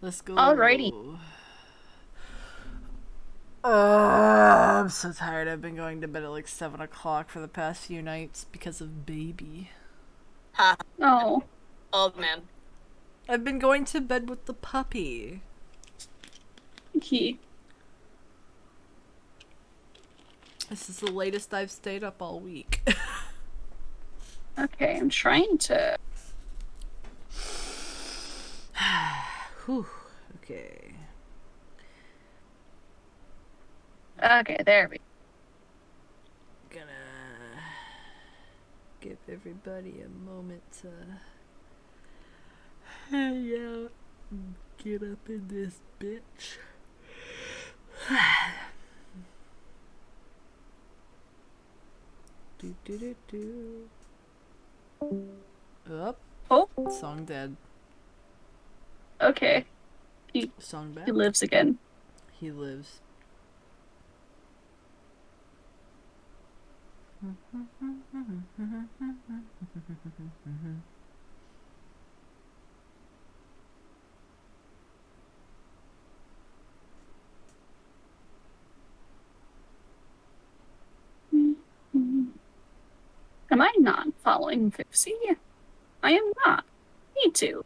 Let's Alrighty. go. I'm so tired. I've been going to bed at like 7 o'clock for the past few nights because of baby. Ha. Oh, Old man. I've been going to bed with the puppy. he. This is the latest I've stayed up all week. Okay, I'm trying to. Whew. Okay. Okay, there we Gonna give everybody a moment to hang out and get up in this bitch. Do do do do. Up. Oh, Song dead. okay. Song back. He lives again. He lives. Am I not following Vixie? I am not. Need to.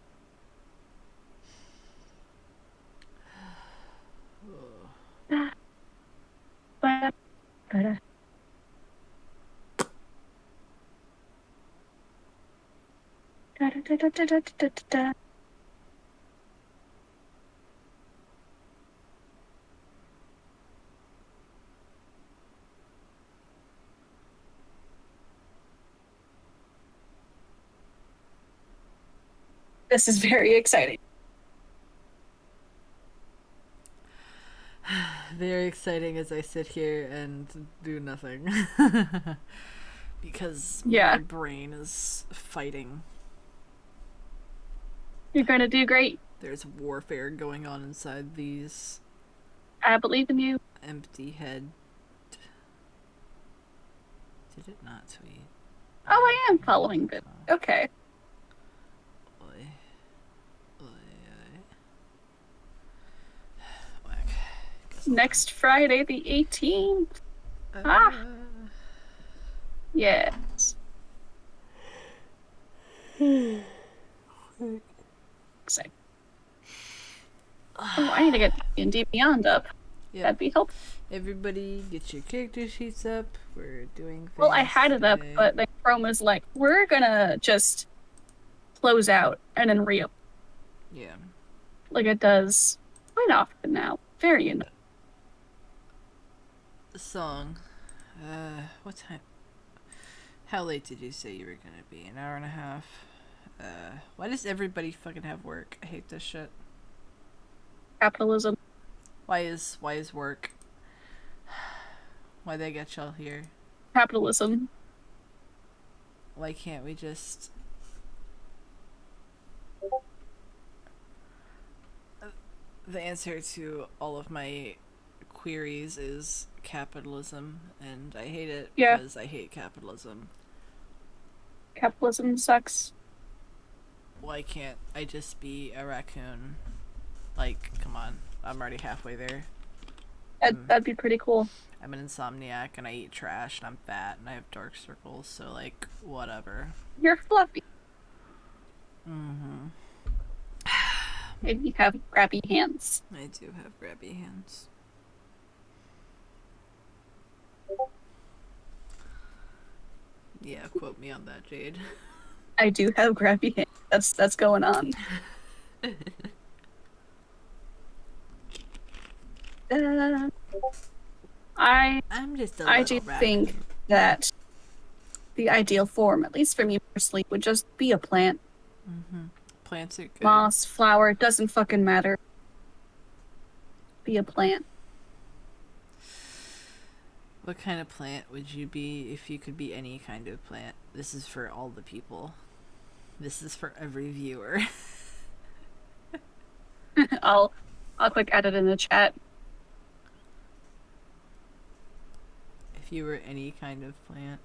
But, this is very exciting. Very exciting as I sit here and do nothing. Because Yeah. my brain is fighting. You're gonna do great. There's warfare going on inside these I believe in you. empty head. Did it not tweet? Oh, I am following Vixie. Okay. Oy. Oy, oy. Whack. Next Friday, the 18th. Yes. Exciting. Oh, I need to get D&D Beyond up. Yep. That'd be helpful. Everybody get your character sheets up. We're doing things Well, I had it up, today. but the Chrome was like, we're gonna just close out and then reopen. Yeah. Like it does quite often now. Very annoying. The song. What time? How late did you say you were gonna be? An hour and a half? Why does everybody fucking have work? I hate this shit. Capitalism. Why is work? Why they get y'all here? Capitalism. Why can't we just... The answer to all of my queries is capitalism, and I hate it because I hate capitalism. Capitalism sucks. Why can't I just be a raccoon? Like, come on. I'm already halfway there. That'd be pretty cool. I'm an insomniac and I eat trash and I'm fat and I have dark circles, so like, whatever. You're fluffy. Mm-hmm. And you have grabby hands. I do have grabby hands. Yeah, quote me on that, Jade. I do have grabby hands. That's going on. I'm just a I little do raccoon. think that the ideal form, at least for me personally, would just be a plant. Mm-hmm. Plants are good. Moss, flower, doesn't fucking matter. Be a plant. What kind of plant would you be if you could be any kind of plant? This is for all the people. This is for every viewer. I'll quick add it in the chat. If you were any kind of plant.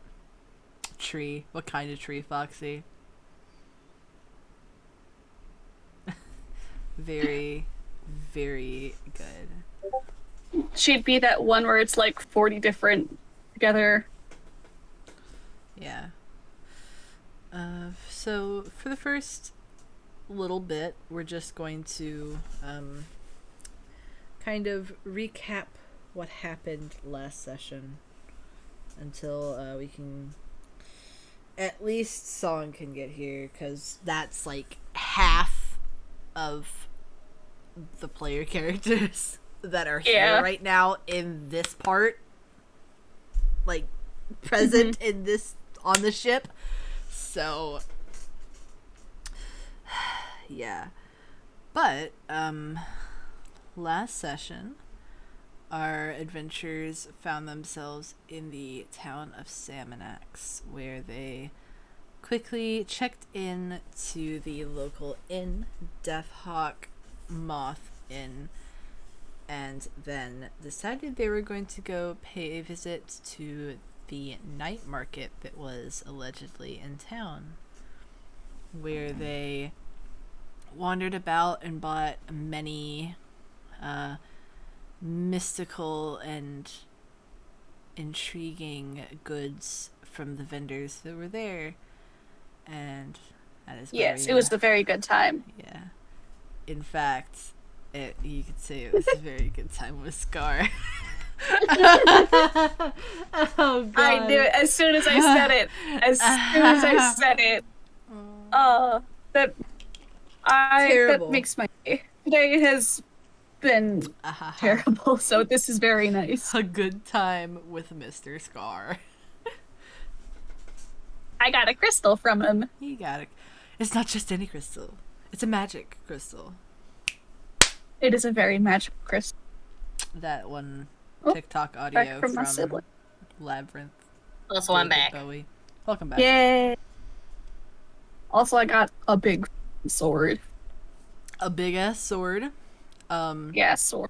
Tree. What kind of tree, Foxy? Very very good. She'd be that one where it's like 40 different together. Yeah. So for the first little bit, we're just going to kind of recap what happened last session until we can, at least Song can get here, because that's like half of the player characters that are here right now in this part, like present in this on the ship. So yeah, but last session our adventurers found themselves in the town of Salmonax, where they quickly checked in to the local inn, Deathhawk Moth Inn, and then decided they were going to go pay a visit to the night market that was allegedly in town, where they wandered about and bought many mystical and intriguing goods from the vendors that were there. And that is Yes, it was a very good time. Yeah. In fact, you could say it was a very good time with Scar. Oh, God. I knew it as soon as I said it. As soon as I said it. That Terrible. makes my day. Today has been terrible, so this is very nice. A good time with Mr. Scar. I got a crystal from him. You got it. It's not just any crystal. It's a magic crystal. It is a very magical crystal. That one Oh, TikTok audio back from my sibling. Labyrinth. Also, I'm David back. Bowie. Welcome back. Yay! Also, I got a big sword. A big ass sword. Yeah, sword.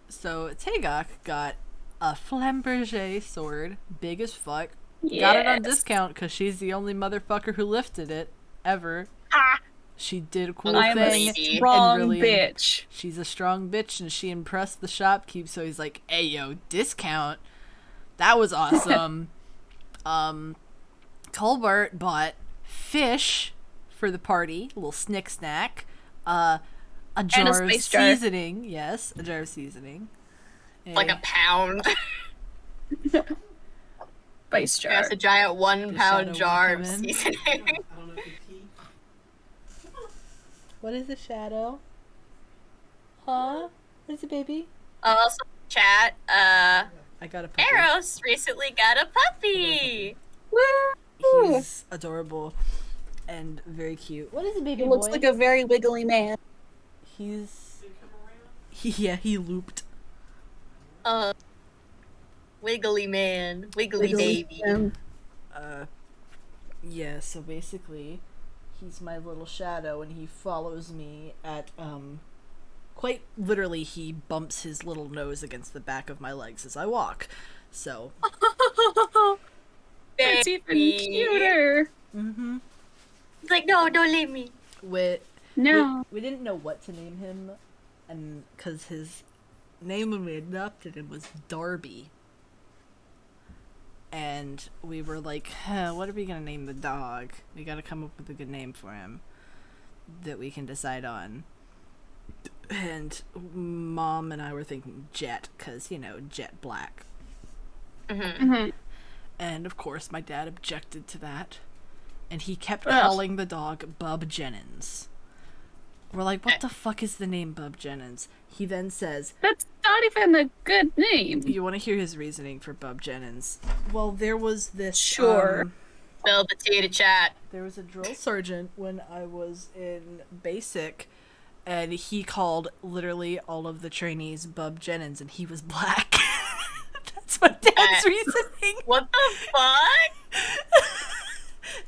So Tagok got a Flamberger sword, big as fuck. Yes. Got it on discount because she's the only motherfucker who lifted it ever. Ah, She did a cool I'm thing. a and strong really- bitch. She's a strong bitch, and she impressed the shopkeep, so he's like, hey, yo, discount. That was awesome. Colbert bought fish for the party, a little snick snack. A jar of spice jar. seasoning. Yes, a jar of seasoning. Like a pound. Spice jar. That's a giant 1 pound shadow jar will of come in. seasoning. What is a shadow? Huh? What is it, baby? Also, chat, I got a puppy. Eros recently got a puppy. Woo! He's adorable and very cute. What is it, baby He looks boy? like a very wiggly man. He looped. Wiggly man. Wiggly baby. man. Yeah, so basically, he's my little shadow, and he follows me at, quite literally, he bumps his little nose against the back of my legs as I walk. So, It's even Baby. cuter. mm-hmm. He's like, no, don't leave me. No. We didn't know what to name him, and because his name when we adopted him was Darby. And we were like, what are we gonna name the dog? We gotta come up with a good name for him that we can decide on. And Mom and I were thinking Jet, because, Jet Black. Mm-hmm. And of course, my dad objected to that. And he kept Ugh. calling the dog Bub Jennings. We're like, what the fuck is the name Bub Jennings? He then says, That's not even a good name. you want to hear his reasoning for Bub Jennings? Well, there was this... Sure. Spill the tea to chat. There was a drill sergeant when I was in basic, and he called literally all of the trainees Bub Jennings, and he was black. That's my dad's reasoning. What the fuck?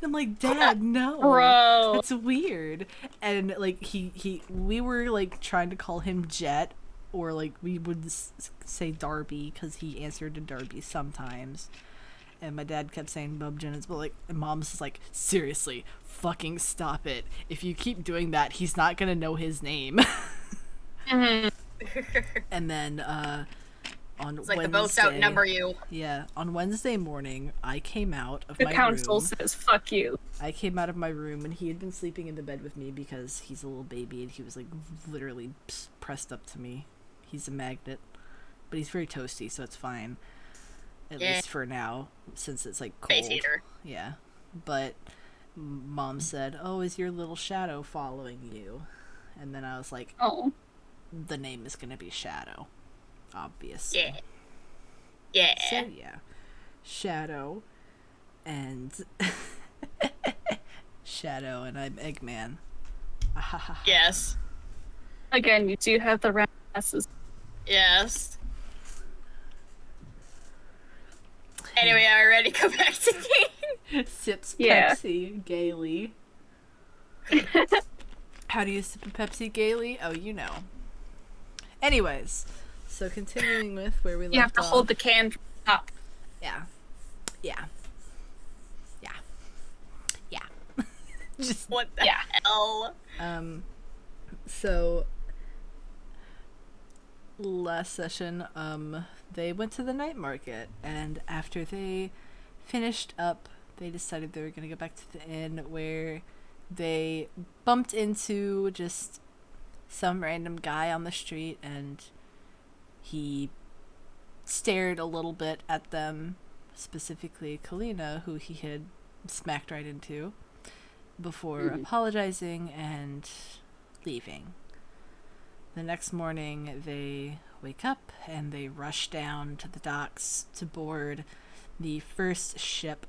And I'm like, Dad, no. Bro. That's weird. And, like, we were, like, trying to call him Jet, or, like, we would say Darby, because he answered to Darby sometimes. And my dad kept saying Bub Jennings, but, like, and Mom's just like, seriously, fucking stop it. If you keep doing that, he's not gonna know his name. Mhm. And then on It's like Wednesday, the boats outnumber you. yeah, on Wednesday morning, I came out of The my council room. says, fuck you. I came out of my room and he had been sleeping in the bed with me because he's a little baby and he was like literally pressed up to me. He's a magnet, but he's very toasty, so it's fine. At Yeah. least for now, since it's like Space cold. heater. Yeah, but Mom said, "Oh, is your little shadow following you?" And then I was like, Oh. "The name is gonna be Shadow, obviously." Yeah. Yeah. So yeah, Shadow, and Shadow, and I'm Eggman. Yes. Again, you do have the round glasses. Yes. Anyway, are we ready to go back to game? Sips Yeah. Pepsi gaily. How do you sip a Pepsi gaily? Oh, you know. Anyways, so continuing with where we left off. You have to hold the can from the top. Yeah. Yeah. Yeah. Yeah. Just What the Yeah. hell? so last session, they went to the night market, and after they finished up, they decided they were gonna go back to the inn, where they bumped into just some random guy on the street, and he stared a little bit at them, specifically Kalina, who he had smacked right into, before apologizing and leaving. The next morning, they wake up and they rush down to the docks to board the first ship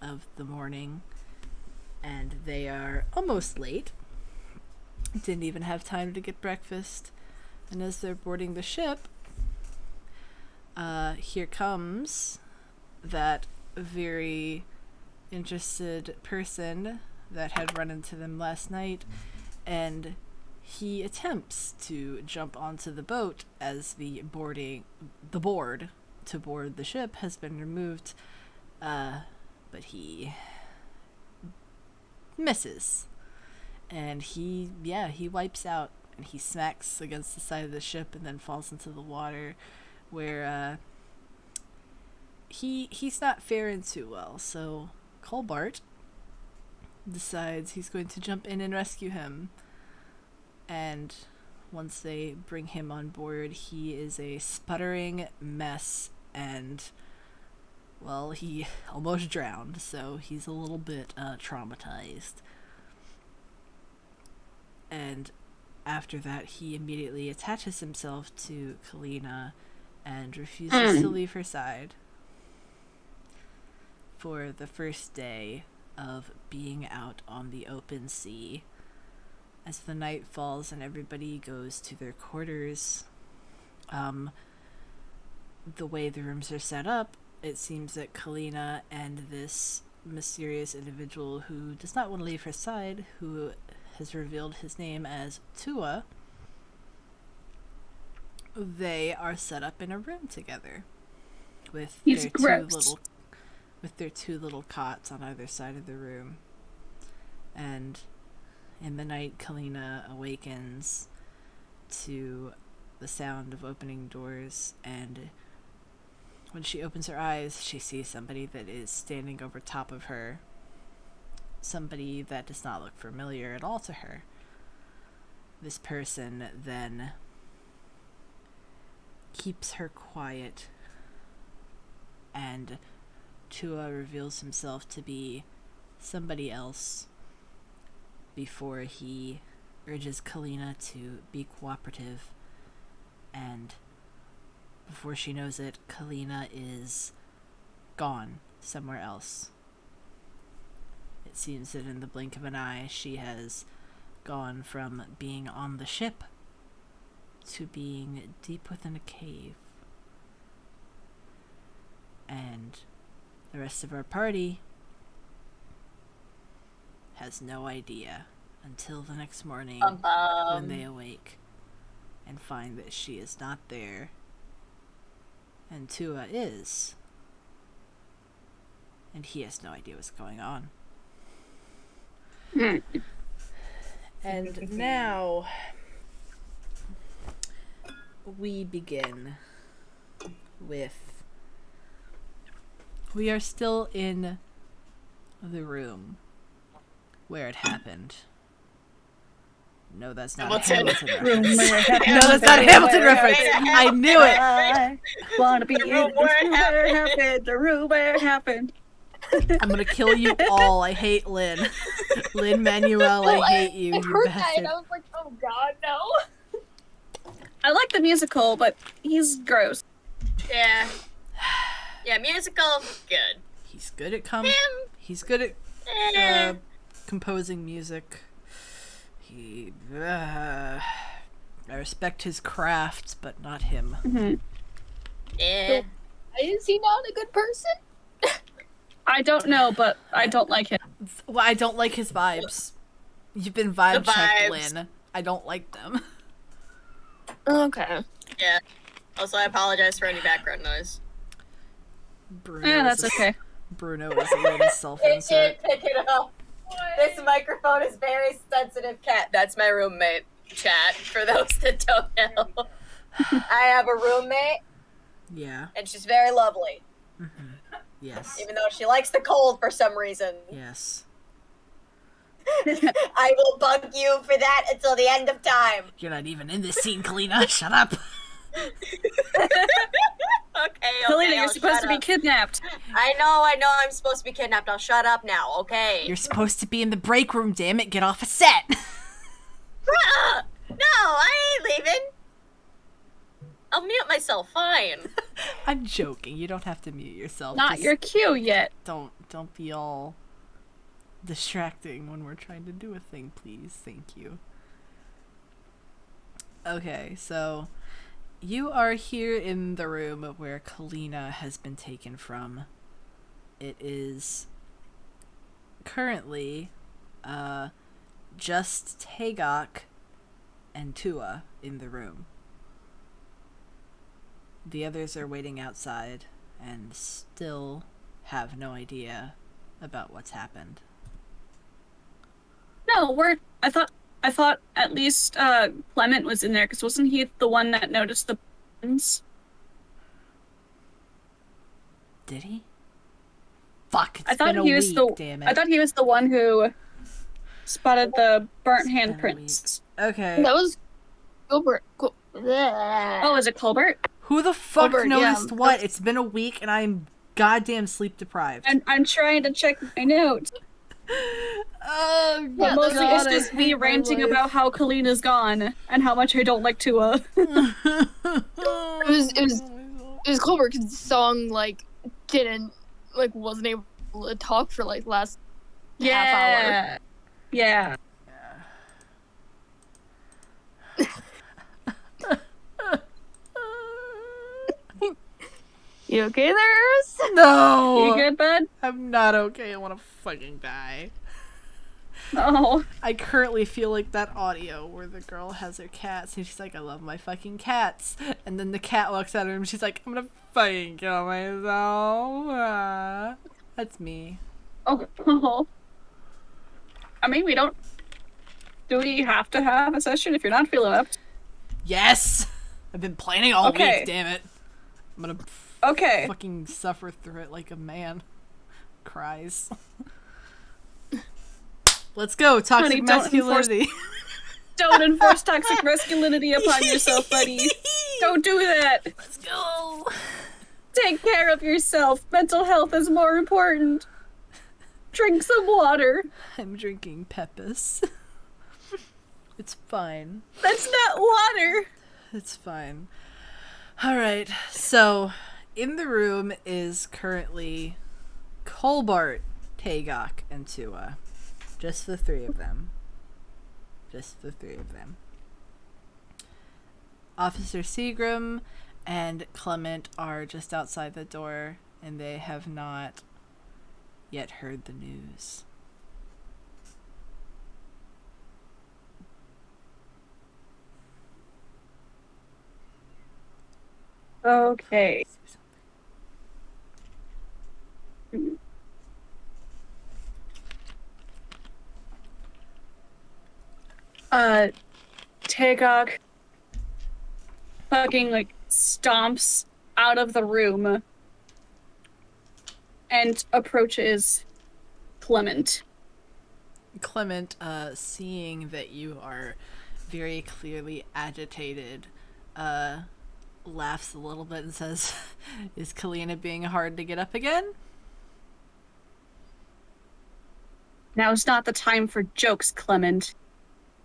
of the morning, and they are almost late. Didn't even have time to get breakfast. And as they're boarding the ship, here comes that very interested person that had run into them last night, and he attempts to jump onto the boat as the board to board the ship has been removed, but he misses, and he wipes out, and he smacks against the side of the ship and then falls into the water, where he's not faring too well. So Colbart decides he's going to jump in and rescue him, and once they bring him on board, he is a sputtering mess, and well, he almost drowned, so he's a little bit traumatized. And after that, he immediately attaches himself to Kalina and refuses to leave her side for the first day of being out on the open sea. As the night falls and everybody goes to their quarters, the way the rooms are set up, it seems that Kalina and this mysterious individual who does not want to leave her side, who has revealed his name as Tua, they are set up in a room together with He's their gross. two little cots on either side of the room. And in the night, Kalina awakens to the sound of opening doors, and when she opens her eyes, she sees somebody that is standing over top of her. Somebody that does not look familiar at all to her. This person then keeps her quiet, and Tua reveals himself to be somebody else before he urges Kalina to be cooperative, and before she knows it, Kalina is gone somewhere else. It seems that in the blink of an eye, she has gone from being on the ship to being deep within a cave. And the rest of our party has no idea until the next morning when they awake and find that she is not there, and Tua is, and he has no idea what's going on. And now we begin with... We are still in the room where it happened. No, that's not a Hamilton reference. No, that's not a Hamilton reference. I knew it. I wanna be in the room where it happened. The room where it happened. I'm gonna kill you all. I hate Lynn. Lynn Manuel, I hate you, I you heard that bastard. and I was like, oh god, no. I like the musical, but he's gross. Yeah. Yeah, musical, good. He's good at Him, He's good at eh. composing music. I respect his crafts, but not him. Mm-hmm. Yeah. Is he not a good person? I don't know, but I don't like him. Well, I don't like his vibes. You've been vibe The checked, vibes. Lynn. I don't like them. Okay. Yeah. Also, I apologize for any background noise. Bruno Yeah, that's is okay. Bruno is Lynn's self-insert. Pick it up. This microphone is very sensitive, cat. That's my roommate, chat, for those that don't know. I have a roommate, Yeah. and she's very lovely. Yes. Even though she likes the cold for some reason. Yes. I will bug you for that until the end of time. You're not even in this scene, Kalina. Shut up. Okay, Kalina, I'll you're supposed shut to be up. kidnapped. I know I'm supposed to be kidnapped. I'll shut up now, okay? You're supposed to be in the break room, damn it. Get off a set. No, I ain't leaving. I'll mute myself, fine. I'm joking. You don't have to mute yourself. Not Just your cue yet. Don't be all distracting when we're trying to do a thing, please. Thank you. Okay, so you are here in the room where Kalina has been taken from. It is currently just Tagok and Tua in the room. The others are waiting outside and still have no idea about what's happened. No, I thought at least Clement was in there, because wasn't he the one that noticed the buttons? Did he? Fuck, I it's thought been a he was week, damn it. I thought he was the one who spotted the burnt It's been a handprints. Okay. That was Gilbert. Bleh. Oh, is it Colbert? Who the fuck Colbert, yeah. noticed what? It's been a week and I'm goddamn sleep deprived. I'm trying to check my notes. Oh, Yeah, Mostly God, it's just I me hate my ranting life. about how Kalina's gone and how much I don't like Tua. It was Colbert because the song wasn't able to talk for last half hour. Yeah. You okay there, Iris? No! You good, bud? I'm not okay. I want to fucking die. Oh. I currently feel like that audio where the girl has her cats and she's like, I love my fucking cats. And then the cat walks out of her and she's like, I'm gonna fucking kill myself. That's me. Oh. I mean, do we have to have a session if you're not feeling up? Yes! I've been planning all Okay. week, damn it. I'm gonna Okay. fucking suffer through it like a man. Cries. Let's go, toxic Honey, don't masculinity. Don't enforce toxic masculinity upon yourself, buddy. Don't do that. Let's go. Take care of yourself. Mental health is more important. Drink some water. I'm drinking Pepis. It's fine. That's not water. It's fine. Alright, so in the room is currently Colbart, Tagok, and Tua. Just the three of them. Officer Seagram and Clement are just outside the door, and they have not yet heard the news. Okay. Tagok fucking like stomps out of the room and approaches Clement. Clement, seeing that you are very clearly agitated, laughs a little bit and says, "Is Kalina being hard to get up again?" Now's not the time for jokes, Clement.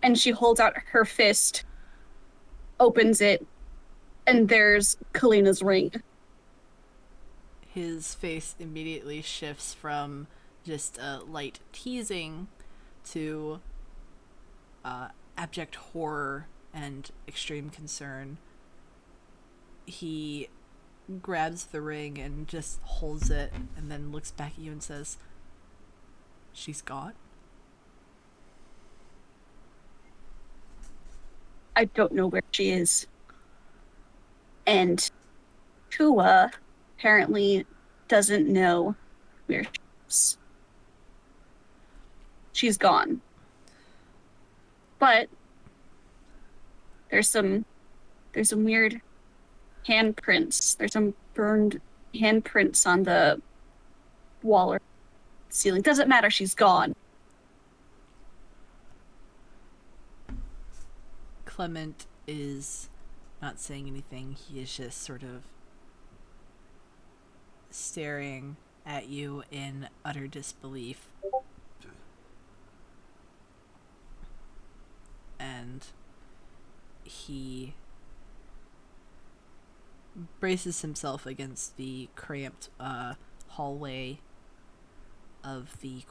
And she holds out her fist, opens it, and there's Kalina's ring. His face immediately shifts from just a light teasing to abject horror and extreme concern. He grabs the ring and just holds it and then looks back at you and says, "She's gone?" I don't know where she is. And Tua apparently doesn't know where she is. She's gone. But there's some weird handprints. There's some burned handprints on the wall or ceiling. Doesn't matter, she's gone. Clement is not saying anything. He is just sort of staring at you in utter disbelief. And he braces himself against the cramped hallway of the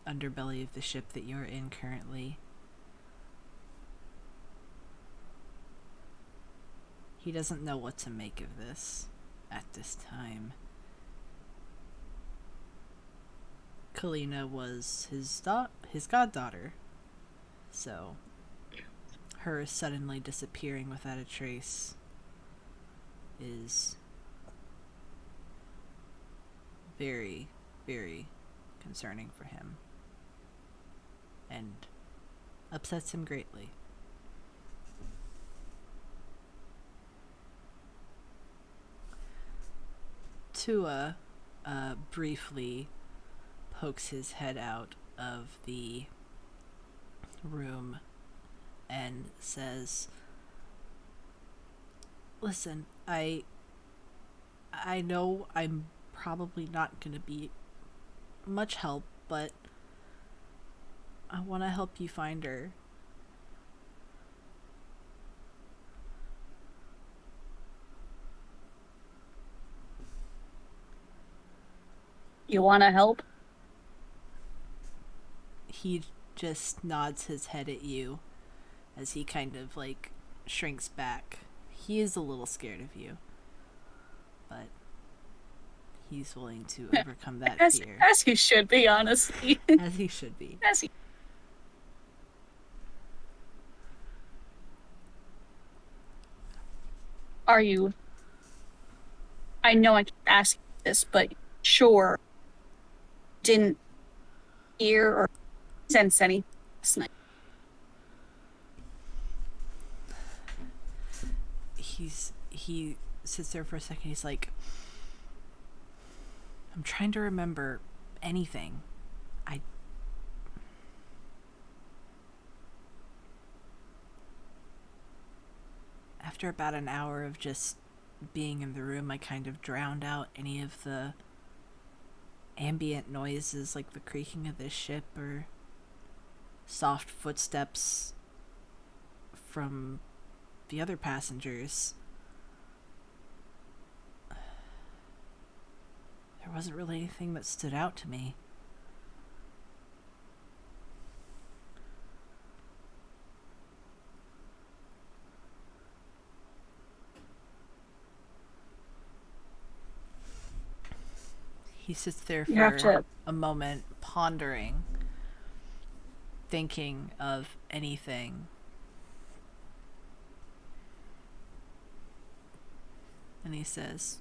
underbelly of the ship that you're in currently. He doesn't know what to make of this at this time. Kalina was his goddaughter, so her suddenly disappearing without a trace is very, very concerning for him and upsets him greatly. Tua briefly pokes his head out of the room and says, "Listen, I know I'm probably not going to be much help, but I want to help you find her." You want to help? He just nods his head at you as he kind of like shrinks back. He is a little scared of you, but he's willing to overcome that fear. As he should be, honestly. As he should be. As he... Are you... I know I keep asking this, but sure didn't hear or sense any last night. He sits there for a second. He's like, "I'm trying to remember anything. After about an hour of just being in the room, I kind of drowned out any of the ambient noises like the creaking of this ship or soft footsteps from the other passengers. There wasn't really anything that stood out to me." He sits there for a moment, pondering, thinking of anything. And he says,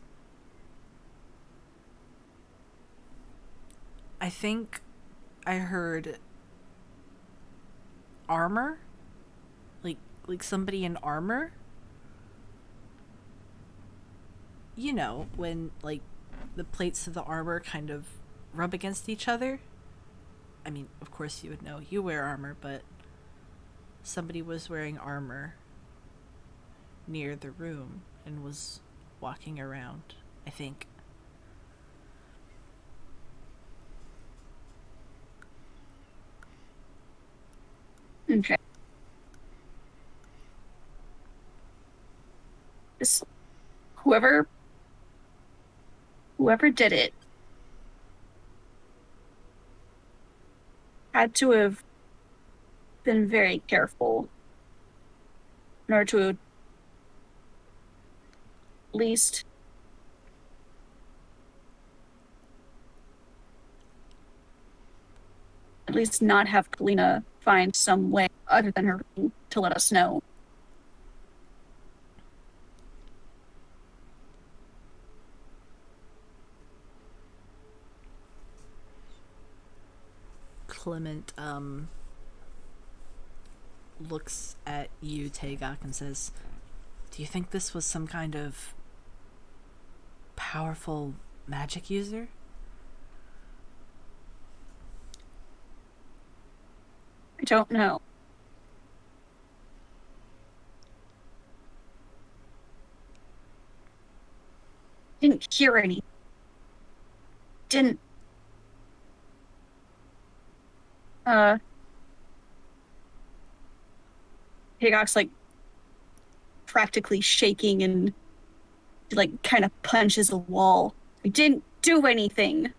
"I think I heard armor? Like somebody in armor?" you know, when, like, the plates of the armor kind of rub against each other. I mean, of course you would know. You wear armor, but somebody was wearing armor near the room and was walking around, I think. Okay. This, whoever did it had to have been very careful in order to least at least not have Kalina find some way other than her ring to let us know. Clement looks at you, Tagok, and says, "Do you think this was some kind of powerful magic user?" I don't know. Didn't hear any. Didn't. Higok's like practically shaking and like kind of punches a wall. I didn't do anything.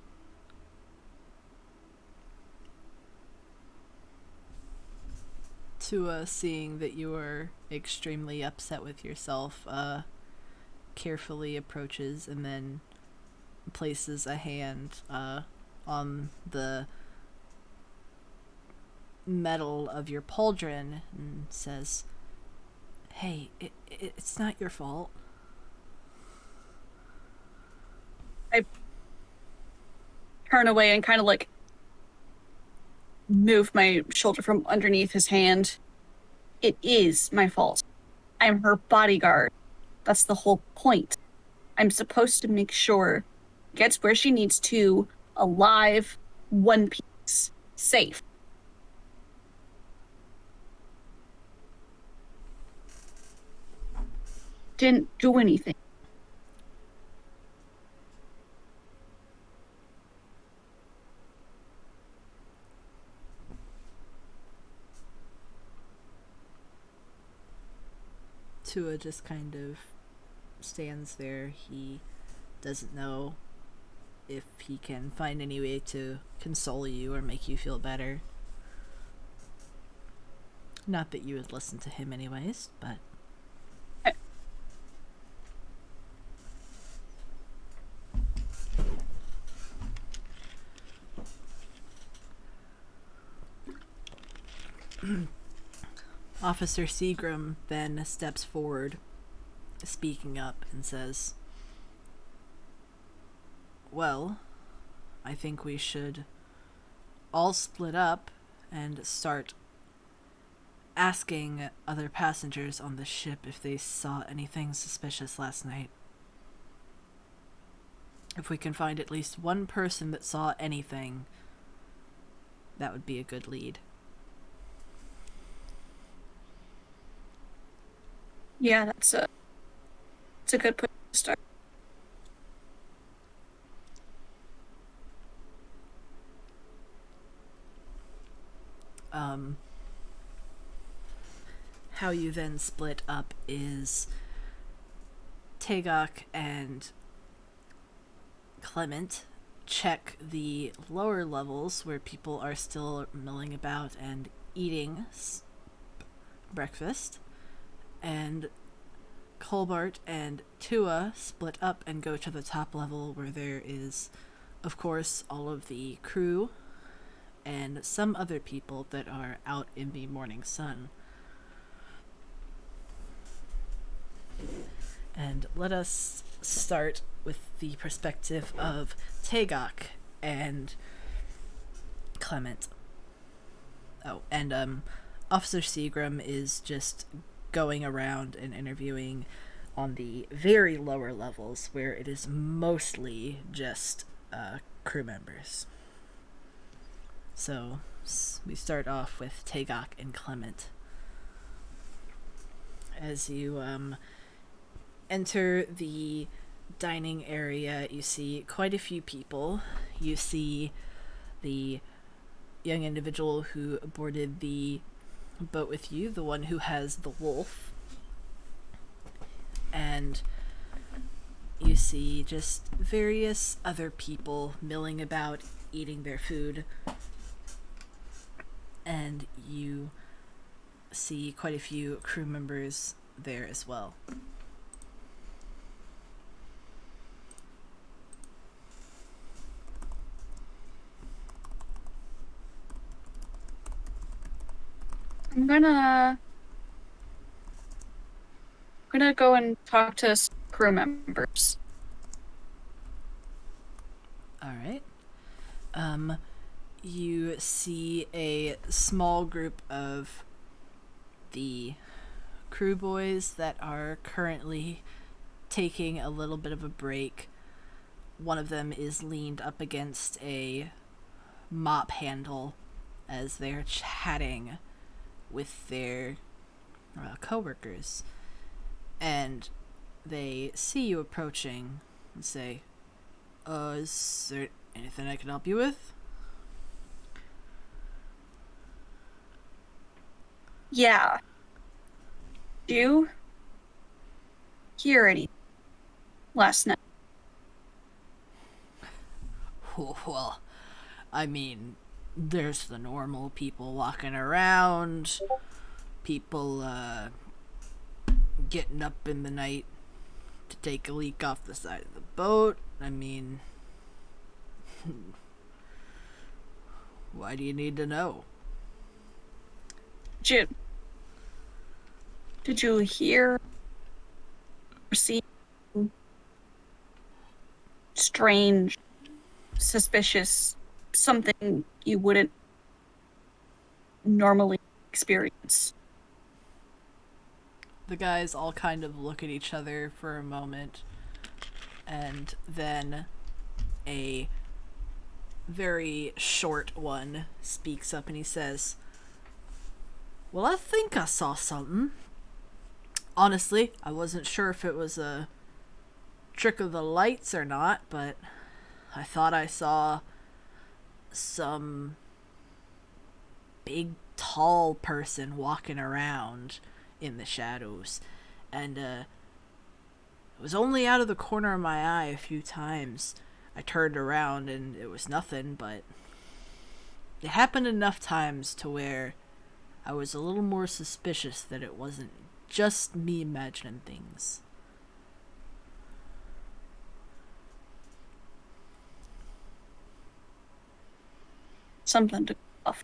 Tua, seeing that you are extremely upset with yourself, carefully approaches and then places a hand on the metal of your pauldron and says, "Hey, it's not your fault." I turn away and kind of like move my shoulder from underneath his hand. It is my fault. I'm her bodyguard. That's the whole point. I'm supposed to make sure she gets where she needs to, alive, one piece, safe. Didn't do anything. Tua just kind of stands there. He doesn't know if he can find any way to console you or make you feel better. Not that you would listen to him anyways, but... Officer Seagram then steps forward, speaking up, and says, "Well, I think we should all split up and start asking other passengers on the ship if they saw anything suspicious last night. If we can find at least one person that saw anything, that would be a good lead." Yeah, it's a good place to start. How you then split up is Tagok and Clement check the lower levels where people are still milling about and eating breakfast, and Colbart and Tua split up and go to the top level where there is, of course, all of the crew and some other people that are out in the morning sun. And let us start with the perspective of Tagok and Clement. Oh, and Officer Seagram is just going around and interviewing on the very lower levels where it is mostly just crew members. So we start off with Tagok and Clement. As you enter the dining area, you see quite a few people. You see the young individual who boarded the boat with you, the one who has the wolf. And you see just various other people milling about, eating their food. And you see quite a few crew members there as well. I'm gonna go and talk to crew members. All right. You see a small group of the crew boys that are currently taking a little bit of a break. One of them is leaned up against a mop handle as they're chatting with their coworkers. And they see you approaching and say, is there anything I can help you with? Yeah. Did you hear any last night? Well, I mean, there's the normal people walking around, people getting up in the night to take a leak off the side of the boat. I mean, why do you need to know? Did you hear or see strange, suspicious, something you wouldn't normally experience? The guys all kind of look at each other for a moment, and then a very short one speaks up and he says, well, I think I saw something. Honestly, I wasn't sure if it was a trick of the lights or not, but I thought I saw some big, tall person walking around in the shadows. And it was only out of the corner of my eye a few times. I turned around and it was nothing, but it happened enough times to where I was a little more suspicious that it wasn't just me imagining things. Something to go off.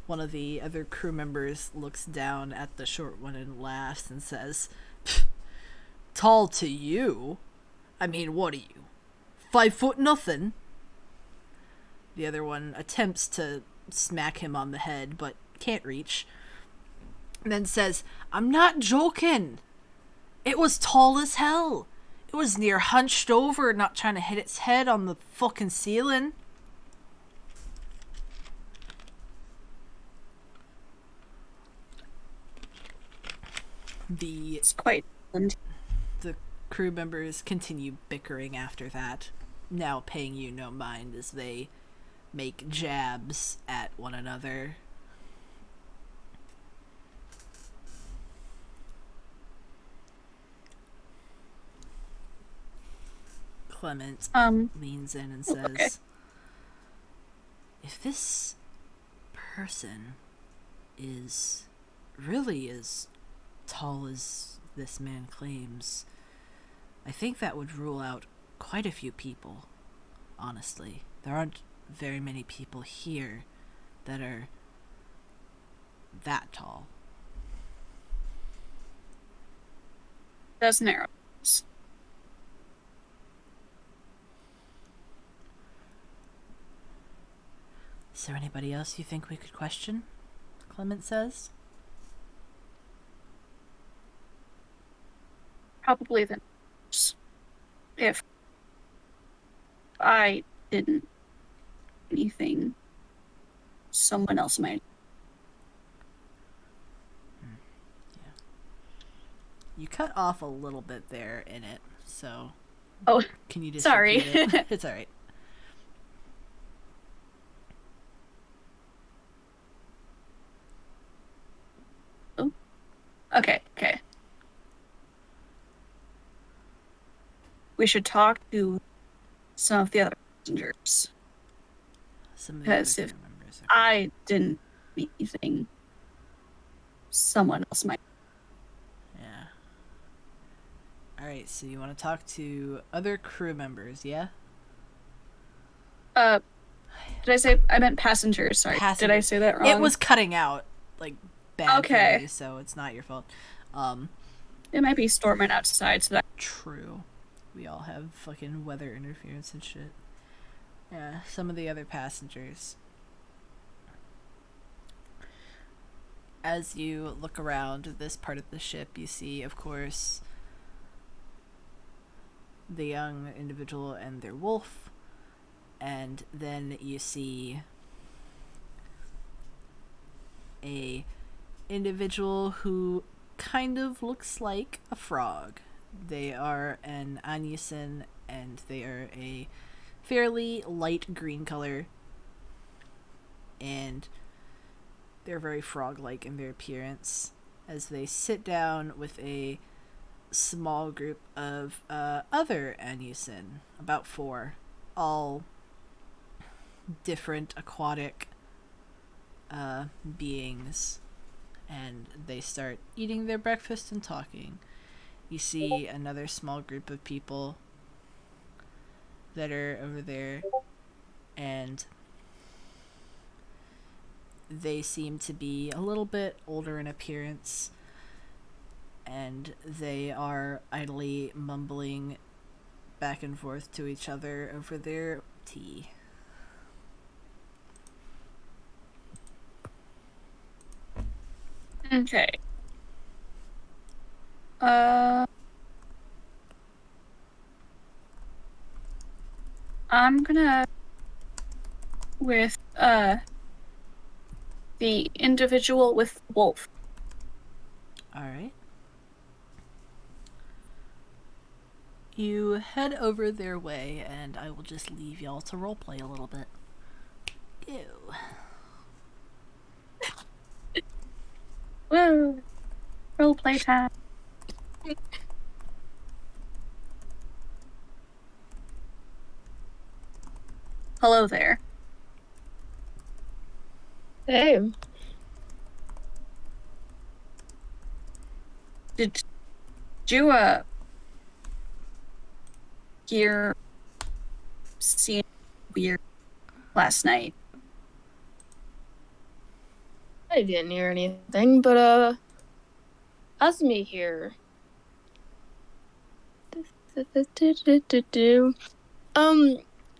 One of the other crew members looks down at the short one and laughs and says, tall to you? I mean, what are you? 5 foot nothing? The other one attempts to smack him on the head, but can't reach. And then says, I'm not joking. It was tall as hell. It was near hunched over, not trying to hit its head on the fucking ceiling. It's quite. The crew members continue bickering after that, now paying you no mind as they make jabs at one another. Clement leans in and says, okay. If this person is really as tall as this man claims, I think that would rule out quite a few people, honestly. There aren't very many people here that are that tall. Does narrow. Is there anybody else you think we could question? Clement says. Probably the nurse. If I didn't do anything, someone else might. You cut off a little bit there in it, so. Oh, can you just sorry. repeat it? It's all right. Oh. Okay. We should talk to some of the other passengers. Some of the Because other if crew members. Okay. I didn't do anything, someone else might. Yeah. All right. So you want to talk to other crew members? Yeah. Did I say I meant passengers? Sorry, did I say that wrong? It was cutting out like bad Okay. for you, so it's not your fault. It might be storming outside, so that. True. We all have fucking weather interference and shit. Yeah, some of the other passengers. As you look around this part of the ship, you see, of course, the young individual and their wolf. And then you see a individual who kind of looks like a frog. They are an Anyusin, and they are a fairly light green color, and they're very frog-like in their appearance as they sit down with a small group of other Anyusin, about 4, all different aquatic beings, and they start eating their breakfast and talking. You see another small group of people that are over there, and they seem to be a little bit older in appearance, and they are idly mumbling back and forth to each other over their tea. Okay. I'm gonna with the individual with wolf. Alright. You head over their way, and I will just leave y'all to roleplay a little bit. Ew. Woo! Roleplay time. Hello there. Hey. Did you see weird last night? I didn't hear anything, but Asmi here.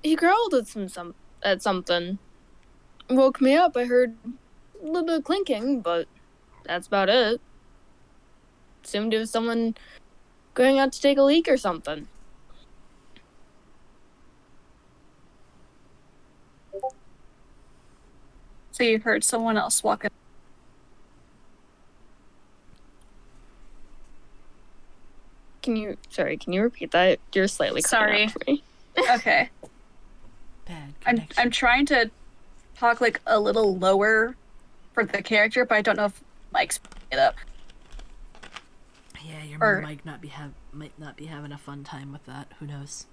He growled at something. Woke me up. I heard a little bit of clinking, but that's about it. Assumed it was someone going out to take a leak or something. So you heard someone else walking. Can you repeat that? You're slightly Sorry. cutting out for me. Okay. Bad I'm connection. trying to talk like a little lower for the character, but I don't know if Mike's picking it up. Yeah, your Or- mic might not be having a fun time with that. Who knows?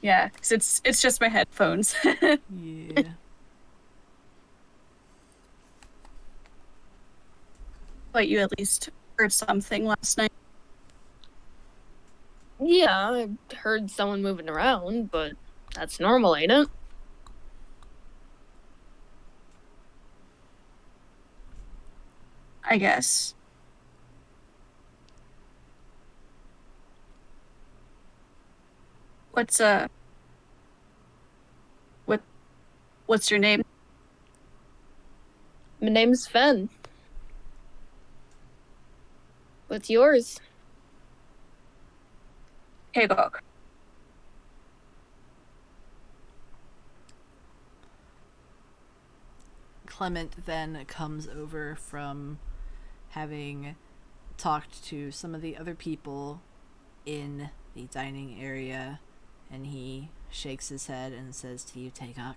Yeah, because it's just my headphones. Yeah. But you at least heard something last night. Yeah, I heard someone moving around, but that's normal, ain't it? I guess. What's your name? My name's Fen. What's yours? Hagok. Clement then comes over from having talked to some of the other people in the dining area, and he shakes his head and says to you, Tagok,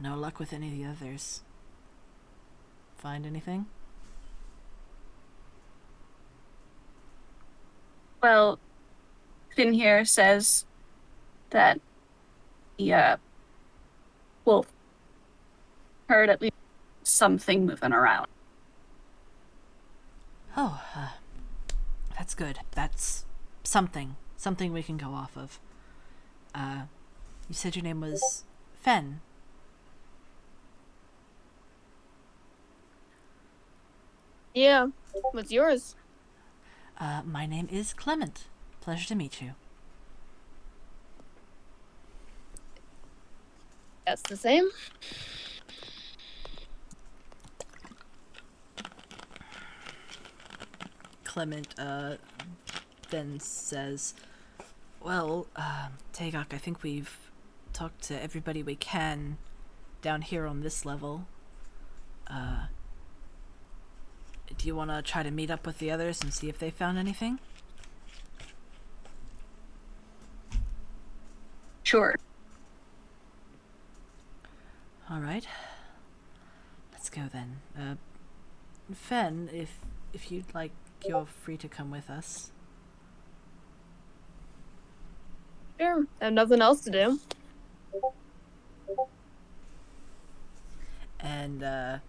no luck with any of the others. Find anything? Well, Finn here says that the wolf heard at least something moving around. Oh, that's good. That's something we can go off of. You said your name was Fen. Yeah. What's yours? My name is Clement. Pleasure to meet you. That's the same. Clement then says, well, Tagok, I think we've talked to everybody we can down here on this level. Do you want to try to meet up with the others and see if they found anything? Sure. All right. Let's go then. Fen, if you'd like, you're free to come with us. Sure. I have nothing else to do. And,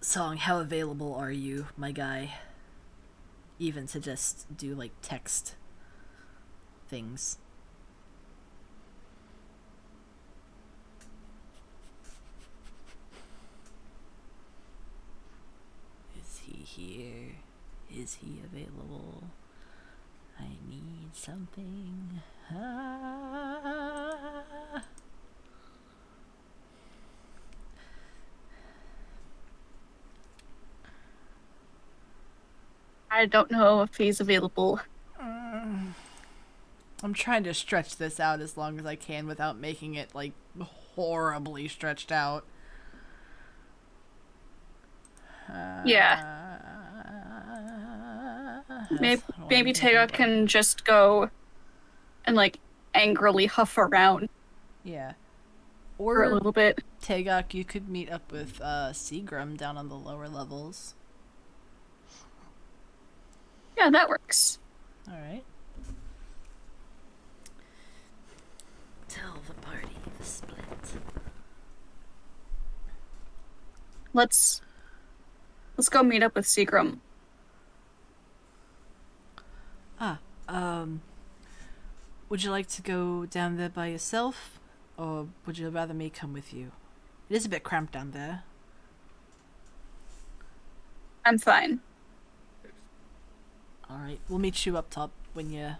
Song, how available are you, my guy? Even to just do, like, text things. Is he here? Is he available? I need something. I don't know if he's available. I'm trying to stretch this out as long as I can without making it, like, horribly stretched out. Yeah. Maybe Tagok can just go and, like, angrily huff around Yeah. for a Or, little bit. Tagok, you could meet up with Seagram down on the lower levels. Yeah, that works. Alright. Tell the party the split. Let's go meet up with Seagram. Would you like to go down there by yourself? Or would you rather me come with you? It is a bit cramped down there. I'm fine. Alright, we'll meet you up top when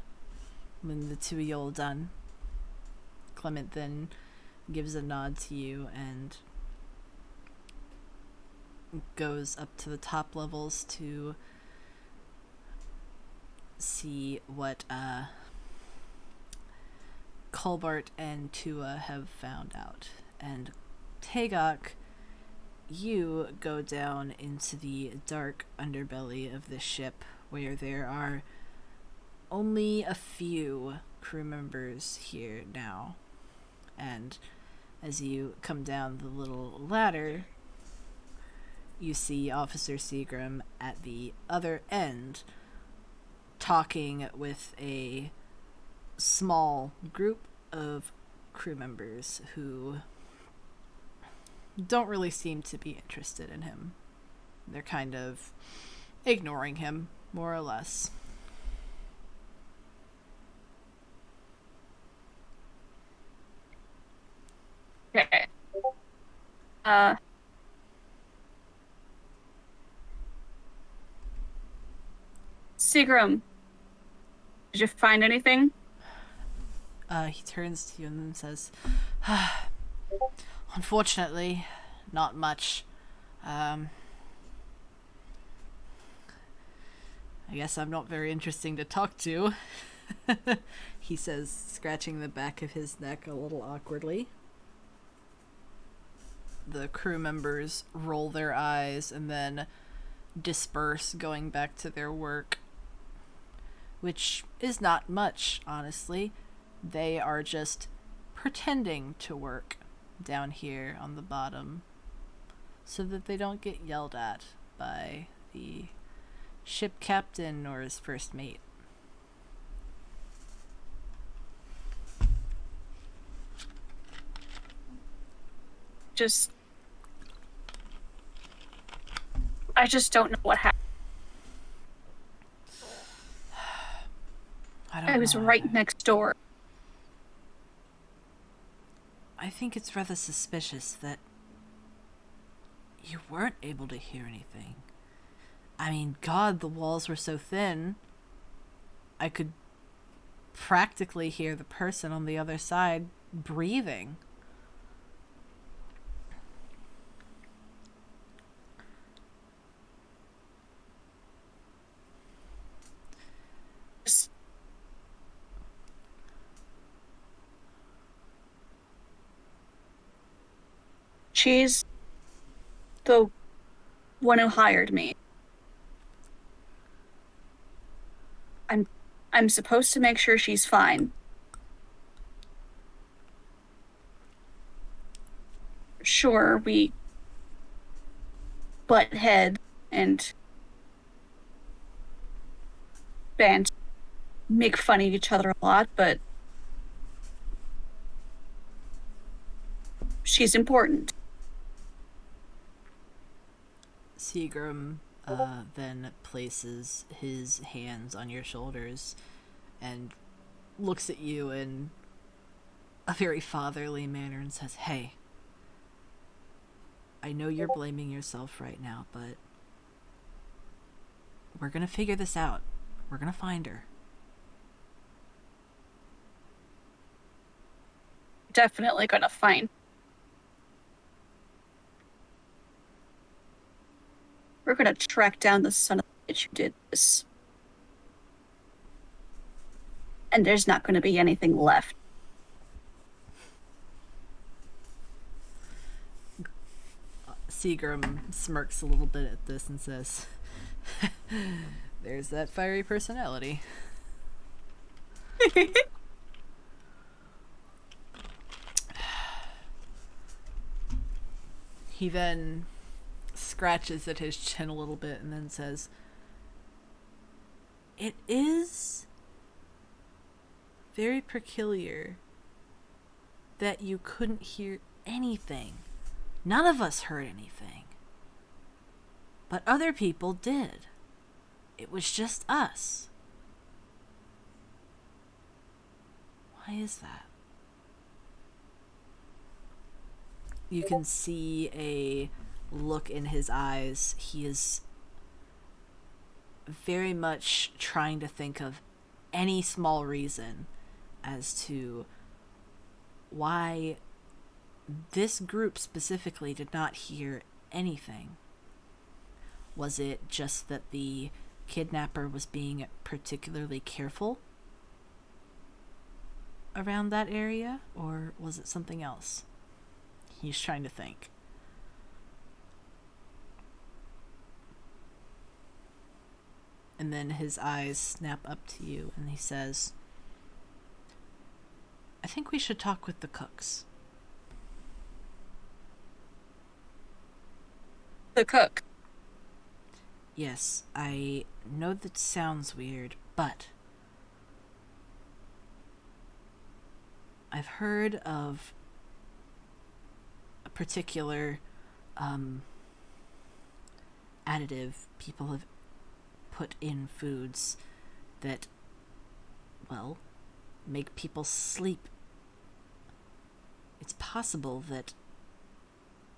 the two of you all done. Clement then gives a nod to you and goes up to the top levels to see what Colbart and Tua have found out. And Tagok, you go down into the dark underbelly of this ship where there are only a few crew members here now. And as you come down the little ladder, you see Officer Seagram at the other end talking with a small group of crew members who don't really seem to be interested in him. They're kind of ignoring him, more or less. Okay. Seagram, did you find anything? He turns to you and then says, unfortunately, not much. I guess I'm not very interesting to talk to, he says, scratching the back of his neck a little awkwardly. The crew members roll their eyes and then disperse, going back to their work, which is not much, honestly. They are just pretending to work down here on the bottom so that they don't get yelled at by the ship captain or his first mate. I just don't know what happened. I was right next door. I think it's rather suspicious that you weren't able to hear anything. I mean, God, the walls were so thin, I could practically hear the person on the other side breathing. She's the one who hired me. I'm supposed to make sure she's fine. Sure, we butt head and make fun of each other a lot, but she's important. Seagram then places his hands on your shoulders and looks at you in a very fatherly manner and says, "Hey, I know you're blaming yourself right now, but we're gonna figure this out. We're gonna find her." Definitely gonna find. We're gonna track down the son of a bitch who did this. And there's not gonna be anything left. Seagram smirks a little bit at this and says, "There's that fiery personality." He then scratches at his chin a little bit and then says, "It is very peculiar that you couldn't hear anything. None of us heard anything. But other people did. It was just us. Why is that?" You can see a look in his eyes. He is very much trying to think of any small reason as to why this group specifically did not hear anything. Was it just that the kidnapper was being particularly careful around that area, or was it something else? He's trying to think. And then his eyes snap up to you and he says, "I think we should talk with the cooks." The cook. Yes, I know that sounds weird, but I've heard of a particular additive people have put in foods that, well, make people sleep. It's possible that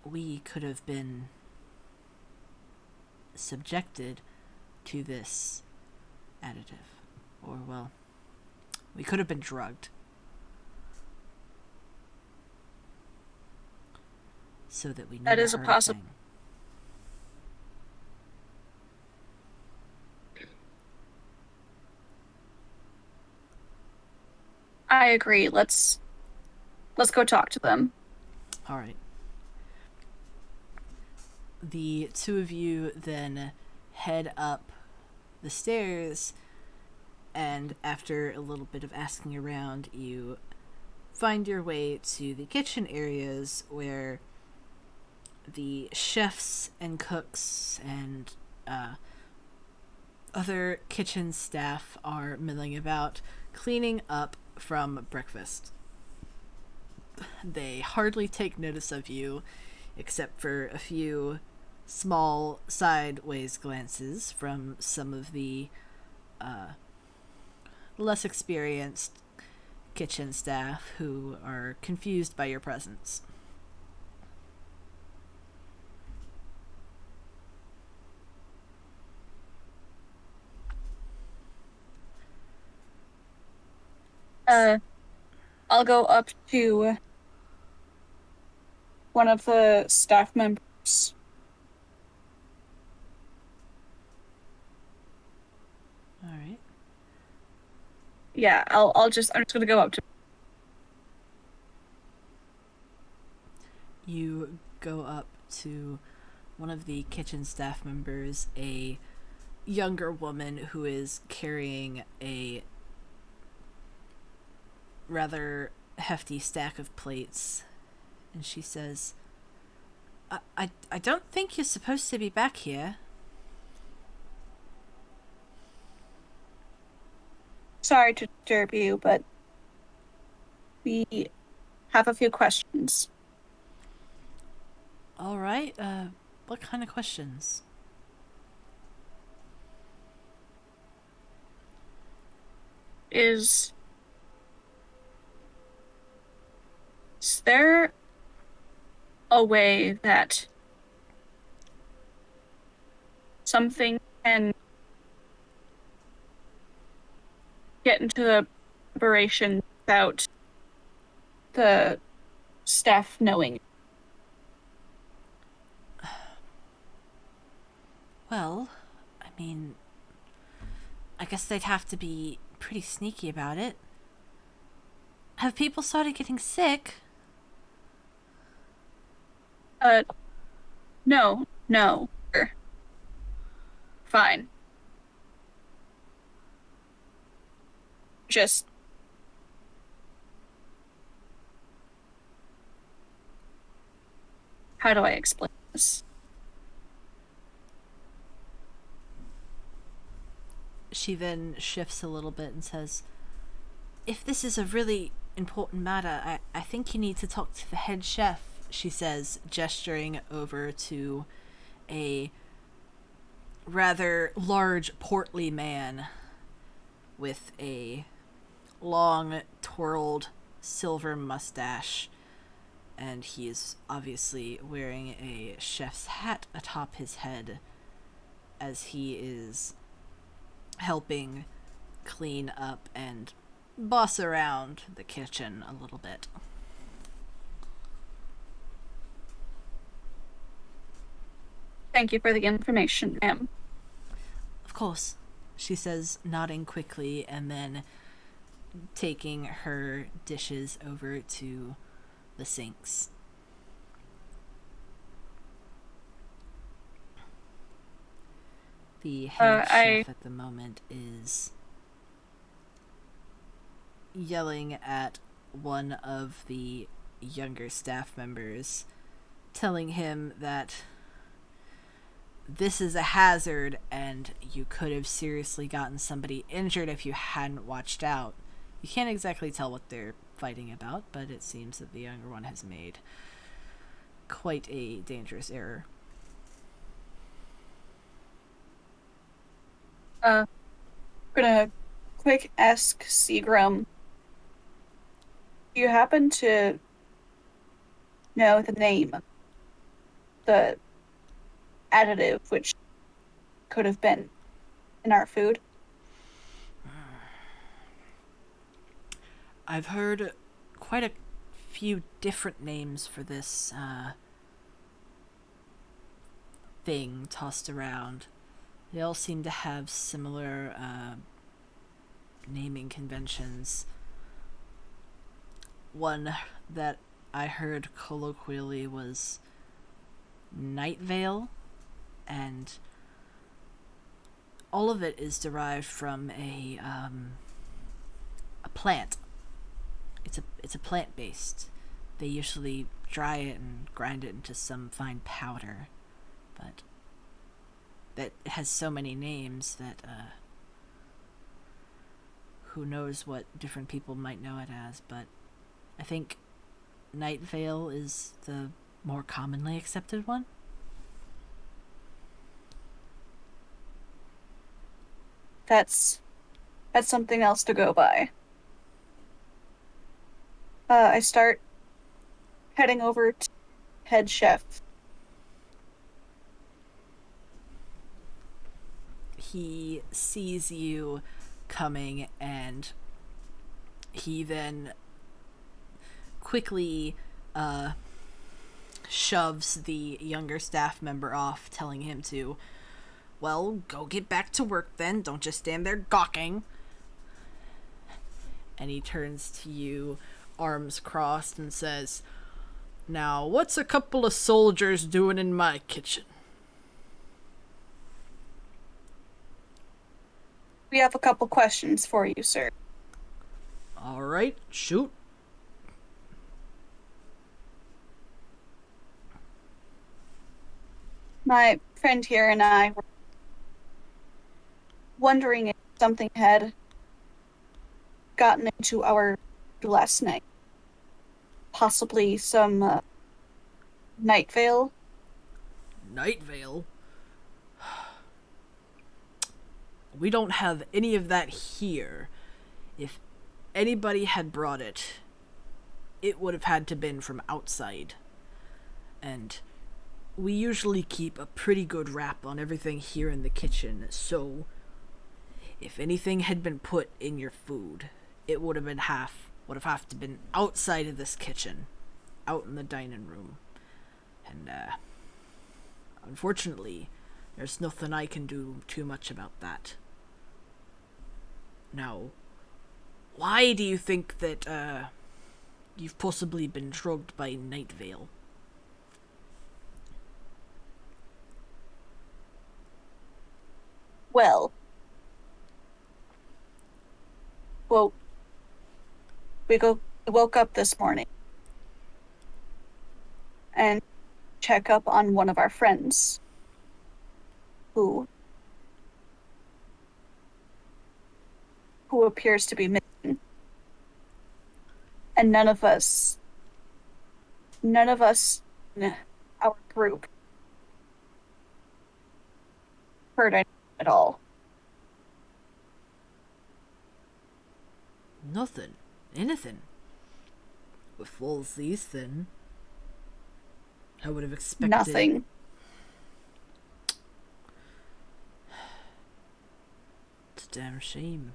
we could have been subjected to this additive. Or, well, we could have been drugged. So that we never That is a heard possible. thing. agree. Let's go talk to them. All right. The two of you then head up the stairs, and after a little bit of asking around, you find your way to the kitchen areas where the chefs and cooks and other kitchen staff are milling about, cleaning up from breakfast. They hardly take notice of you, except for a few small sideways glances from some of the less experienced kitchen staff who are confused by your presence. I'll go up to one of the staff members. All right. Yeah, I'm just gonna go up to. You go up to one of the kitchen staff members, a younger woman who is carrying a rather hefty stack of plates, and she says, I don't think you're supposed to be back here. Sorry to disturb you, but we have a few questions. All right, what kind of questions? Is there a way that something can get into the operation without the staff knowing? Well, I mean, I guess they'd have to be pretty sneaky about it. Have people started getting sick? No. Fine. Just how do I explain this? She then shifts a little bit and says, if this is a really important matter, I think you need to talk to the head chef, she says, gesturing over to a rather large, portly man with a long, twirled silver mustache, and he is obviously wearing a chef's hat atop his head as he is helping clean up and boss around the kitchen a little bit. Thank you for the information, ma'am. Of course, she says, nodding quickly and then taking her dishes over to the sinks. The head chef at the moment is yelling at one of the younger staff members, telling him that this is a hazard and you could have seriously gotten somebody injured if you hadn't watched out. You can't exactly tell what they're fighting about, but it seems that the younger one has made quite a dangerous error. Gonna quick ask Seagram. Do you happen to know the name, the additive which could have been in our food? I've heard quite a few different names for this thing tossed around. They all seem to have similar naming conventions. one that I heard colloquially was Night Vale, and all of it is derived from a plant. It's a plant based. They usually dry it and grind it into some fine powder, but that it has so many names that who knows what different people might know it as. But I think Night Vale is the more commonly accepted one. That's something else to go by. I start heading over to head chef. He sees you coming, and he then quickly shoves the younger staff member off, telling him to, well, go get back to work then. Don't just stand there gawking. And he turns to you, arms crossed, and says, now, what's a couple of soldiers doing in my kitchen? We have a couple questions for you, sir. All right, shoot. My friend here and I were wondering if something had gotten into our last night. Possibly some Night Vale. Night Vale? We don't have any of that here. If anybody had brought it, it would have had to been from outside. And we usually keep a pretty good wrap on everything here in the kitchen, so if anything had been put in your food, it would have have to been outside of this kitchen, out in the dining room. And unfortunately, there's nothing I can do too much about that. Now, why do you think that you've possibly been drugged by Night Vale? Well, we woke up this morning and check up on one of our friends who appears to be missing. And none of us in our group heard anything at all. Nothing. Anything. With walls these thin, I would have expected... Nothing. It's a damn shame.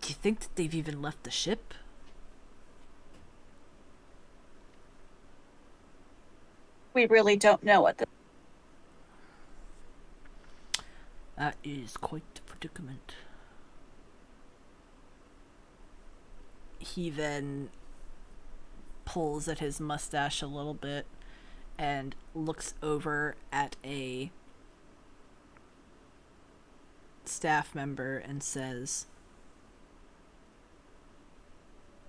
Do you think that they've even left the ship? We really don't know what the... That is quite the predicament. He then pulls at his mustache a little bit and looks over at a staff member and says,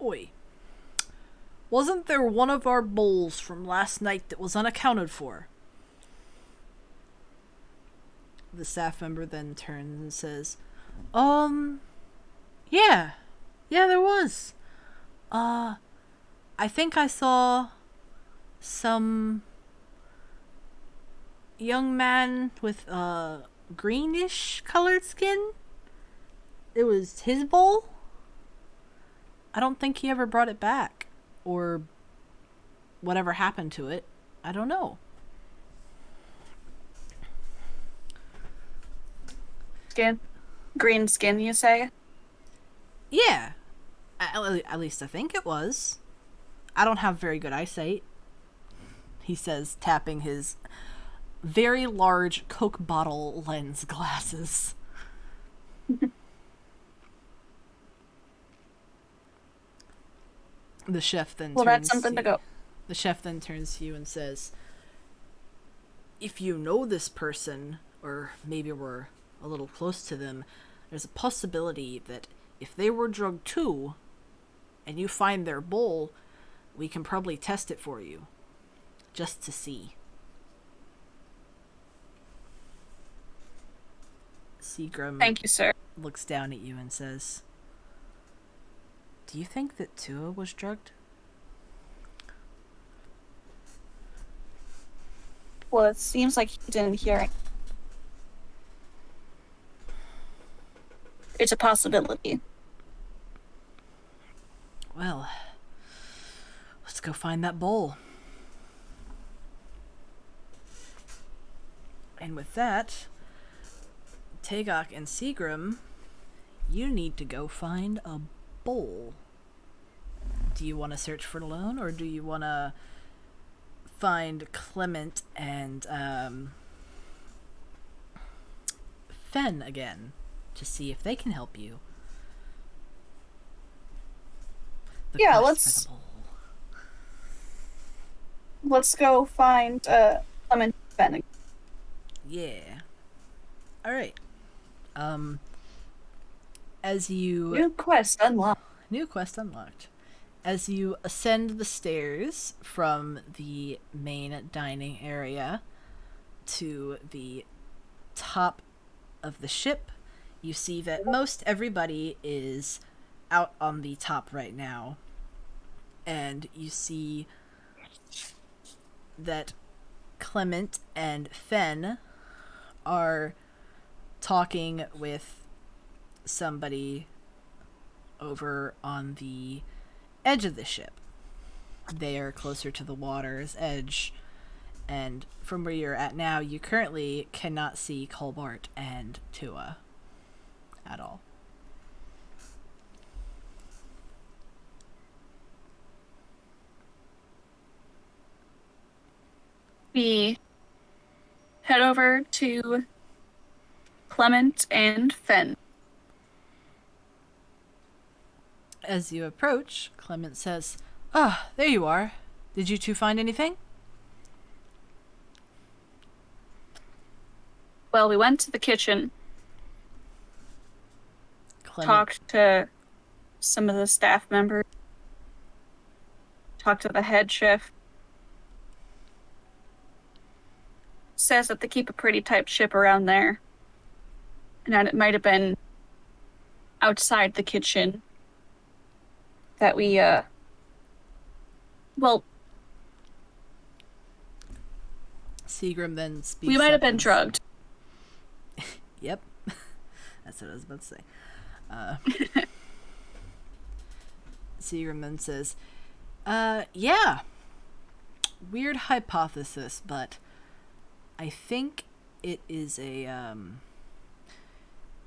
Oi, wasn't there one of our bowls from last night that was unaccounted for? The staff member then turns and says, yeah, there was. I think I saw some young man with greenish colored skin. It was his bowl. I don't think he ever brought it back, or whatever happened to it. I don't know. Skin? Green skin, you say? Yeah. At least I think it was. I don't have very good eyesight, he says, tapping his very large Coke bottle lens glasses. The chef then Well, turns that's something to go. The chef then turns to you and says, if you know this person, or maybe we're a little close to them, there's a possibility that if they were drugged too, and you find their bowl, we can probably test it for you. Just to see. Seagram Thank you, sir. looks down at you and says, do you think that Tua was drugged? Well, it seems like he didn't hear it. It's a possibility. Well, let's go find that bowl. And with that, Tagok and Seagram, you need to go find a bowl. Do you want to search for it alone, or do you want to find Clement and Fen again to see if they can help you? The Yeah, quest for the bowl. Let's go find Clement Ben. Yeah. All right. As you New quest unlocked. New quest unlocked. As you ascend the stairs from the main dining area to the top of the ship, you see that most everybody is out on the top right now. And you see that Clement and Fen are talking with somebody over on the edge of the ship. They are closer to the water's edge, and from where you're at now, you currently cannot see Colbart and Tua at all. We head over to Clement and Fen. As you approach, Clement says, "Ah, there you are. Did you two find anything?" Well, we went to the kitchen, Clement, talked to some of the staff members, talked to the head chef. Says that they keep a pretty tight ship around there, and that it might have been outside the kitchen that we, well, Seagram then speaks. we might have up been and- drugged. Yep. That's what I was about to say. Seagram then says, yeah. Weird hypothesis, but I think it is a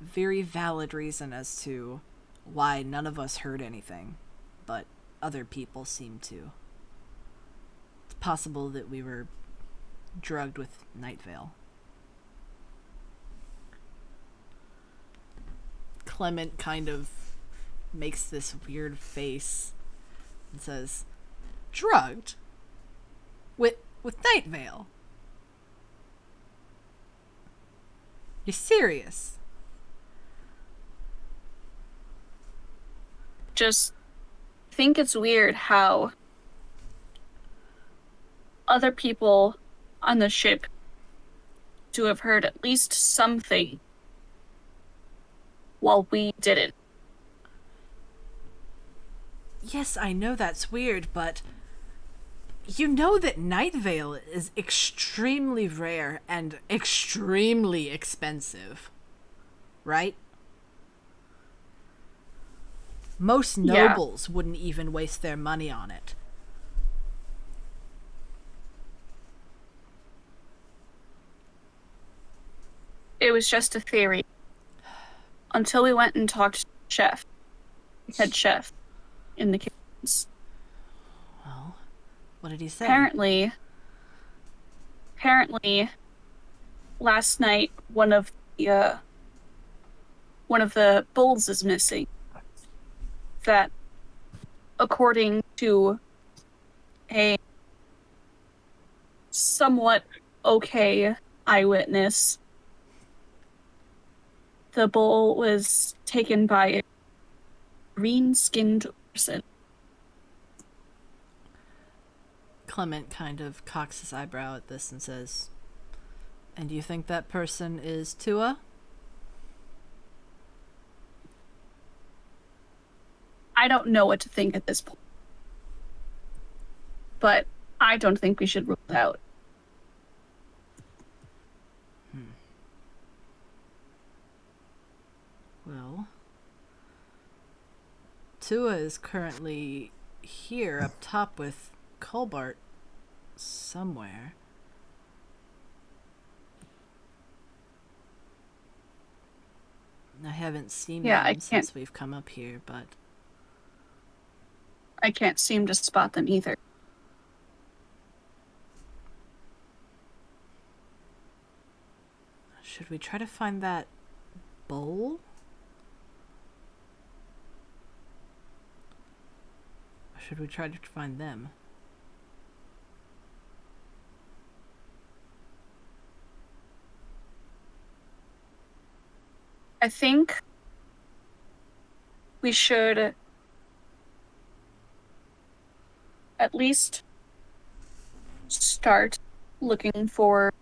very valid reason as to why none of us heard anything, but other people seem to. It's possible that we were drugged with Night Veil. Clement kind of makes this weird face and says, drugged? With Night Veil? You're serious? Just think it's weird how other people on the ship to have heard at least something while we didn't. Yes, I know that's weird, but you know that Night Veil is extremely rare and extremely expensive, right? Most Yeah. nobles wouldn't even waste their money on it. It was just a theory. Until we went and talked to the head chef in the kitchens. Well, what did he say? Apparently, last night one of the bowls is missing. That, according to a somewhat okay eyewitness, the bowl was taken by a green-skinned person. Clement kind of cocks his eyebrow at this and says, "And you think that person is Tua?" I don't know what to think at this point. But I don't think we should rule it out. Well, Tua is currently here up top with Colbart somewhere. I haven't seen them since we've come up here, but I can't seem to spot them either. should we try to find that bowl? Or should we try to find them? I think we should at least start looking for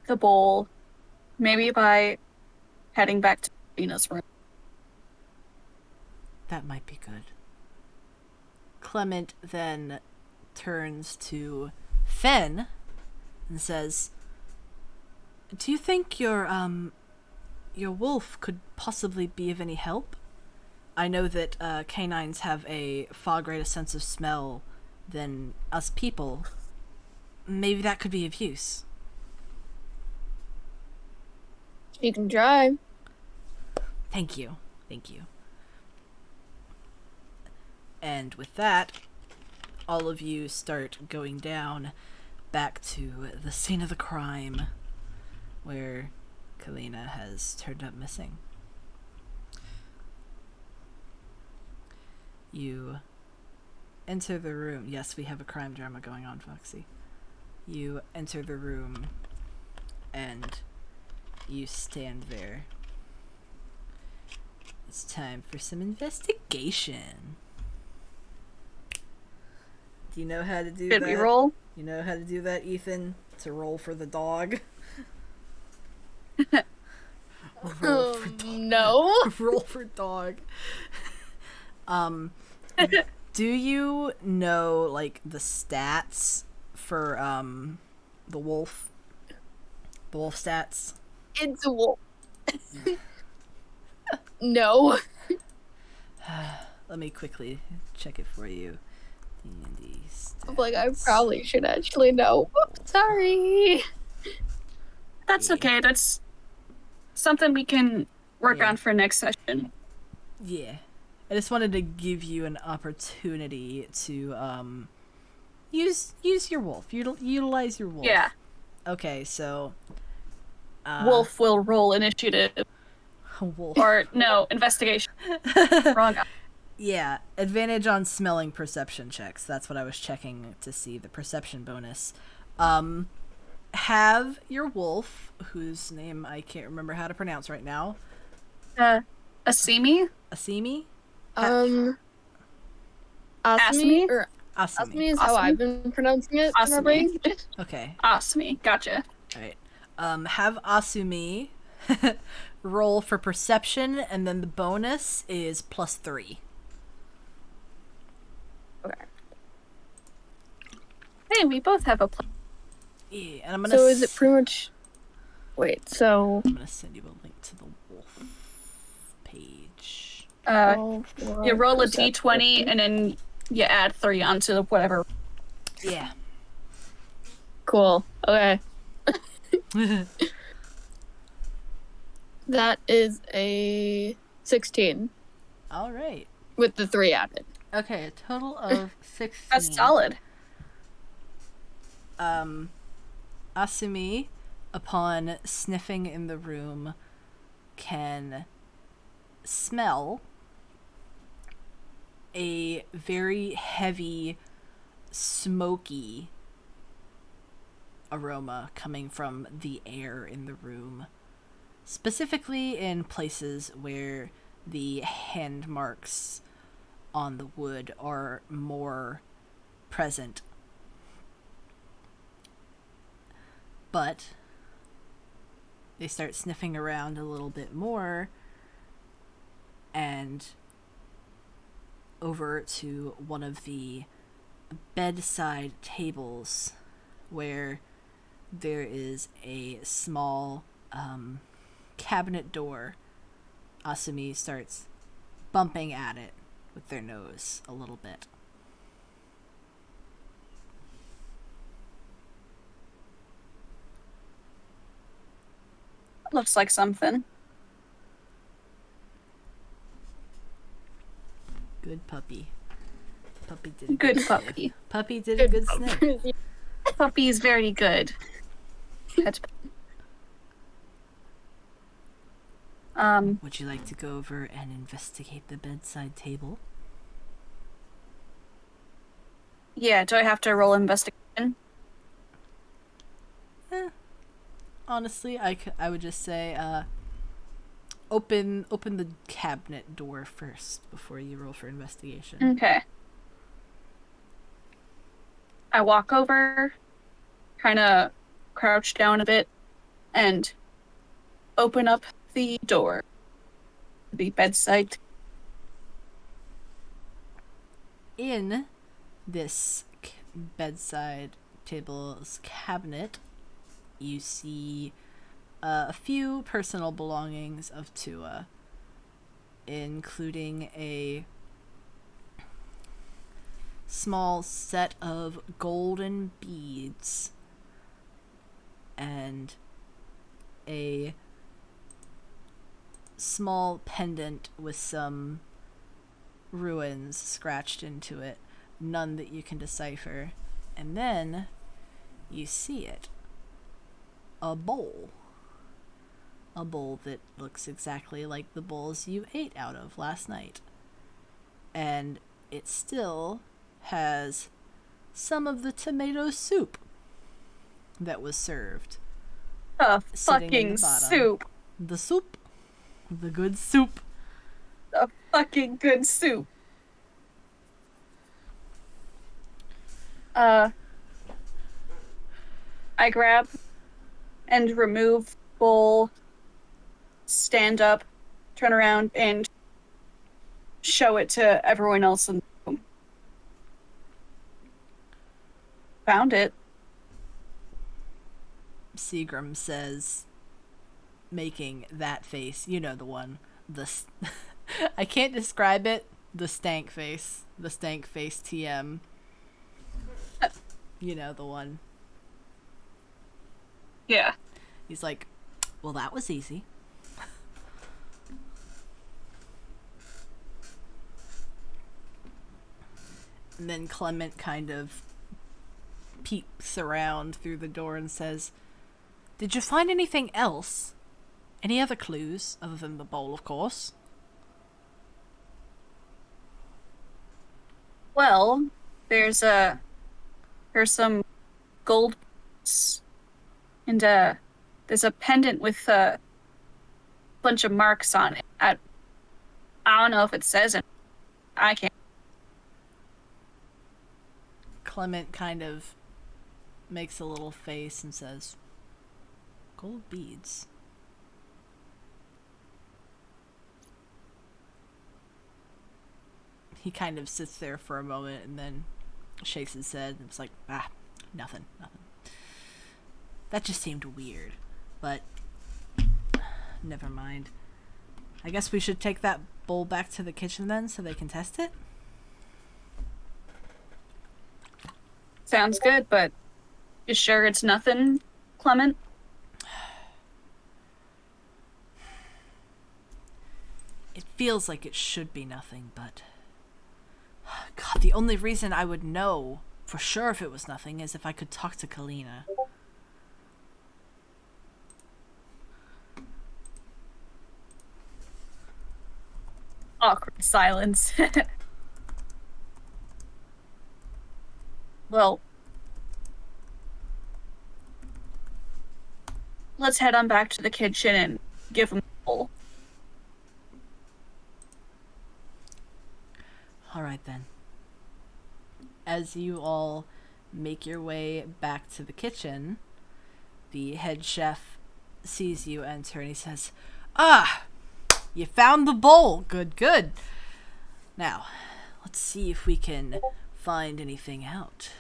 the bowl, maybe by heading back to Venus' room. That might be good. Clement then turns to Fen and says, "Do you think your wolf could possibly be of any help? I know that canines have a far greater sense of smell than us people. Maybe that could be of use." You can try. Thank you. Thank you. And with that, all of you start going down back to the scene of the crime where Kalina has turned up missing. You enter the room. Yes, we have a crime drama going on, Foxy. You enter the room and you stand there. It's time for some investigation. Do you know how to do that? Did we roll? You know how to do that, Ethan? To roll for the dog? Roll for dog. No. Roll for dog. Do you know, like, the stats for, the wolf? The wolf stats? It's a wolf. No. Let me quickly check it for you. D&D stats. Like, I probably should actually know. Sorry. That's okay. That's something we can work on for next session. Yeah. I just wanted to give you an opportunity to use your wolf. Utilize your wolf. Yeah. Okay, so Wolf will roll initiative. Wolf. Or no, investigation. Wrong. Yeah, advantage on smelling perception checks. That's what I was checking to see, the perception bonus. Have your wolf, whose name I can't remember how to pronounce right now. Asimi? Asimi? Asmi? Or Asmi is how I've been pronouncing it in our brain. Okay. Asmi, gotcha. Alright. Have Asumi roll for perception, and then the bonus is +3. Okay. Hey, we both have a plus. Yeah, and I'm gonna. So is it pretty much? Wait. So I'm gonna send you a link to the wolf page. You roll a d20 and then you add 3 onto whatever. Yeah. Cool. Okay. That is a 16 All right. with the 3 added. Okay, a total of 16. That's solid. Asumi, upon sniffing in the room, can smell a very heavy, smoky aroma coming from the air in the room, specifically in places where the hand marks on the wood are more present. But they start sniffing around a little bit more, and over to one of the bedside tables where there is a small cabinet door. Asumi starts bumping at it with their nose a little bit. Looks like something. Good puppy. Puppy did a Good sniff. puppy. Puppy did a good sniff. Puppy is very good. Would you like to go over and investigate the bedside table? Yeah, do I have to roll investigation? Honestly, I would just say open the cabinet door first before you roll for investigation. Okay. I walk over, kind of crouch down a bit, and open up the door. The bedside. In this bedside table's cabinet, you see a few personal belongings of Tua, including a small set of golden beads and a small pendant with some ruins scratched into it, none that you can decipher. And then you see it. A bowl that looks exactly like the bowls you ate out of last night. And it still has some of the tomato soup that was served. A sitting in fucking the bottom. soup. The soup. The good soup. A fucking good soup. I grab and remove bowl, stand up, turn around, and show it to everyone else in the room. Found it. Seagram says, making that face, you know the one, I can't describe it, the stank face TM, you know the one. Yeah. He's like, well, that was easy. And then Clement kind of peeks around through the door and says, did you find anything else? Any other clues other than the bowl, of course? Well, there's some gold and there's a pendant with a bunch of marks on it. I don't know if it says it. I can't. Clement kind of makes a little face and says, gold beads. He kind of sits there for a moment and then shakes his head and it's like, nothing. That just seemed weird. But never mind. I guess we should take that bowl back to the kitchen then so they can test it? Sounds good, but you sure it's nothing, Clement? It feels like it should be nothing, but... God, the only reason I would know for sure if it was nothing is if I could talk to Kalina. Awkward silence. Well, let's head on back to the kitchen and give him a bowl. All right, then. As you all make your way back to the kitchen, the head chef sees you enter and he says, "Ah, you found the bowl. Good, good. Now, let's see if we can find anything out."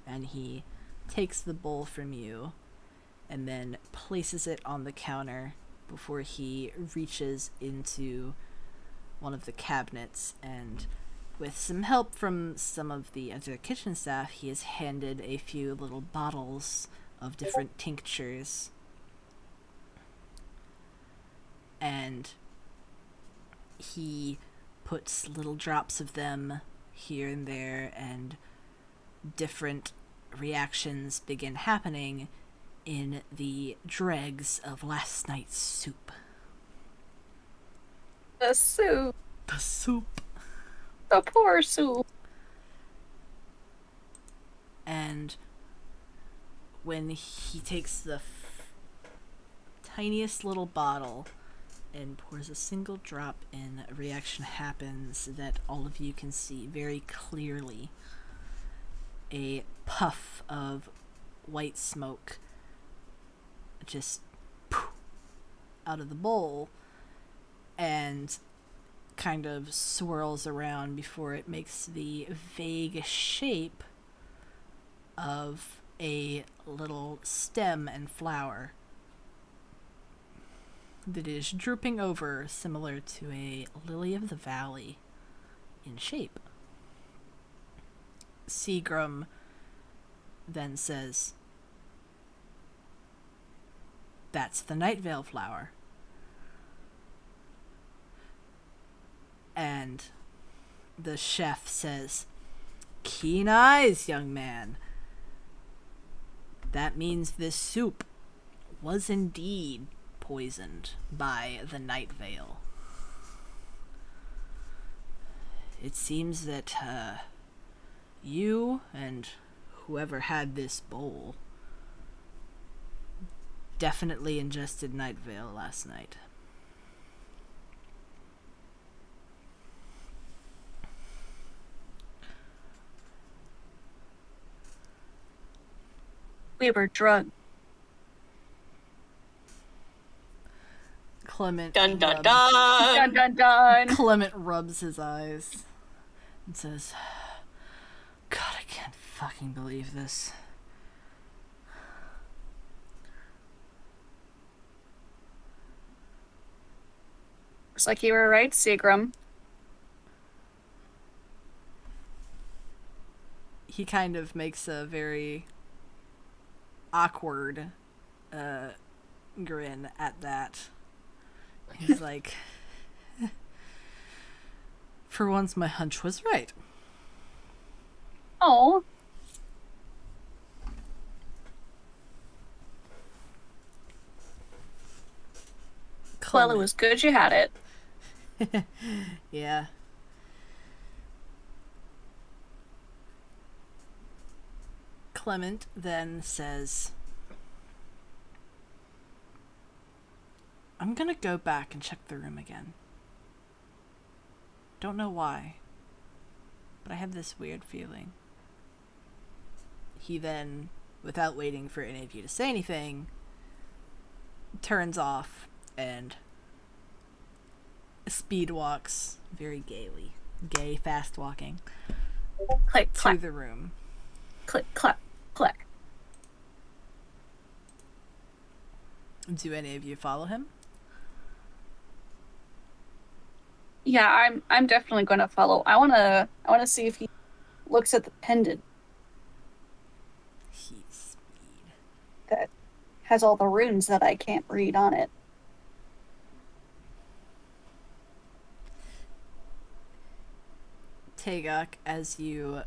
And he takes the bowl from you and then places it on the counter before he reaches into one of the cabinets, and with some help from some of the other kitchen staff, he is handed a few little bottles of different tinctures. And he puts little drops of them here and there, and different reactions begin happening in the dregs of last night's soup. The soup. The soup. The poor soup. And when he takes the tiniest little bottle and pours a single drop in, a reaction happens that all of you can see very clearly. A puff of white smoke just poof, out of the bowl and kind of swirls around before it makes the vague shape of a little stem and flower that is drooping over, similar to a lily of the valley in shape. Seagram then says, "That's the night veil flower." And the chef says, "Keen eyes, young man. That means this soup was indeed poisoned by the night veil. It seems that you and whoever had this bowl definitely ingested night veil last night." We were drugged. Clement Dun dun rubs, dun. Dun dun dun. Clement rubs his eyes and says, "God, I can't fucking believe this." Looks like you were right, Seagram. He kind of makes a very awkward grin at that. He's like, "For once my hunch was right." Oh. Well, it was good you had it. Yeah. Clement then says, "I'm gonna go back and check the room again. Don't know why, but I have this weird feeling." He then, without waiting for any of you to say anything, turns off and speed walks very gaily. Gay fast walking Click, to clack, the room. click, clack, clack. Do any of you follow him? Yeah, I'm definitely gonna follow. I wanna see if he looks at the pendant He's speed. that has all the runes that I can't read on it. Tagok, as you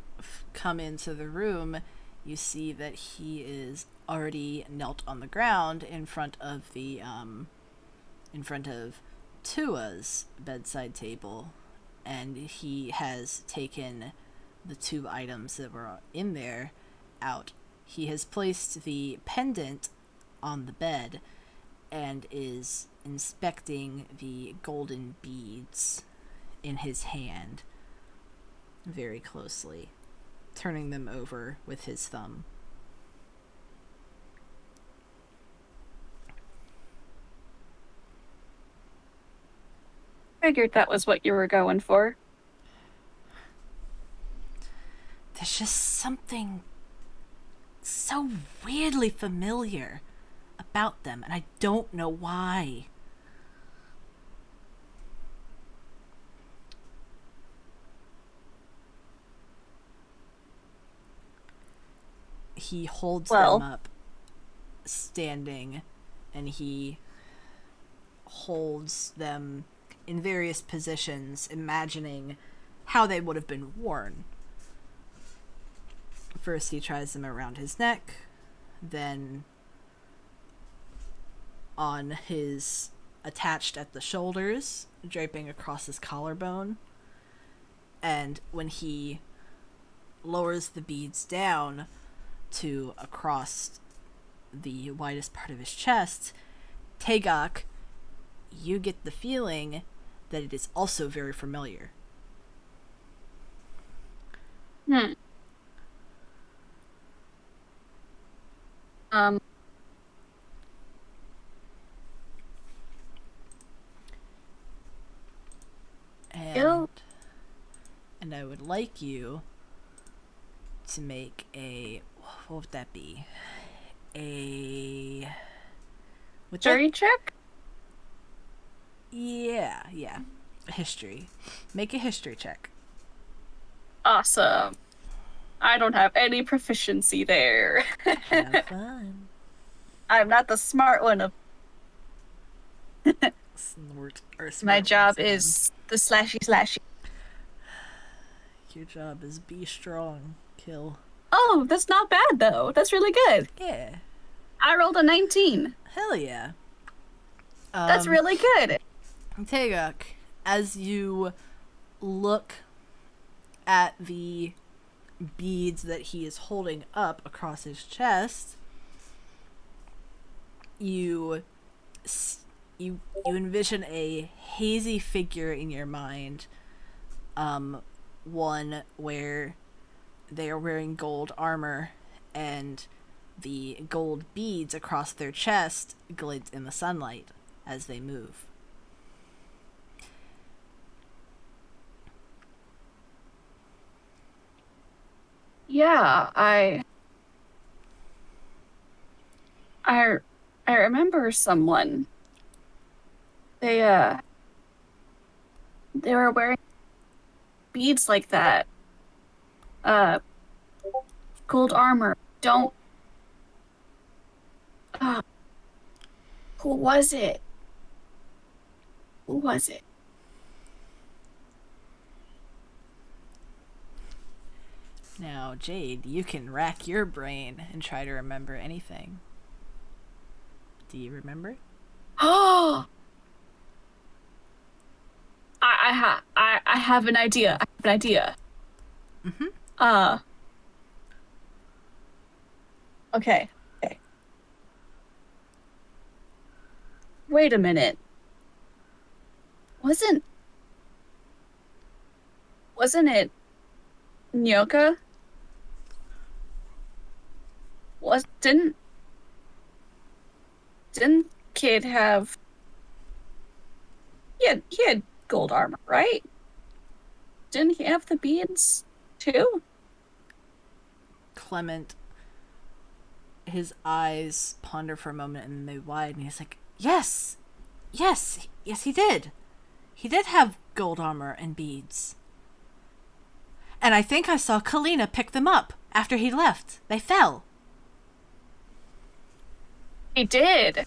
come into the room, you see that he is already knelt on the ground in front of the in front of Tua's bedside table, and he has taken the 2 items that were in there out. He has placed the pendant on the bed and is inspecting the golden beads in his hand very closely, turning them over with his thumb. Figured that was what you were going for. There's just something so weirdly familiar about them, and I don't know why. He holds them up standing, and he holds them in various positions, imagining how they would have been worn. First he tries them around his neck, then on his, attached at the shoulders, draping across his collarbone. And when he lowers the beads down to across the widest part of his chest, Tagok, you get the feeling that it is also very familiar. Um, And I would like you to make a, what would that be? A Jury check? Yeah. A history. Make a history check. Awesome. I don't have any proficiency there. Have fun. I'm not the smart one of my job is the slashy. Your job is be strong, kill. Oh, that's not bad though. That's really good. Yeah. I rolled a 19. Hell yeah. That's really good. Tagok, as you look at the beads that he is holding up across his chest, you envision a hazy figure in your mind, one where they are wearing gold armor and the gold beads across their chest glint in the sunlight as they move. Yeah, I remember someone. They were wearing beads like that. Gold armor. Don't. Who was it? Now, Jade, you can rack your brain and try to remember anything. Do you remember? Oh, I have an idea. Mm-hmm. Okay. Wait a minute. Wasn't it Nyoka? Didn't Kid have he had gold armor, right? Didn't he have the beads too? Clement, his eyes ponder for a moment and they widen, and he's like, yes, he did. He did have gold armor and beads. And I think I saw Kalina pick them up after he left. They fell. He did.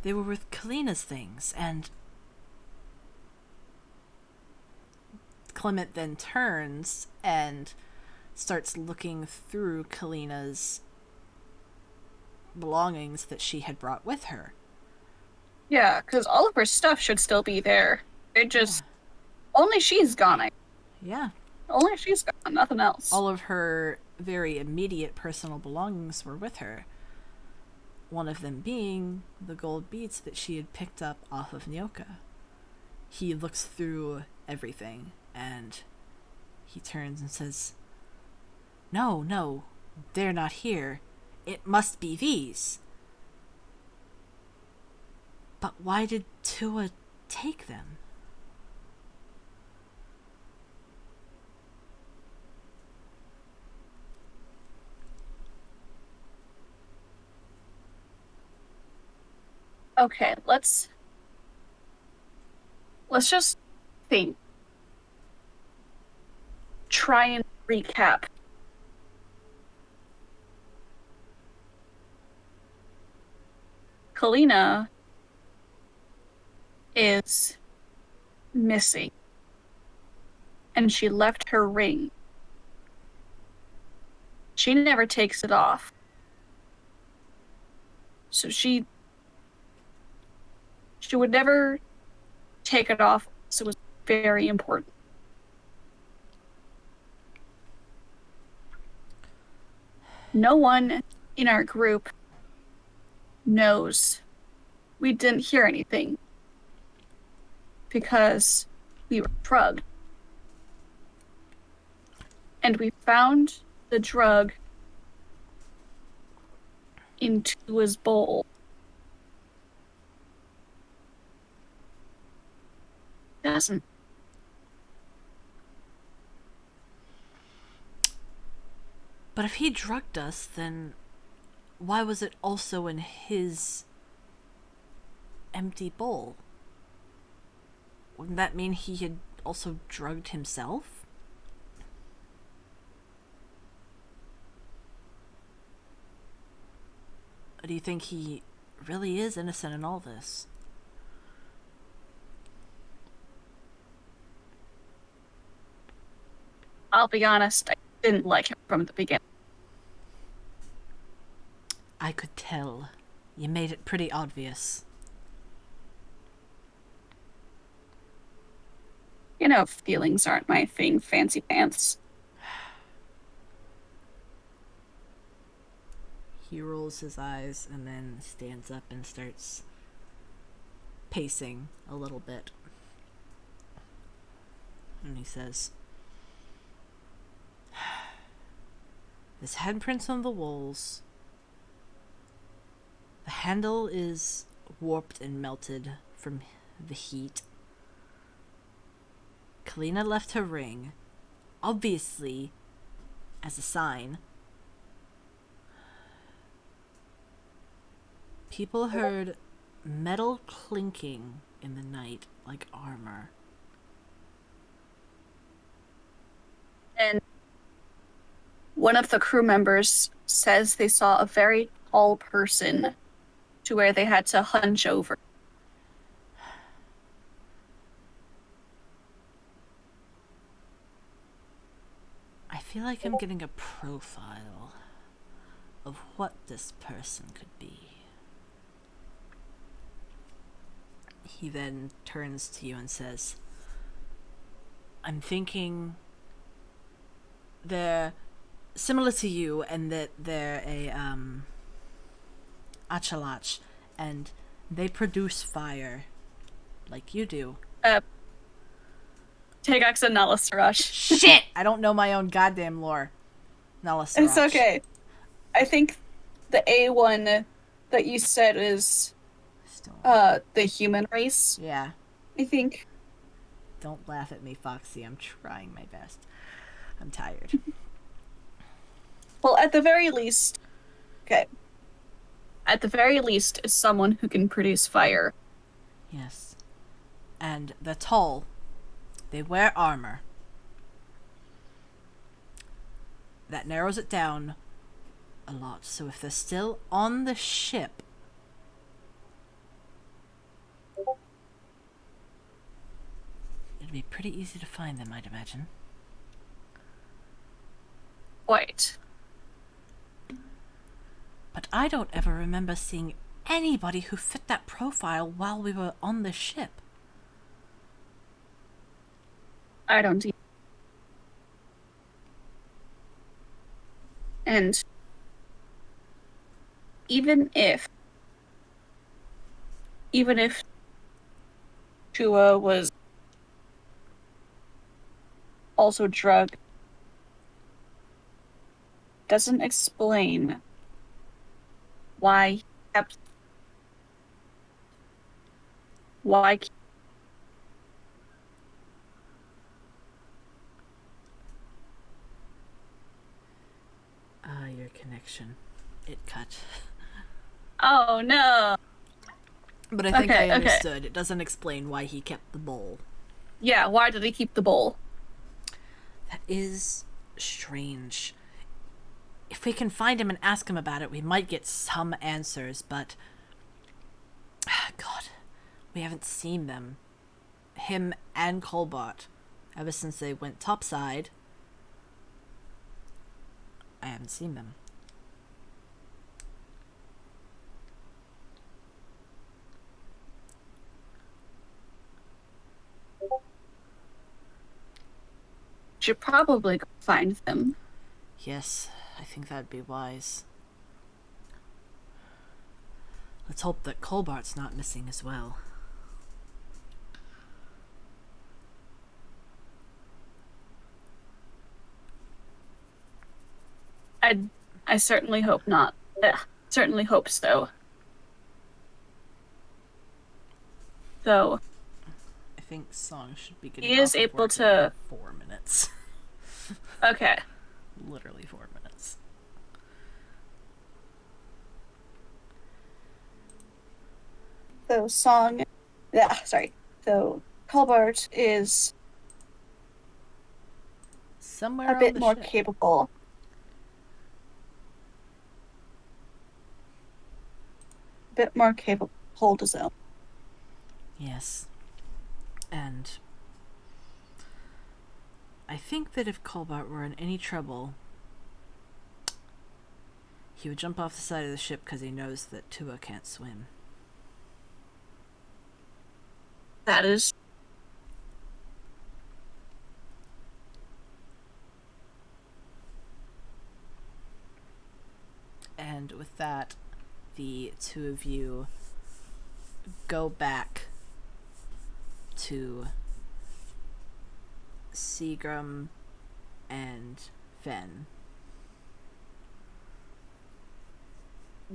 They were with Kalina's things, and Clement then turns and starts looking through Kalina's belongings that she had brought with her. Yeah, because all of her stuff should still be there. It just only she's gone. Yeah. Only she's gone. Nothing else. All of her very immediate personal belongings were with her. One of them being the gold beads that she had picked up off of Nyoka. He looks through everything and he turns and says, No, they're not here. It must be these. But why did Tua take them? Okay, let's just think. Try and recap. Kalina is missing. And she left her ring. She never takes it off. So she would never take it off, so it was very important. No one in our group knows we didn't hear anything because we were drugged. And we found the drug in Tua's bowl. Doesn't. But if he drugged us, then why was it also in his empty bowl? Wouldn't that mean he had also drugged himself? Or do you think he really is innocent in all this? I'll be honest, I didn't like him from the beginning. I could tell. You made it pretty obvious. You know, feelings aren't my thing, fancy pants. He rolls his eyes and then stands up and starts pacing a little bit. And he says, There's handprints on the walls. The handle is warped and melted from the heat. Kalina left her ring, obviously as a sign. People heard metal clinking in the night like armor. And one of the crew members says they saw a very tall person to where they had to hunch over. I feel like I'm getting a profile of what this person could be. He then turns to you and says, I'm thinking they're similar to you and that they're a Achalach and they produce fire like you do. Tegax and Nalasarash. Shit! I don't know my own goddamn lore. Nalasarash. It's okay. I think the A1 that you said is the human race. Yeah. I think. Don't laugh at me, Foxy. I'm trying my best. I'm tired. Well, at the very least, okay. At the very least, is someone who can produce fire. Yes. And they're tall. They wear armor. That narrows it down a lot. So if they're still on the ship, it'd be pretty easy to find them, I'd imagine. Quite. But I don't ever remember seeing anybody who fit that profile while we were on the ship. I don't see. And even if Chua was also drugged, doesn't explain why he kept why Your connection. It cut. Oh no. But I think Okay, I okay. understood. It doesn't explain why he kept the bowl. Yeah, why did he keep the bowl? That is strange. If we can find him and ask him about it, we might get some answers, but... God, we haven't seen them. Him and Colbart. Ever since they went topside, I haven't seen them. Should probably go find them. Yes, I think that'd be wise. Let's hope that Colbart's not missing as well. I certainly hope not. Certainly hope so. Though I think Song should be getting he is off of able work to. in 4 minutes. Okay. Literally 4 minutes. So Song, sorry. So Colbart is Somewhere a on bit the more ship. capable. Hold his own. Yes. And I think that if Colbart were in any trouble, he would jump off the side of the ship because he knows that Tua can't swim. That is. And with that, the two of you go back to Seagram and Fen.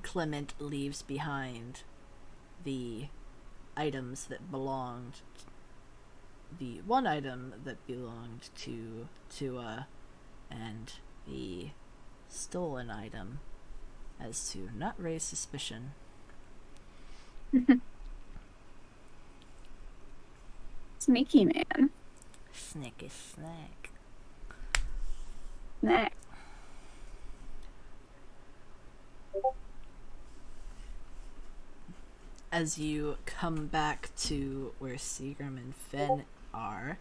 Clement leaves behind the items that belonged, the one item that belonged to Tua, and the stolen item, as to not raise suspicion. Sneaky man. Snicky snack. Snack. As you come back to where Seagram and Fen are,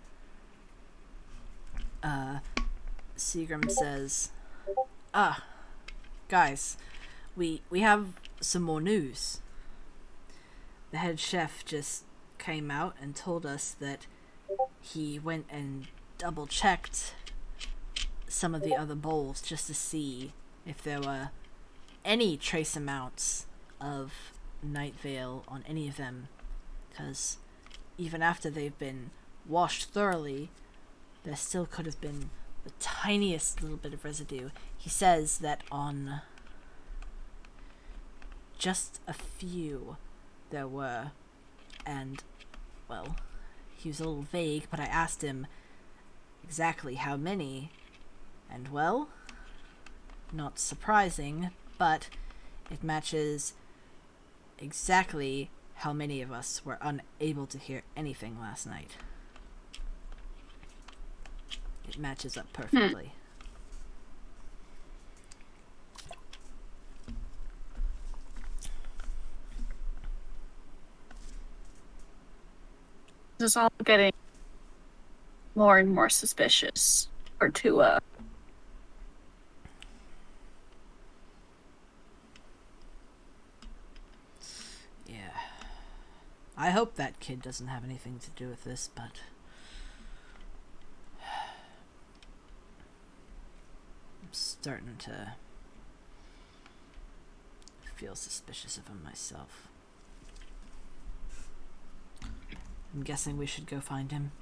Seagram says, guys, we have some more news. The head chef just came out and told us that he went and double-checked some of the other bowls just to see if there were any trace amounts of Night Veil on any of them, because even after they've been washed thoroughly, there still could have been the tiniest little bit of residue. He says that on just a few there were, and, well, he was a little vague, but I asked him exactly how many, and, well, not surprising, but it matches exactly how many of us were unable to hear anything last night. It matches up perfectly. This is all getting more and more suspicious for Tua. I hope that kid doesn't have anything to do with this, but I'm starting to feel suspicious of him myself. I'm guessing we should go find him.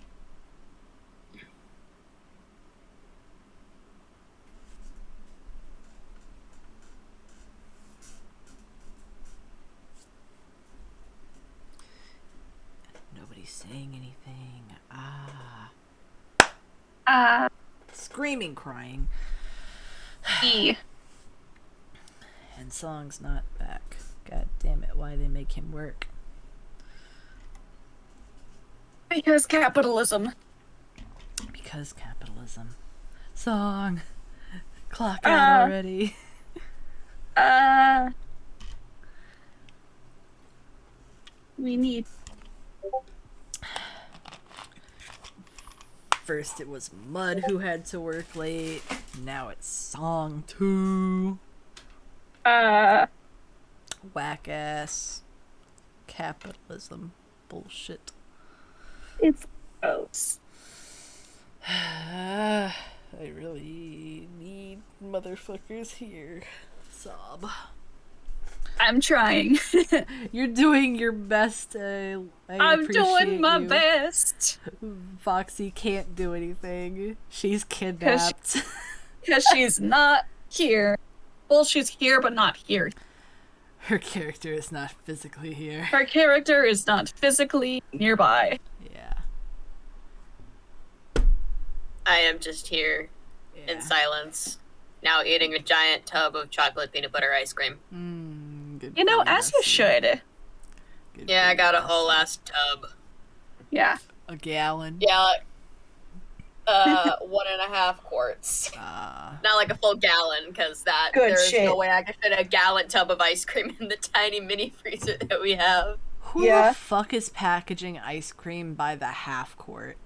Nobody's saying anything. Screaming, crying. E. And Song's not back. God damn it, why they make him work? Because capitalism. Because capitalism. Song! Clock out already. We need... First it was Mud who had to work late. Now it's Song too. Whack ass. Capitalism. Bullshit. It's gross. I really need motherfuckers here. Sob. I'm trying. You're doing your best. I'm doing my best. Foxy can't do anything. She's kidnapped. Because she's not here. Well, she's here, but not here. Her character is not physically here. Her character is not physically nearby. Yeah. I am just here in silence, now eating a giant tub of chocolate peanut butter ice cream. Good You know, for as you Nessie. should. Good Yeah, for I got a Nessie. whole ass tub. Yeah. A gallon. Yeah, 1.5 quarts. Not like a full gallon, because Good there's shit. no way I could fit a gallon tub of ice cream in the tiny mini freezer that we have. Who Yeah. the fuck is packaging ice cream by the half quart?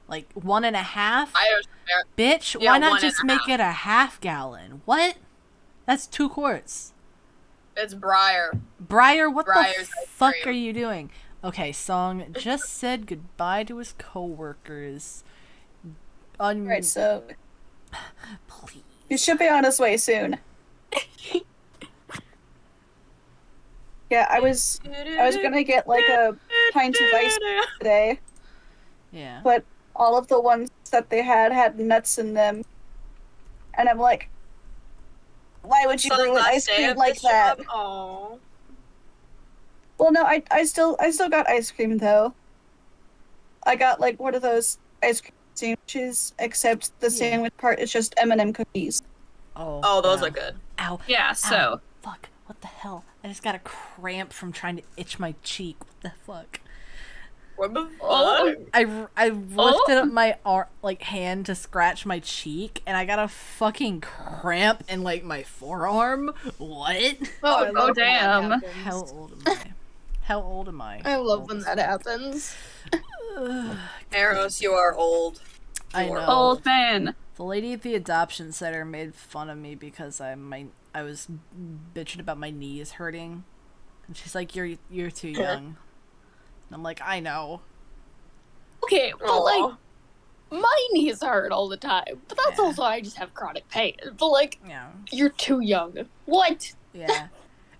Like 1.5? I don't know. Bitch, Yeah, why not 1.5. just make it a half gallon? What? That's 2 quarts. It's Briar. Briar, what Briar's the ice fuck cream. are you doing? Okay, Song just said goodbye to his coworkers. Right, so Please. you should be on his way soon. Yeah, I was gonna get like a pint of ice today, Yeah. but all of the ones that they had nuts in them, and I'm like, why would you ruin ice cream like that? Oh. Well, no, I still got ice cream though. I got like one of those ice cream sandwiches, except the sandwich part is just M&M cookies. Oh, those wow. are good. Ow. Yeah, Ow. so Fuck. What the hell? I just got a cramp from trying to itch my cheek. What the fuck? What the fuck? Oh. I lifted up my hand to scratch my cheek, and I got a fucking cramp in like my forearm. What? oh damn. How old am I? How old am I? I love when that happens. Eros, you are old. I You are know. Old man. The lady at the adoption center made fun of me because I was bitching about my knees hurting, and she's like, "You're too young." And I'm like, "I know." Okay, but Aw. like, my knees hurt all the time. But that's Yeah. also, I just have chronic pain. But like, Yeah. you're too young. What? Yeah.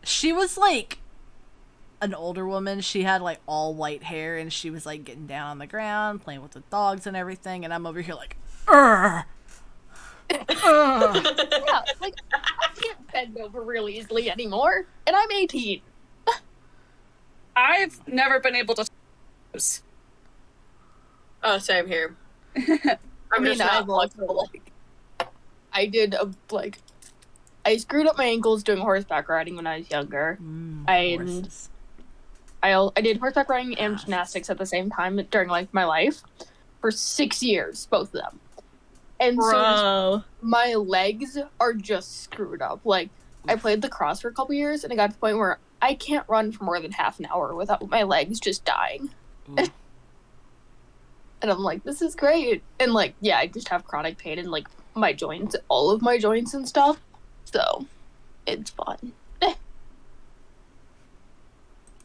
She was like an older woman. She had like all white hair, and she was like getting down on the ground, playing with the dogs and everything, and I'm over here like, "Urgh. Ugh." Yeah, like, I can't bend over really easily anymore. And I'm 18. I've never been able to. Oh, same here. I'm mean, just not I've also, flexible. I did, I screwed up my ankles doing horseback riding when I was younger. Horses. I did horseback riding and Yes. gymnastics at the same time during, like, my life. For 6 years, both of them. And so Bro. my legs are just screwed up. Like, I played lacrosse for a couple years, and it got to the point where I can't run for more than half an hour without my legs just dying. Ooh. And I'm like, this is great. And, like, yeah, I just have chronic pain in, like, my joints, all of my joints and stuff. So, it's fun.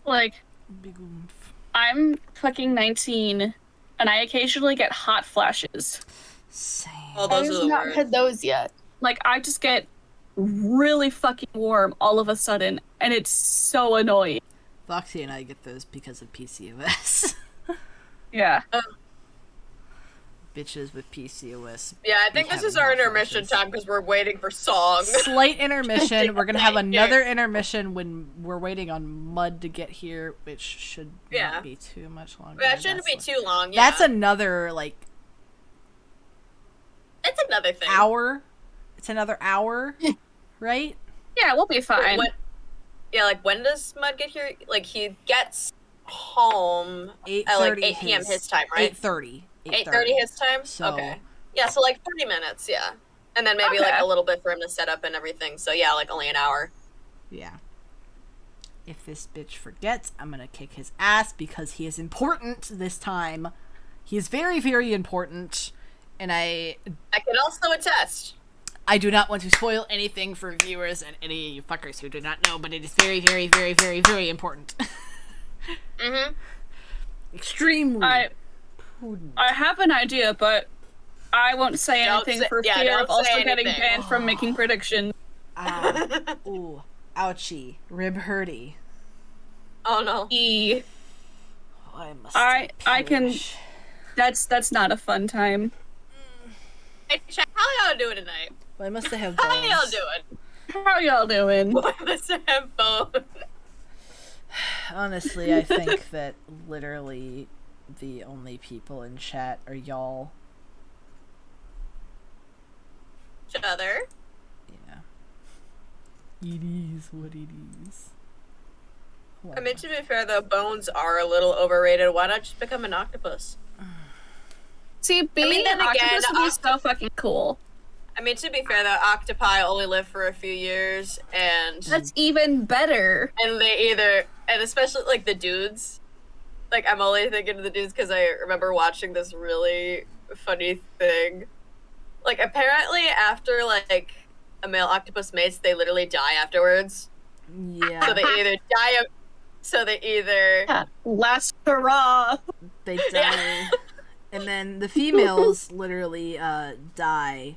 Like, Big oomph. I'm fucking 19, and I occasionally get hot flashes. Same. Oh, those I've are the not worst. had those yet. Like, I just get really fucking warm all of a sudden, and it's so annoying. Foxy and I get those because of PCOS. Yeah. Bitches with PCOS. Yeah, I think We this is have our hot intermission flashes. time because we're waiting for songs. Slight intermission. We're gonna have Thank you. another intermission when we're waiting on Mud to get here, which should Yeah. not be too much longer. That shouldn't be That's too long. Yeah. That's another like It's another thing. hour. It's another hour, right? Yeah, we'll be fine. Yeah, like when does Mud get here? Like he gets home at 8:30 like 8 p.m. his time, right? 8:30. 8:30 his time? So- Okay. Yeah, so like 30 minutes, yeah. And then maybe like Okay. a little bit for him to set up and everything. So yeah, like only an hour. Yeah. If this bitch forgets, I'm gonna kick his ass because he is important this time. He is very, very important. And I I can also attest. do not want to spoil anything for viewers and any of you fuckers who do not know, but it is very, very, very, very, very important. Mm-hmm. Extremely I important. have an idea, but I won't say Don't anything say- for yeah, fear don't of also say getting anything. banned from making predictions. Ooh. Ouchie. Rib hurty. Oh no. E. Oh, I must I can- perish. That's not a fun time. Hey, chat, how y'all doing tonight? Well, I must have How bones. y'all doing? How y'all doing? Why must I have both? Honestly, I think that literally the only people in chat are y'all. Each other. Yeah. It is what it is. I mean, to be fair, though, bones are a little overrated. Why not just become an octopus? See, being then an again, octopus would be so fucking cool. I mean, to be fair, though, octopi only live for a few years, and That's even better. they either, and especially like the dudes, like I'm only thinking of the dudes because I remember watching this really funny thing. Like apparently, after like a male octopus mates, they literally die afterwards. Yeah. So they either die of, so they either Last hurrah. They die. And then the females literally die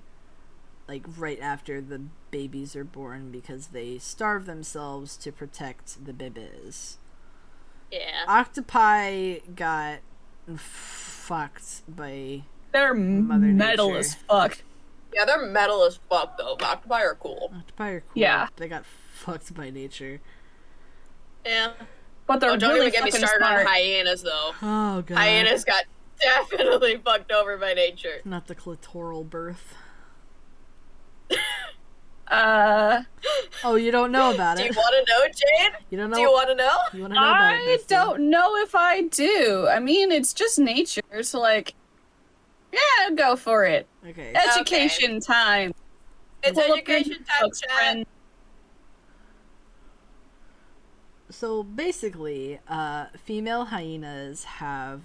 like right after the babies are born because they starve themselves to protect the babies. yeah. Octopi got fucked by They're Mother metal Nature. as fuck. Yeah, they're metal as fuck though. Octopi are cool. octopi are cool. Yeah. They got fucked by nature. Yeah. But they're Oh, don't really even get me fucking started smart. on hyenas though. Oh god. Hyenas got definitely fucked over by nature. Not the clitoral birth. Oh, you don't know about Do you it. want to know, Jade? You don't know. Do you want to know? You want to know about it? I Bestie? don't know if I do. I mean, it's just nature, so like, yeah, go for it. Okay. Education time. It's Pull up education your time, books, chat. friend. So basically, female hyenas have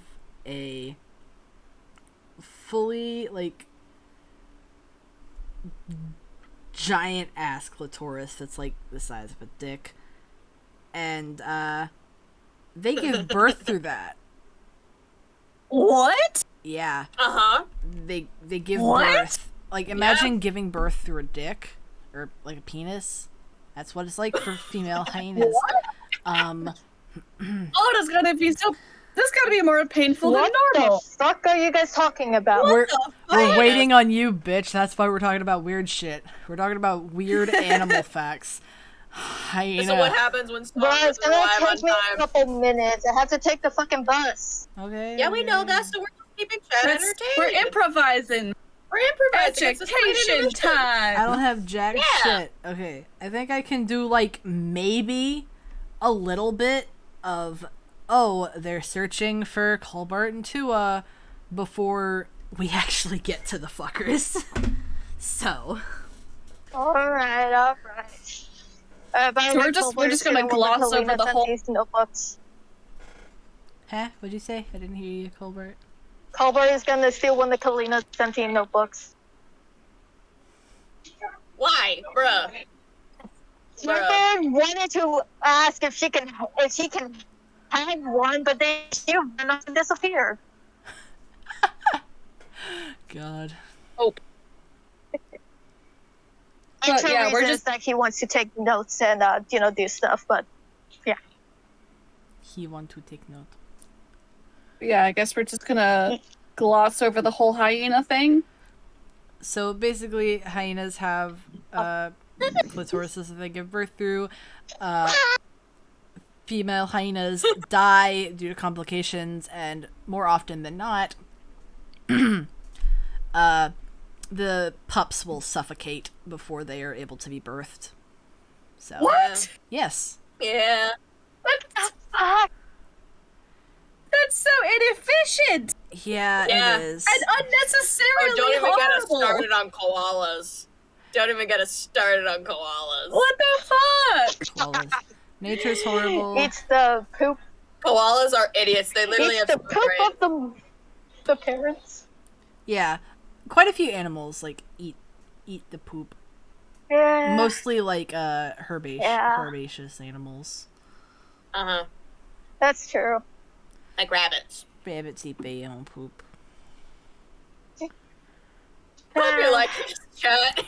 a fully like giant ass clitoris that's like the size of a dick, and they give birth through that. What? Yeah, Uh-huh. they give What? birth. Like imagine giving birth through a dick or like a penis. That's what it's like for female hyenas. Oh, that's gotta be so. This gotta be more painful What than normal. the fuck are you guys talking about? We're fuck? waiting on you, bitch. That's why we're talking about weird shit. We're talking about weird animal facts. Hyena. So what happens when Bro, Star it's is gonna alive on take me a time? couple minutes. I have to take the fucking bus. Okay. Yeah, we know that, so we're just keeping chat We're entertained. improvising. We're improvising. It's a slight Education intermission. I time. don't have jack Yeah. shit. Okay. I think I can do like maybe a little bit of they're searching for Colbert and Tua before we actually get to the fuckers. So Alright. So we're just gonna gloss over the whole- notebooks. Huh? What'd you say? I didn't hear you, Colbert. Colbert is gonna steal one of Kalina's 17 notebooks. Why, bruh? Smurfin wanted to ask if she can had one, but they still run and disappear. God. Hope. Actual yeah, we're reason is just- that he wants to take notes and do stuff, but He want to take note. Yeah, I guess we're just gonna gloss over the whole hyena thing. So basically, hyenas have clitorises that they give birth through. Female hyenas die due to complications, and more often than not, the pups will suffocate before they are able to be birthed. So What? yes, Yeah. That's so inefficient yeah, Yeah. it is. and unnecessarily Oh, don't even get us horrible. started on koalas. Don't even get us started on koalas. What the fuck? Koalas. Nature's horrible. eats the poop. Koalas are idiots. They literally Eats have the no poop brain. of the parents. Yeah, quite a few animals like eat the poop. Yeah. Mostly like herbaceous Yeah. Uh-huh. That's true. Like rabbits. Rabbits eat their own poop. Hope you like this chat.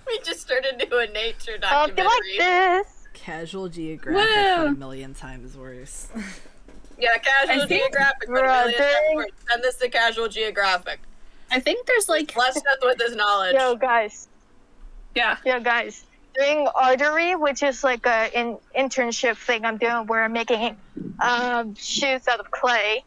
We just turned into a nature If documentary. you like this, Casual Geographic, but a million times worse. Yeah, Casual I think- Geographic. But a million Brother. times worse. Send this to Casual Geographic. I think there's like Bless us with his knowledge. yo guys, yeah. doing artery, which is like an internship thing I'm doing where I'm making shoes out of clay.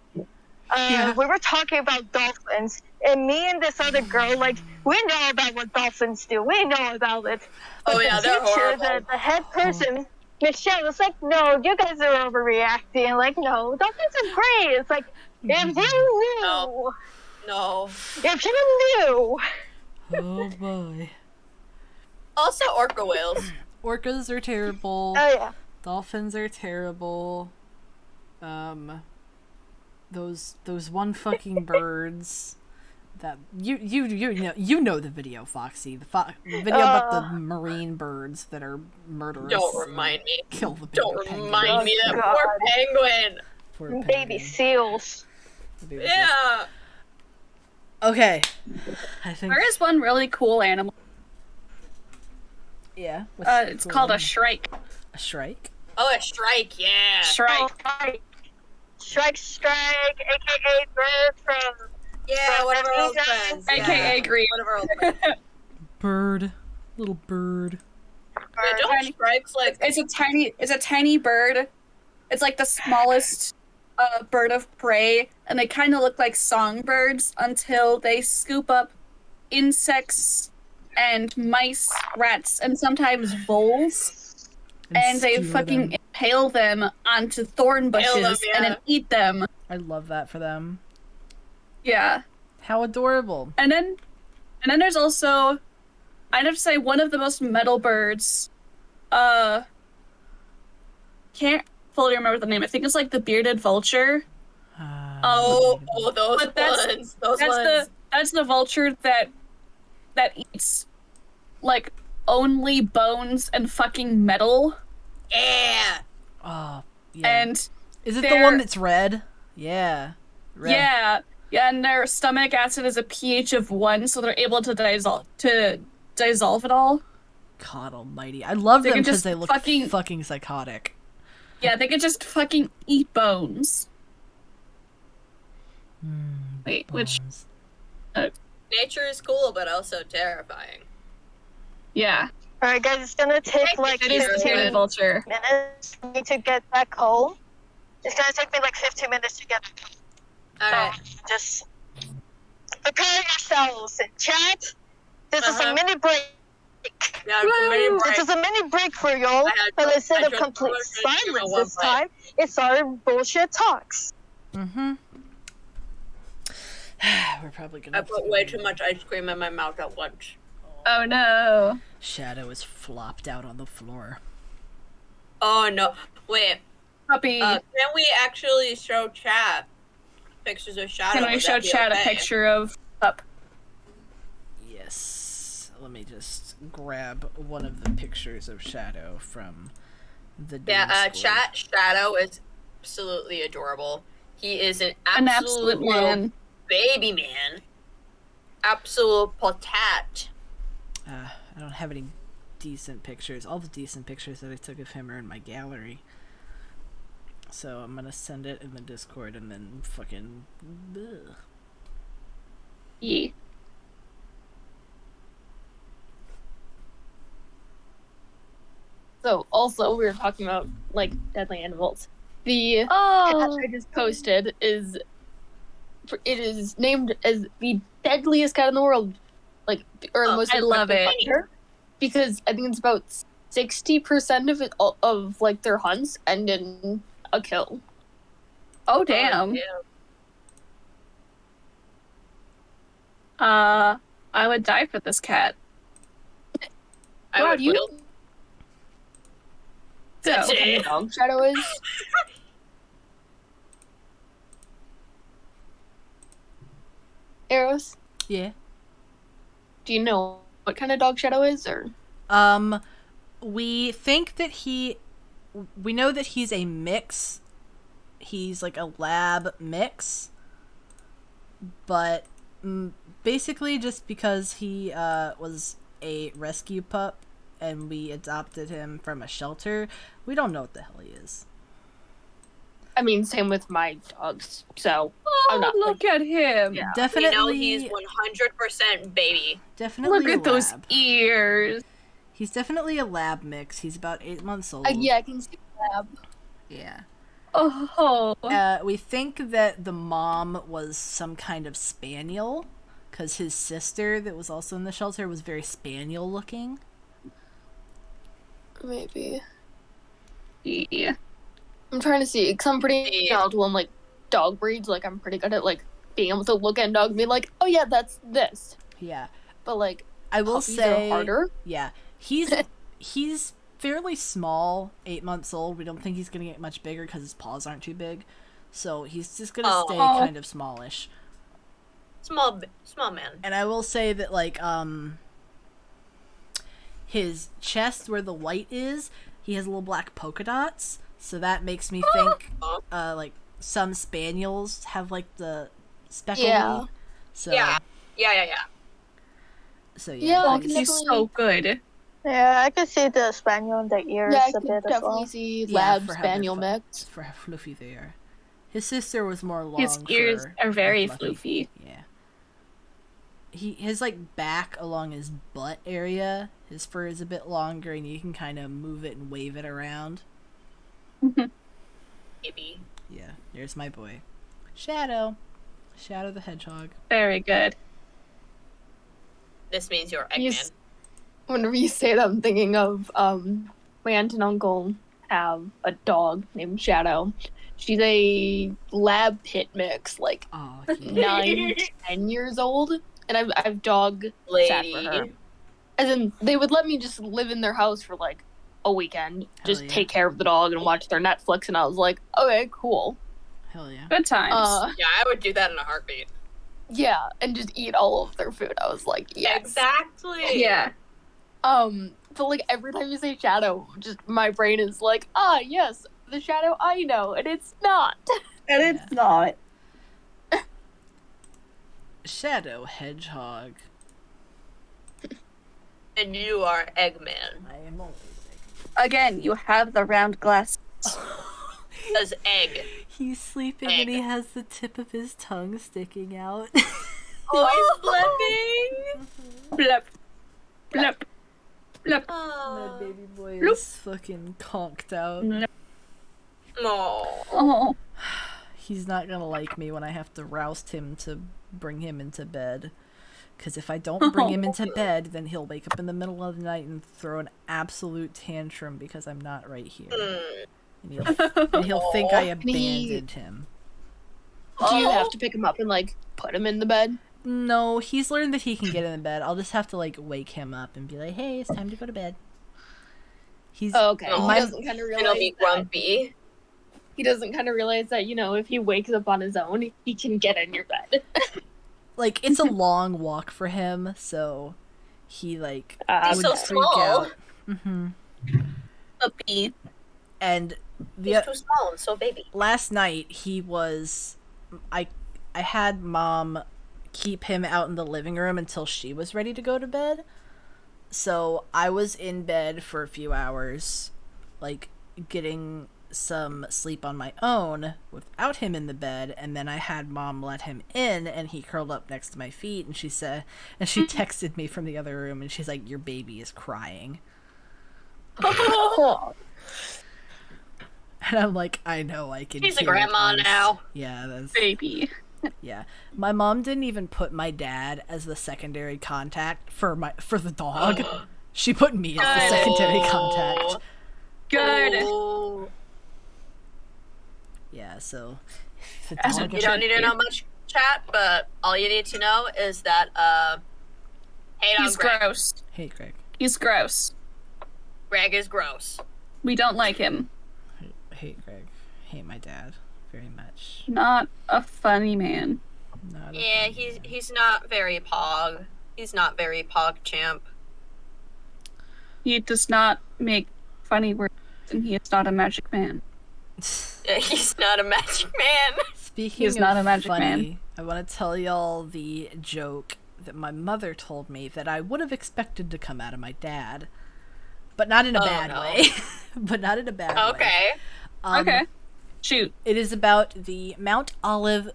Yeah. We were talking about dolphins, and me and this other girl, like, we know about what dolphins do. We know about it. Oh yeah, The they're teacher, horrible. the head person, Michelle, was like, no, you guys are overreacting. Like, no, dolphins are great. It's like, if you knew, No. if you knew. Oh boy. Also, orca whales. Orcas are terrible. Oh, yeah. Dolphins are terrible. Those one fucking birds that you know the video, Foxy. The video about the marine birds that are murderous. Don't remind me. Kill the baby Don't penguins. remind me that God. poor penguin. Poor Baby penguin. seals. The baby seals. Yeah. Okay. I think. There is one really cool animal. Yeah. what's the It's cool called a one? shrike. A shrike. Oh, a shrike. Yeah. Shrike. Strike, aka bird from. Yeah, one of our old friends. Yeah. AKA green. One of our old friends. Bird. Little bird. Yeah, don't strikes like It's a tiny bird. It's like the smallest bird of prey, and they kind of look like songbirds until they scoop up insects and mice, rats, and sometimes voles, and they skewer fucking them. impale them onto thorn bushes Impale them, and yeah. then eat them. I love that for them. Yeah. How adorable. And then there's also, I'd have to say, one of the most metal birds. Can't fully remember the name. I think it's like the bearded vulture. oh those But that's- ones. Those That's ones. that's the vulture that eats like only bones and fucking metal. Yeah. Oh, yeah. And Is it the they're- one that's red? Yeah. Red. yeah, and their stomach acid is a pH of 1, so they're able to dissolve it all. God almighty. I love They them can because just they look fucking- fucking psychotic. Yeah, they can just fucking eat bones. Wait, which Bones. Nature is cool, but also terrifying. yeah, Alright, guys, it's gonna take like it is the 15 bearded vulture. minutes for me to get back home. It's gonna take me like 15 minutes to get back home. All right. Just prepare yourselves in chat. This is a Uh-huh. mini break. Yeah, it's a mini Woo! break. This is a mini break for y'all. I had- But instead I of just complete wanted to do silence one this bite. time, it's our bullshit talks. Mm-hmm. We're probably gonna I have to put go way to- too much ice cream in my mouth at once. Oh no. Shadow is flopped out on the floor. Oh no! Wait. Puppy. Can we actually show chat pictures of Shadow? Can we Would show that be Chad a okay? picture of Pup? Yes. Let me just grab one of the pictures of Shadow from the Yeah. Discord. Chat. Shadow is absolutely adorable. He is an An absolute absolute little man. baby man. Absolute potat. I don't have any decent pictures. All the decent pictures that I took of him are in my gallery. So I'm gonna send it in the Discord and then fucking. Ugh. Yeah. So also we were talking about like deadly animals. The cat Oh, I just posted is named as the deadliest cat in the world, like or the Oh, most I love effective it. hunter, because I think it's about 60% of it of like their hunts end in a kill. oh damn. Yeah. I would die for this cat. I Wow, would do you kill. know what kind of dog Shadow is? Eros, Yeah. do you know what kind of dog Shadow is, or? We think that we know that he's a mix. He's like a lab mix. But basically just because he was a rescue pup and we adopted him from a shelter, we don't know what the hell he is. I mean, same with my dogs. So Oh, I'm not look at him. Yeah. Definitely, We know he's 100% baby. definitely Look a at those lab. ears. He's definitely a lab mix. He's about 8 months old. yeah, I can see lab. Yeah. Oh. We think that the mom was some kind of spaniel, because his sister that was also in the shelter was very spaniel looking. Maybe. Yeah. I'm trying to see, because I'm pretty Yeah. knowledgeable in like dog breeds. Like I'm pretty good at like being able to look at a dog and be like, oh yeah, that's this. Yeah. But like I will puppies say, are harder. yeah, he's fairly small, 8 months old. We don't think he's gonna get much bigger because his paws aren't too big, so he's just gonna Oh. stay kind of smallish. Small man. And I will say that like his chest where the white is, he has little black polka dots, so that makes me think like some spaniels have like the speckly. Yeah. So Yeah. So Yeah, yeah, I he's- can He's so good. Yeah, I can see the spaniel in the ears Yeah, I a can bit as definitely well. see Yeah, lab for how they're spaniel mix. for how fluffy they are. His sister was more long. His ears fur, are very and floofy. Yeah. His like back along his butt area, his fur is a bit longer, and you can kind of move it and wave it around. Baby. Yeah, there's my boy, Shadow the hedgehog. Very good. This means you're Eggman. He's- Whenever you say that, I'm thinking of my aunt and uncle have a dog named Shadow. She's a lab pit mix, like Oh, 9-10 years old, and I've dog sat for her. Lady. As in, they would let me just live in their house for like a weekend, just yeah. take care of the dog and watch their Netflix, and I was like, okay, cool. Hell yeah. Good times. Yeah, I would do that in a heartbeat. Yeah, and just eat all of their food. I was like, yes. Exactly. Yeah. But like every time you say Shadow, just my brain is like, yes, the Shadow I know, and it's not. And it's not. Shadow hedgehog. And you are Eggman. I am always Again, you have the round glass. Says egg. He's sleeping and he has the tip of his tongue sticking out. Oh, he's flipping. Blep. Blep. Blep. My baby boy Bloop. is fucking conked out. Oh. Oh. He's not gonna like me when I have to roust him to bring him into bed. Because if I don't bring him into bed, then he'll wake up in the middle of the night and throw an absolute tantrum because I'm not right here. And he'll think I abandoned him. Do you have to pick him up and like put him in the bed? No, he's learned that he can get in the bed. I'll just have to like wake him up and be like, "Hey, it's time to go to bed." He's Okay. Oh, He doesn't kind of And realize he'll be that. grumpy. He doesn't kind of realize that, you know, if he wakes up on his own, he can get in your bed. like it's a long walk for him, so he like He's would so freak small. out. Puppy. And He's too small and so baby. Last night he was, I had Mom keep him out in the living room until she was ready to go to bed. So I was in bed for a few hours, like getting some sleep on my own without him in the bed, and then I had Mom let him in and he curled up next to my feet, and she texted me from the other room and she's like, "Your baby is crying." And I'm like, I know, I can She's a hear grandma it. now. Yeah, that's... Baby. Yeah. My mom didn't even put my dad as the secondary contact for the dog. She put me as the secondary contact. Good. Oh. Yeah, so... As a- You don't need to know much, chat, but all you need to know is that, hate on He's Greg. gross. Hey, Greg. He's gross. Greg is gross. We don't like him. Hate Greg. Hate my dad very much. Not a funny man. Not a Yeah, fan. he's not very pog. He's not very pog champ. He does not make funny words, and he is not a magic man. Yeah, he's not a magic man. Speaking He's of not a magic funny, man. I want to tell y'all the joke that my mother told me that I would have expected to come out of my dad, but not in a bad no. way. But not in a bad way. Okay. Okay. Shoot. It is about the Mount Olive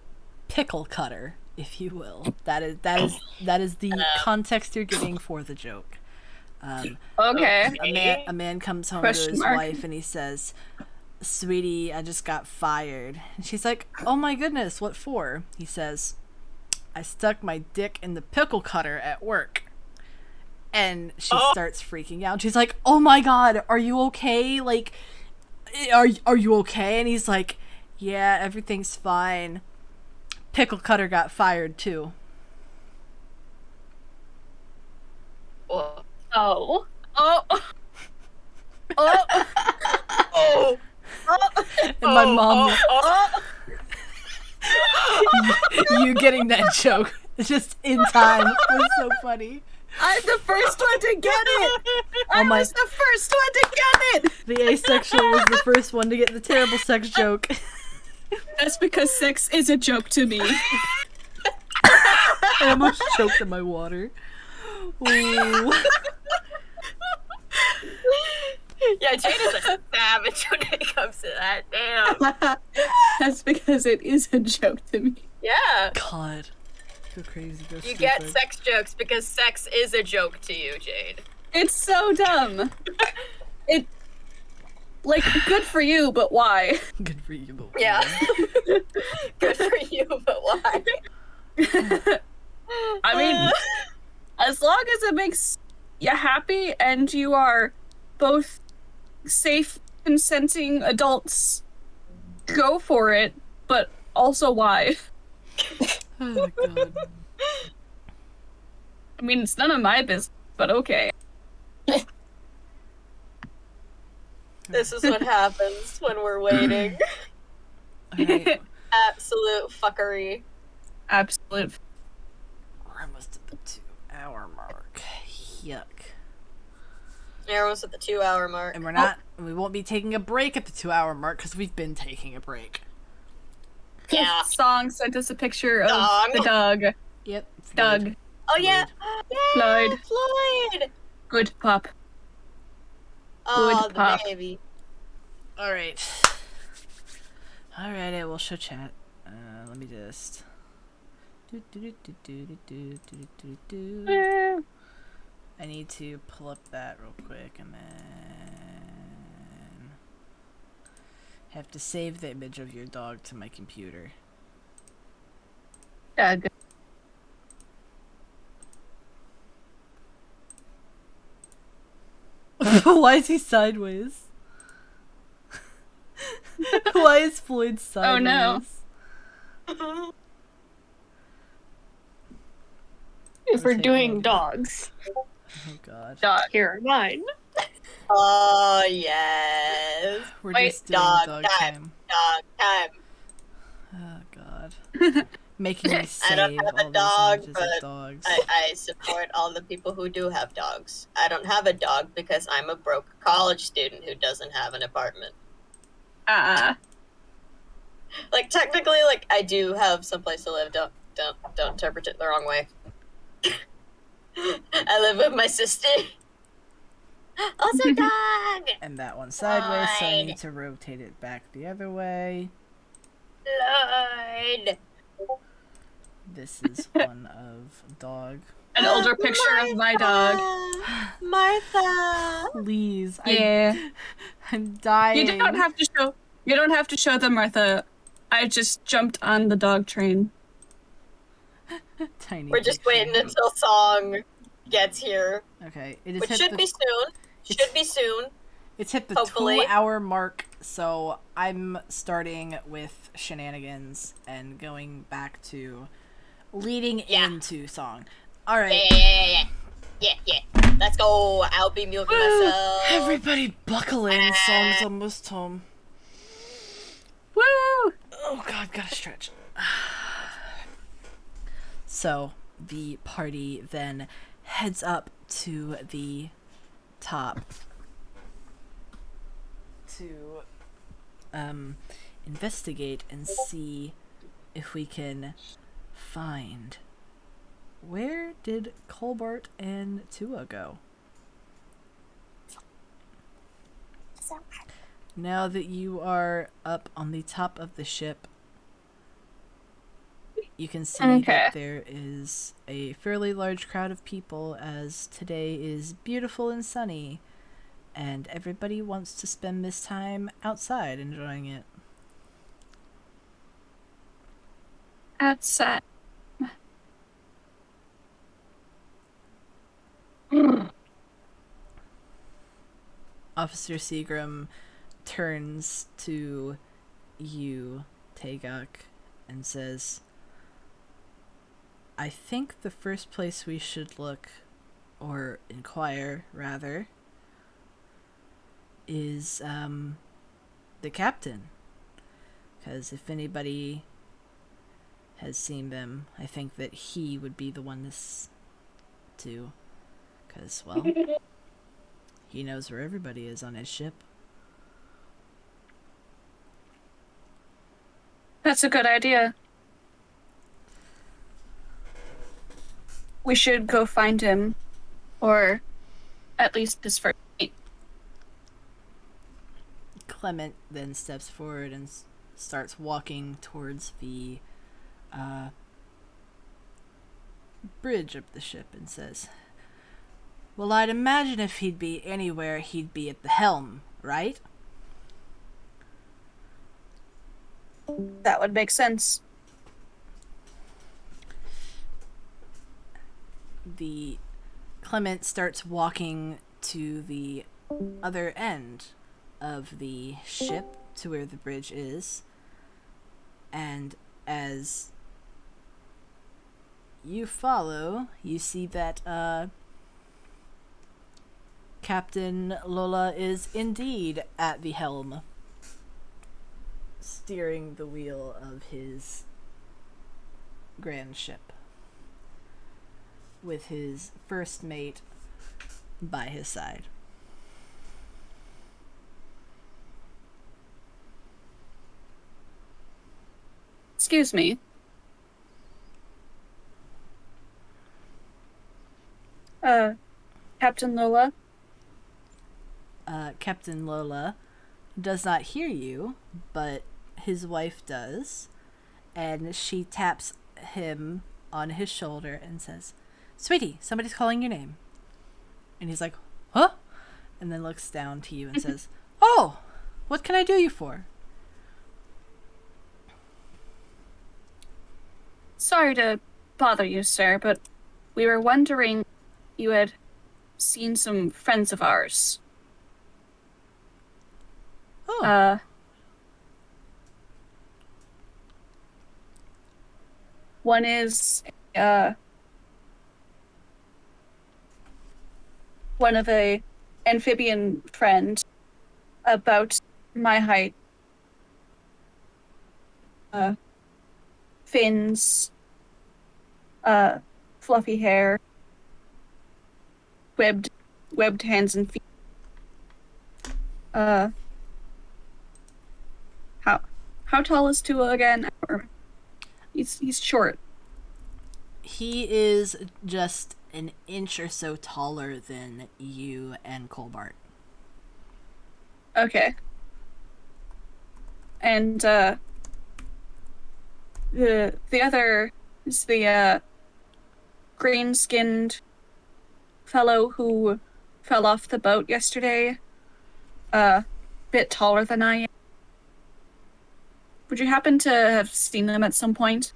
pickle cutter, if you will. That is the context you're getting for the joke. Okay. A man comes home to Question his mark. wife and he says, "Sweetie, I just got fired." And she's like, "Oh my goodness, what for?" He says, "I stuck my dick in the pickle cutter at work." And she starts freaking out. She's like, "Oh my god, are you okay? Like, are you okay?" And he's like, "Yeah, everything's fine. Pickle cutter got fired too." Oh. Oh. Oh. Oh. Oh. And my mom, you getting that joke just in time was so funny. I'm the first one to get it. Oh my- was the first one to get it. The asexual was the first one to get the terrible sex joke. That's because sex is a joke to me. I almost choked on my water. Ooh. Yeah, Jane is a savage when it comes to that. Damn. That's because it is a joke to me. Yeah. God. Go crazy, go You stupid. get sex jokes because sex is a joke to you, Jade. It's so dumb. It, like, good for you, but why? Good for you, but Yeah. Good for you, but why? I mean, as long as it makes you happy and you are both safe, consenting adults, go for it, but also why? Oh god. I mean, it's none of my business, but okay. This is what happens when we're waiting. Alright. Absolute fuckery. Absolute. We're almost at the 2-hour mark. Yuck. Arrow's at the 2-hour mark. And we won't be taking a break at the 2-hour mark because we've been taking a break. Yeah. Song sent us a picture of Dog. the dog. Yep. Doug. Oh yeah. Floyd. Floyd. Good pup. Oh, Good the pup. baby. Alright. Alright, we'll show chat. Let me just... I need to pull up that real quick and then... have to save the image of your dog to my computer. Doug. Why is he sideways? Why is Floyd sideways? Oh, no. If we're taking doing over. dogs, Oh god. Dog. here are mine. Oh yes. We're Wait, just doing dog dog time. time. Dog time. Oh god. Making me I save don't have a all dog, those images but of dogs. I support all the people who do have dogs. I don't have a dog because I'm a broke college student who doesn't have an apartment. Like technically, like I do have someplace to live. Don't interpret it the wrong way. I live with my sister. Also, dog. And that one sideways, so I Fine. need to rotate it back the other way. Lord. This is one of dog. An older picture of my dog. Martha. Please, Yeah. I'm dying. You don't have to show them, Martha. I just jumped on the dog train. Tiny. We're just picture. waiting until Song gets here, Okay, it is which hit should the, be soon. Should be soon. It's hit the hopefully. 2-hour mark, so I'm starting with shenanigans and going back to leading into song. All right. Yeah. Let's go. I'll be milking myself. Everybody buckle in. Song's almost home. Woo! Oh god, gotta stretch. So the party then heads up to the top to investigate and see if we can find, where did Colbert and Tua go? Now that you are up on the top of the ship, you can see that there is a fairly large crowd of people, as today is beautiful and sunny, and everybody wants to spend this time outside enjoying it. Outside. Officer Seagram turns to you, Tagok, and says, I think the first place we should look, or inquire, rather, is, the captain. Because if anybody has seen them, I think that he would be the one to, because, well, he knows where everybody is on his ship. That's a good idea. We should go find him, or at least his first mate. Clement then steps forward and starts walking towards the bridge of the ship and says, well, I'd imagine if he'd be anywhere, he'd be at the helm, right? That would make sense. The Clement starts walking to the other end of the ship to where the bridge is, and as you follow, you see that Captain Lola is indeed at the helm, steering the wheel of his grand ship, with his first mate by his side. Excuse me. Captain Lola? Captain Lola does not hear you, but his wife does, and she taps him on his shoulder and says, Sweetie, somebody's calling your name. And he's like, huh? And then looks down to you and says, oh, what can I do you for? Sorry to bother you, sir, but we were wondering you had seen some friends of ours. Oh. One is one of a amphibian friend about my height. Fins, fluffy hair, webbed hands and feet. How tall is Tua again? He's short. He is just an inch or so taller than you and Colbart. Okay. And the other is the green-skinned fellow who fell off the boat yesterday. Bit taller than I am. Would you happen to have seen them at some point?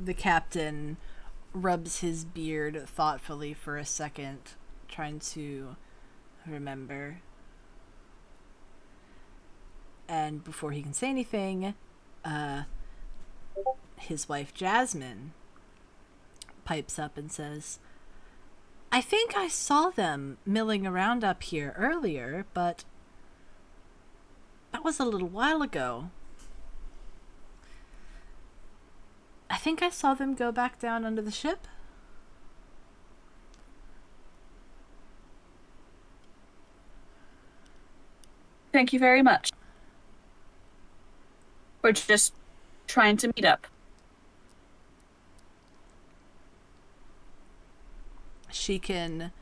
The captain rubs his beard thoughtfully for a second, trying to remember. And before he can say anything, his wife Jasmine pipes up and says, I think I saw them milling around up here earlier, but that was a little while ago. I think I saw them go back down under the ship. Thank you very much. We're just trying to meet up. She can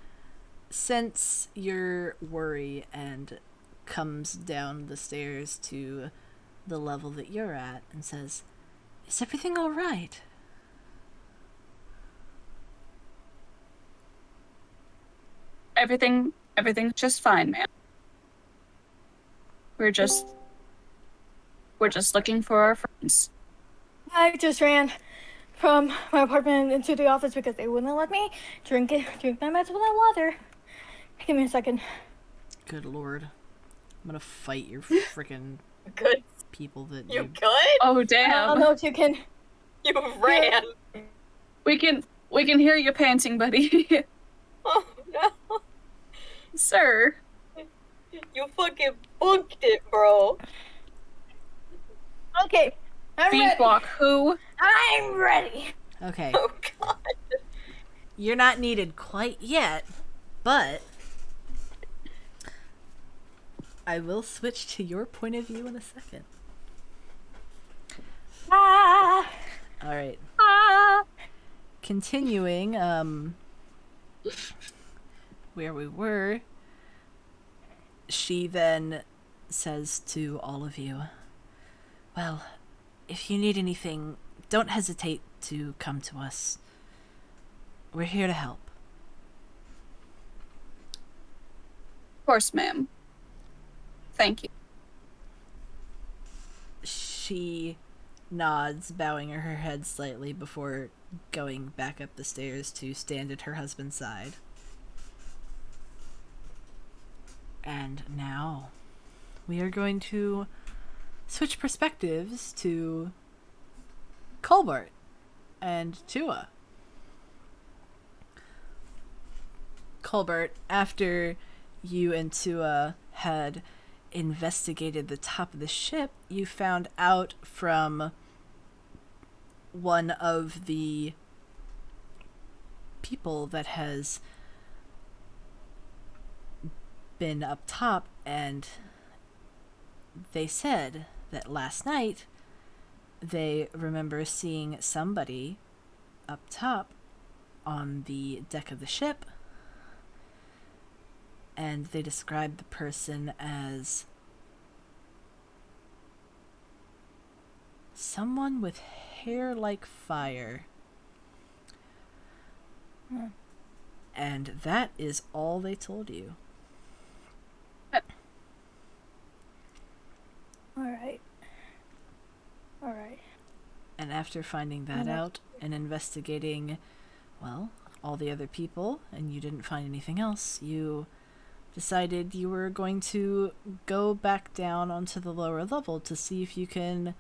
sense your worry and comes down the stairs to the level that you're at and says, Is everything all right? Everything's just fine, man. We're just looking for our friends. I just ran from my apartment into the office because they wouldn't let me drink my meds without water. Give me a second. Good lord. I'm gonna fight your freaking Good. people that You you... good? Oh I don't damn! know if you can. You ran. We can hear you panting, buddy. Oh no. Sir. You fucking booked it, bro. Okay, I'm Beef ready. walk who? I'm ready. Okay. Oh god. You're not needed quite yet, but I will switch to your point of view in a second. Ah, Alright. ah. Continuing, where we were, she then says to all of you, well, if you need anything, don't hesitate to come to us. We're here to help. Of course, ma'am. Thank you. She nods, bowing her head slightly before going back up the stairs to stand at her husband's side. And now we are going to switch perspectives to Colbert and Tua. Colbert, after you and Tua had investigated the top of the ship, you found out from one of the people that has been up top, and they said that last night they remember seeing somebody up top on the deck of the ship, and they described the person as someone with hair like fire. And that is all they told you. All right. And after finding that out and investigating, well, all the other people, and you didn't find anything else, you decided you were going to go back down onto the lower level to see if you can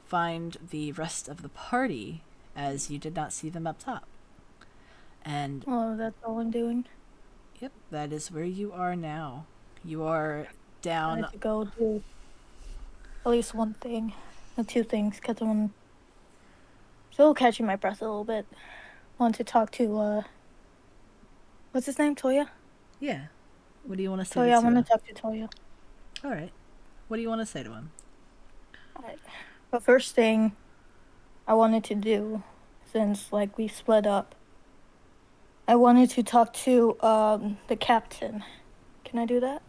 find the rest of the party, as you did not see them up top. And Well, that's all I'm doing. yep, that is where you are now. You are I down. have to go do at least one thing, or two things, because I'm still catching my breath a little bit. Want to talk to what's his name, Toya? Yeah. What do you want to say Toya, to I want to Tua? talk to Toya. All right. What do you want to say to him? The first thing I wanted to do, since like we split up, I wanted to talk to the captain. Can I do that?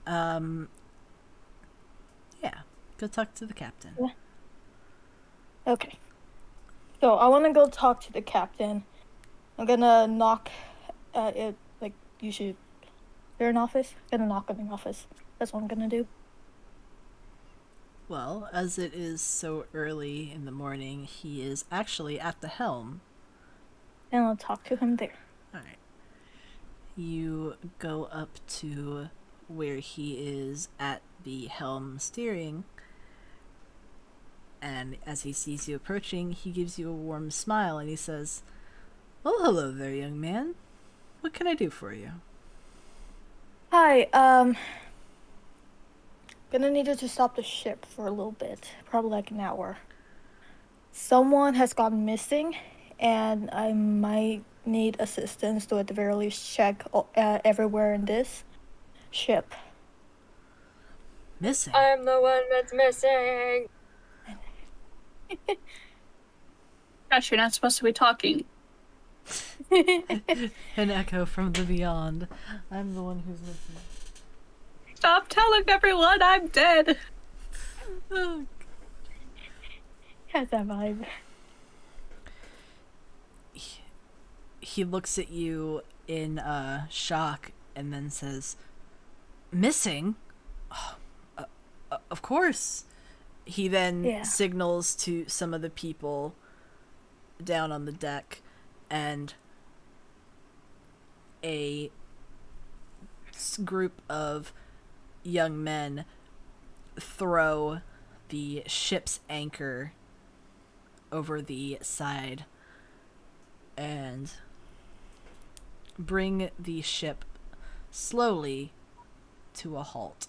Um, yeah. Go talk to the captain. Yeah. Okay. So I want to go talk to the captain. I'm gonna knock at it. Like you should. They're in office. I'm gonna knock on the office. That's what I'm gonna do. Well, as it is so early in the morning, he is actually at the helm. And I'll talk to him there. All right. You go up to where he is at the helm steering, and as he sees you approaching, he gives you a warm smile and he says, "Well, hello there, young man. What can I do for you?" Hi. Gonna need you to stop the ship for a little bit. Probably like an hour. Someone has gone missing, and I might need assistance to at the very least check everywhere in this ship. Missing? I'm the one that's missing. Gosh, you're not supposed to be talking. An echo from the beyond. I'm the one who's missing. Stop telling everyone I'm dead. Oh, Has that vibe. he looks at you in shock and then says, "Missing? Oh, of course." He then signals to some of the people down on the deck, and a group of young men throw the ship's anchor over the side and bring the ship slowly to a halt.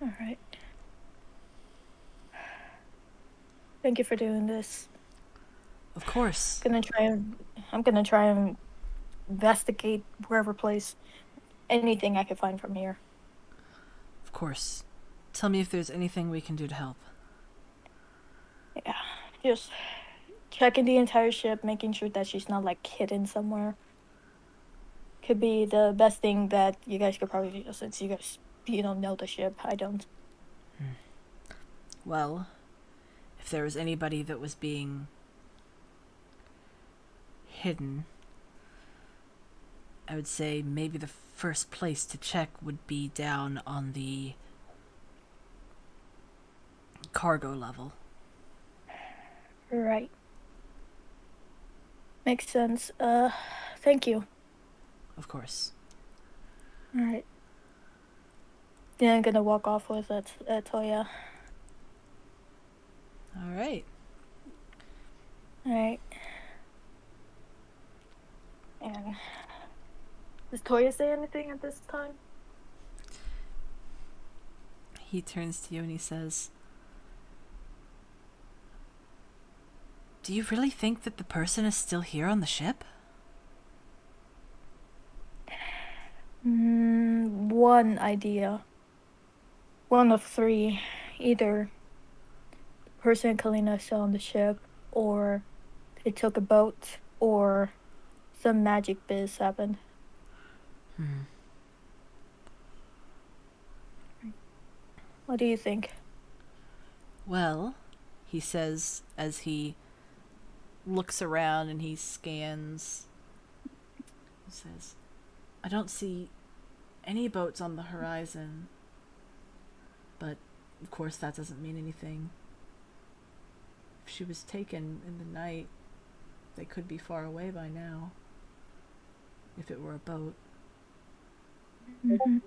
All right. Thank you for doing this. Of course. I'm gonna try and investigate wherever place anything I can find from here. Of course. Tell me if there's anything we can do to help. Yeah, just checking the entire ship, making sure that she's not like hidden somewhere. Could be the best thing that you guys could probably do since you guys know the ship. I don't. Well, if there was anybody that was being hidden, I would say maybe the first place to check would be down on the cargo level. Right. Makes sense. Thank you. Of course. All right. Then I'm gonna walk off with Toya. All right. All right. And does Toya say anything at this time? He turns to you and he says, "Do you really think that the person is still here on the ship?" One idea. One of three. Either the person and Kalina is still on the ship, or they took a boat, or some magic biz happened. What do you think? Well, he says as he looks around and he scans. He says, "I don't see any boats on the horizon. But, of course, that doesn't mean anything. If she was taken in the night, they could be far away by now. If it were a boat." Mm-hmm.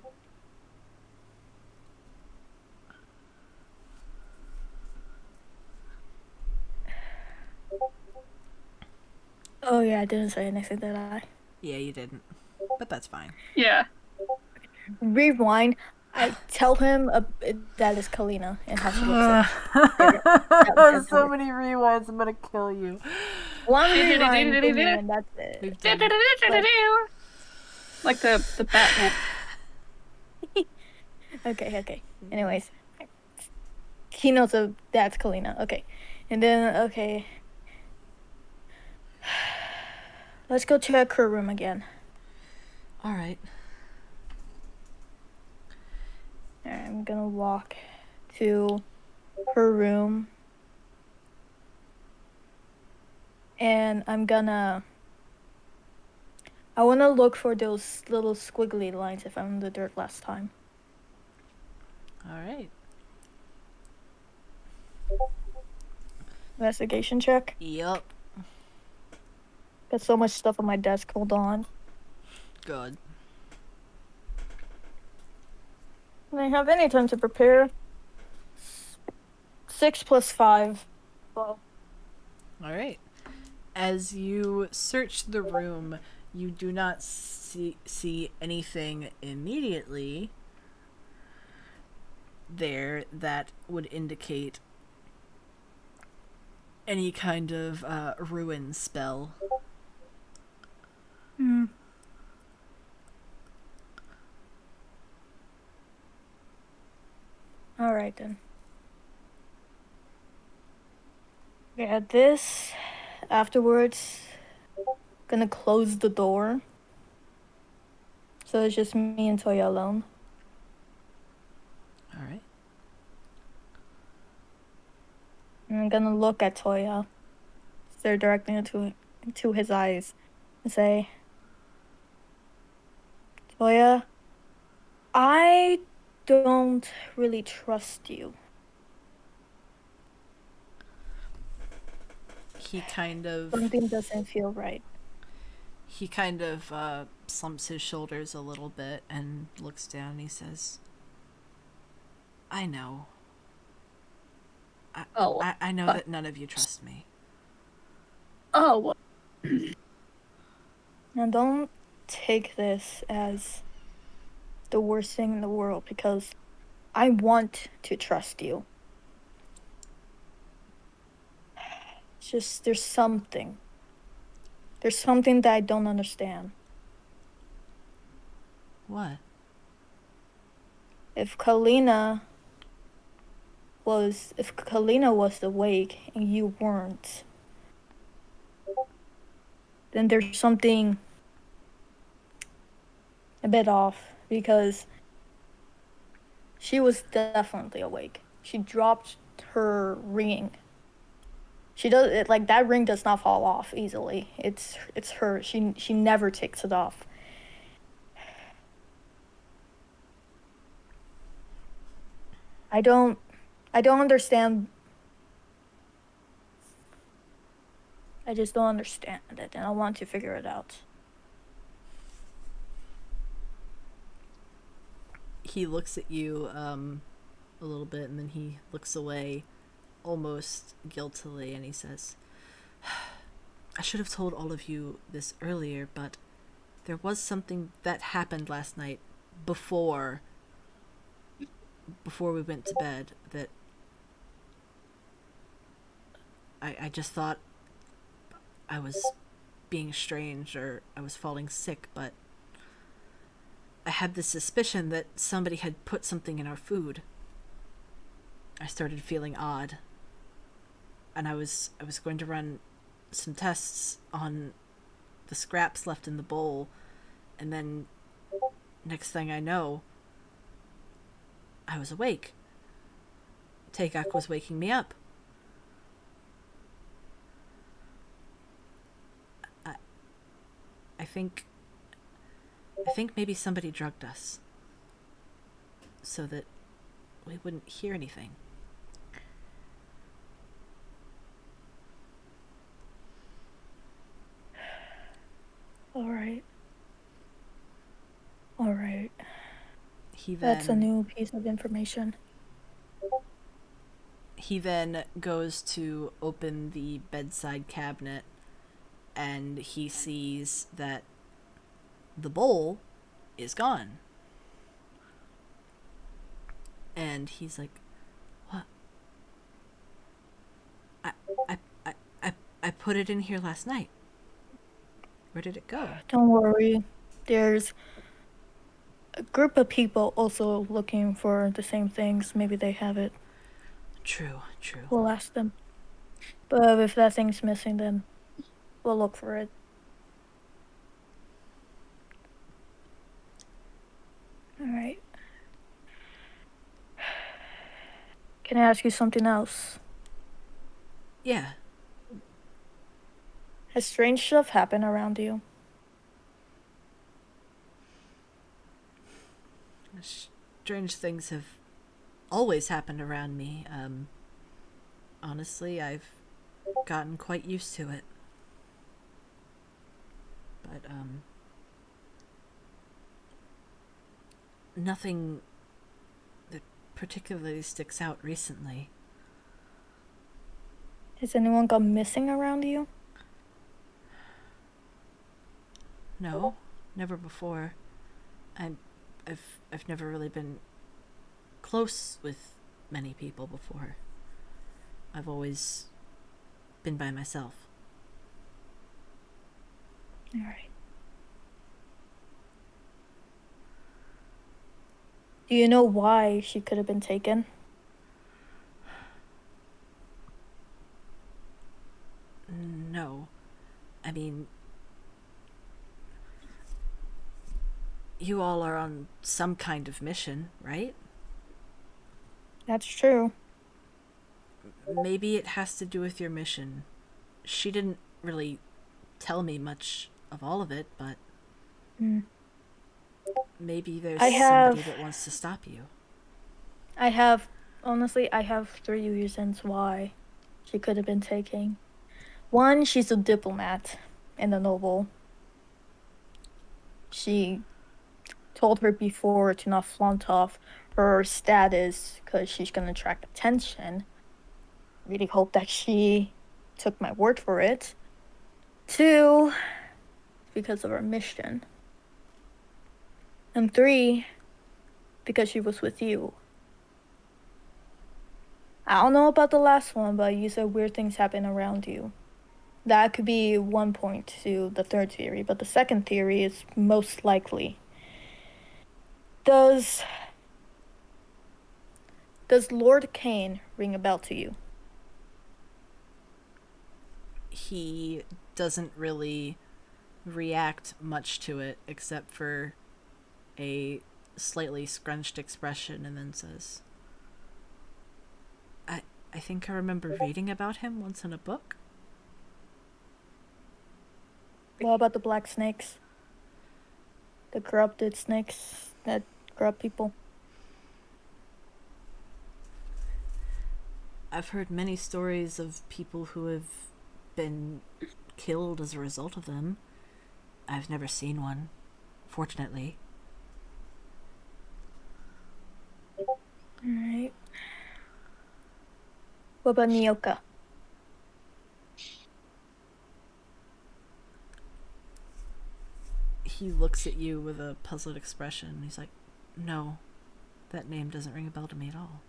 Oh yeah, I didn't say anything, did I? Yeah, you didn't. But that's fine. Yeah. Rewind. I tell him that is Kalina and how she looks at So many rewinds, I'm gonna kill you. One line thingy and that's it. We've done Like the Batman. Okay. Anyways, he knows that's Kalina. Okay, and then okay, let's go check her room again. all right. Alright, I'm gonna walk to her room, and I want to look for those little squiggly lines I found in the dirt last time. All right. Investigation check. Yup. Got so much stuff on my desk. Hold on. Good. When I have any time to prepare. 6 plus 5. Well, All right. As you search the room, you do not see anything immediately there that would indicate any kind of ruin spell. Alright then. Yeah, this. Afterwards, gonna close the door. So it's just me and Toya alone. All right. And I'm gonna look at Toya, stare directly into his eyes, and say, Toya, I don't really trust you. He kind of Something doesn't feel right. slumps his shoulders a little bit and looks down and he says, I know. I know that none of you trust me. Oh. Now don't take this as the worst thing in the world because I want to trust you. It's just there's something. There's something that I don't understand. What? If Kalina was awake and you weren't, then there's something a bit off because she was definitely awake. She dropped her ring. She does it like that ring does not fall off easily. It's her. She never takes it off. I don't understand. I just don't understand it, and I want to figure it out. He looks at you a little bit and then he looks away almost guiltily and he says, I should have told all of you this earlier, but there was something that happened last night before we went to bed that I just thought I was being strange or I was falling sick, but I had this suspicion that somebody had put something in our food. I started feeling odd. And I was going to run some tests on the scraps left in the bowl, and then next thing I know, I was awake. Taegak was waking me up. I think maybe somebody drugged us so that we wouldn't hear anything. All right. That's a new piece of information. He then goes to open the bedside cabinet and he sees that the bowl is gone. And he's like, what? I put it in here last night. Where did it go? Don't worry. There's a group of people also looking for the same things. Maybe they have it. True. We'll ask them. But if that thing's missing, then we'll look for it. Alright. Can I ask you something else? Yeah. Has strange stuff happened around you? Strange things have always happened around me. Honestly, I've gotten quite used to it. But, nothing that particularly sticks out recently. Has anyone gone missing around you? No, never before. I've never really been close with many people before. I've always been by myself. Alright. Do you know why she could have been taken? No. I mean, you all are on some kind of mission, right? That's true. Maybe it has to do with your mission. She didn't really tell me much of all of it, but maybe there's somebody that wants to stop you. Honestly, I have 3 reasons why she could have been taken. One, she's a diplomat in the novel. She told her before to not flaunt off her status because she's going to attract attention. Really hope that she took my word for it. 2, because of her mission. And 3, because she was with you. I don't know about the last one, but you said weird things happen around you. That could be one point to the third theory, but the second theory is most likely. Does Lord Kane ring a bell to you? He doesn't really react much to it except for a slightly scrunched expression and then says, I think I remember reading about him once in a book. What about the black snakes? The corrupted snakes that corrupt people? I've heard many stories of people who have been killed as a result of them. I've never seen one, fortunately. Alright. What about Nyoka? He looks at you with a puzzled expression. He's like, no, that name doesn't ring a bell to me at all.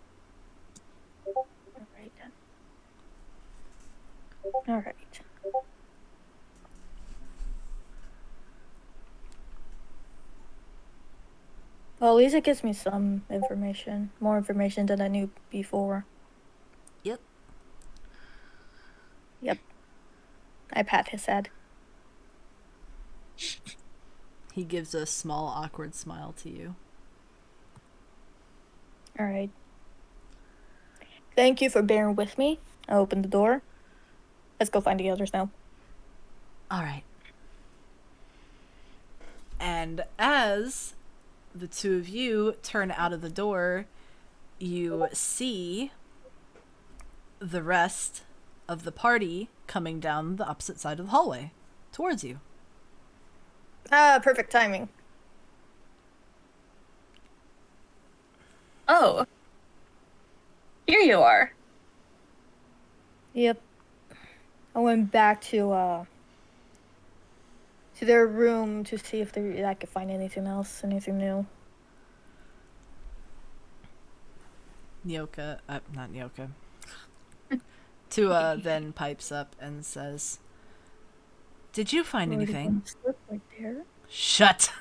Alright then. Alright. Well, at least it gives me some information. More information than I knew before. Yep. Yep. I pat his head. He gives a small, awkward smile to you. Alright. Thank you for bearing with me. I opened the door. Let's go find the others now. All right. And as the two of you turn out of the door, you see the rest of the party coming down the opposite side of the hallway towards you. Ah, perfect timing. Oh. Here you are. Yep. I went back to their room to see if I could find anything else, anything new. Not Nyoka. Tua then pipes up and says, Did you find Already anything? one slip right there. Shut.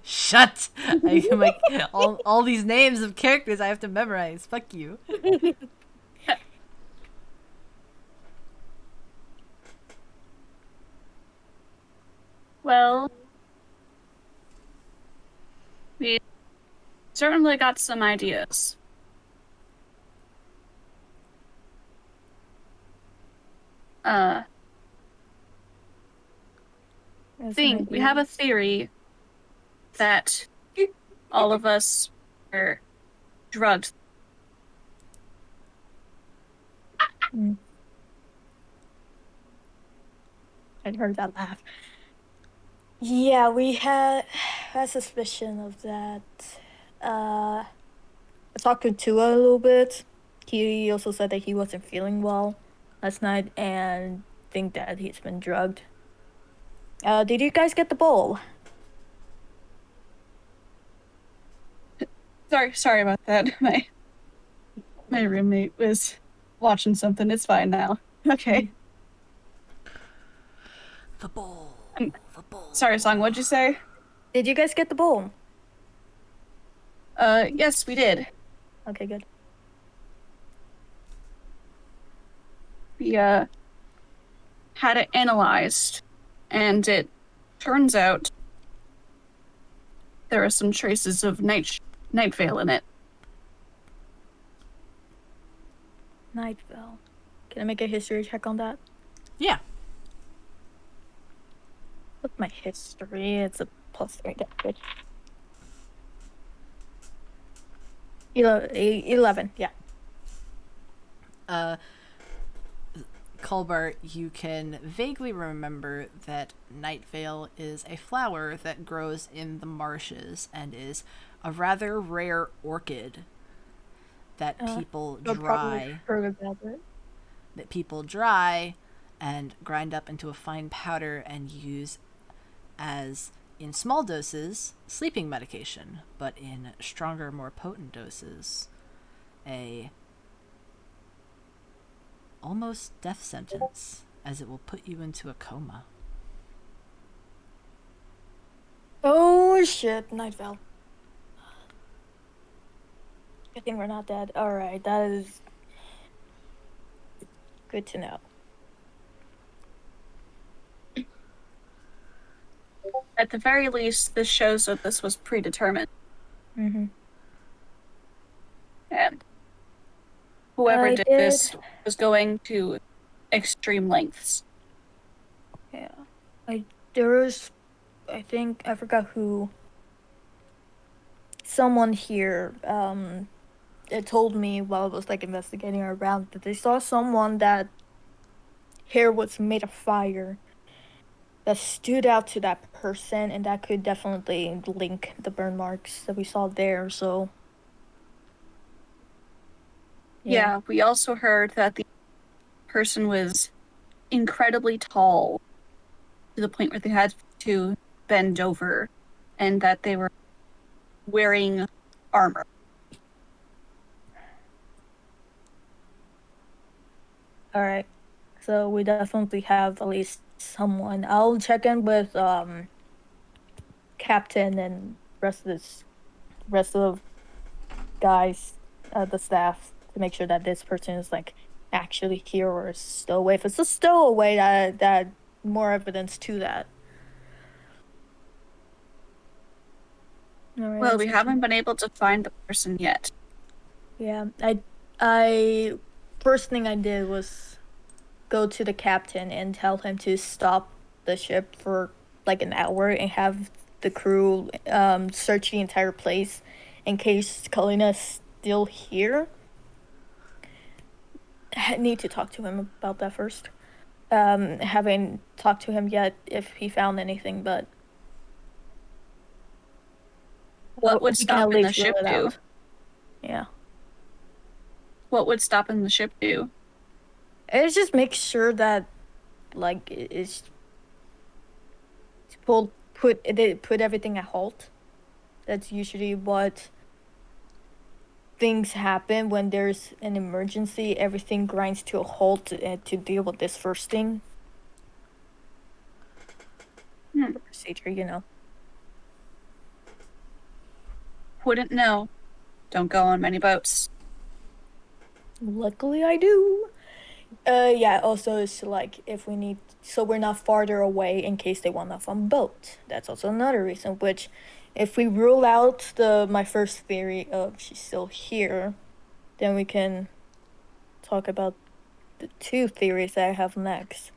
Shut. I'm like, all these names of characters I have to memorize. Fuck you. Well, we certainly got some ideas. We have a theory that all of us were drugged. I heard that laugh. Yeah, we had a suspicion of that. I talked to Tua a little bit. He also said that he wasn't feeling well last night and think that he's been drugged. Did you guys get the bowl? Sorry about that. My roommate was watching something. It's fine now. Okay. The bowl. The bowl. Sorry, Song. What'd you say? Did you guys get the bowl? Yes, we did. Okay, good. We had it analyzed, and it turns out there are some traces of night veil in it. Night Vale. Can I make a history check on that? Yeah. What's my history? It's a +3. That's good. 11, yeah. Culbar, you can vaguely remember that Night Vale is a flower that grows in the marshes and is a rather rare orchid that people I'll probably dry. heard about it. That people dry and grind up into a fine powder and use as, in small doses, sleeping medication, but in stronger, more potent doses, a almost death sentence, as it will put you into a coma. Oh shit, Night Vale. I think we're not dead. Alright, that is good to know. At the very least, this shows that this was predetermined. Mm-hmm. And whoever did this was going to extreme lengths. Yeah. There was, I think, I forgot who. Someone here, it told me while I was like investigating around that they saw someone that hair was made of fire that stood out to that person, and that could definitely link the burn marks that we saw there. So Yeah, we also heard that the person was incredibly tall to the point where they had to bend over, and that they were wearing armor. all right, so we definitely have at least someone. I'll check in with Captain and rest of guys, the staff, to make sure that this person is like actually here or a stowaway. If it's a stowaway, that more evidence to that. Alright, Well, we haven't been able to find the person yet. Yeah, I first thing I did was go to the captain and tell him to stop the ship for like an hour and have the crew search the entire place in case Kalina's still here. I need to talk to him about that first. Haven't talked to him yet if he found anything, but what would he can at stopping the least rule ship it do? out. Yeah. What would stopping the ship do? It's just make sure that like it's put everything at halt. That's usually what things happen when there's an emergency. Everything grinds to a halt to deal with this first thing. procedure, you know. Wouldn't know. Don't go on many boats. Luckily, I do. Yeah, also, it's like if we need, so we're not farther away in case they want off on boat. That's also another reason, which, if we rule out my first theory of she's still here, then we can talk about the two theories that I have next.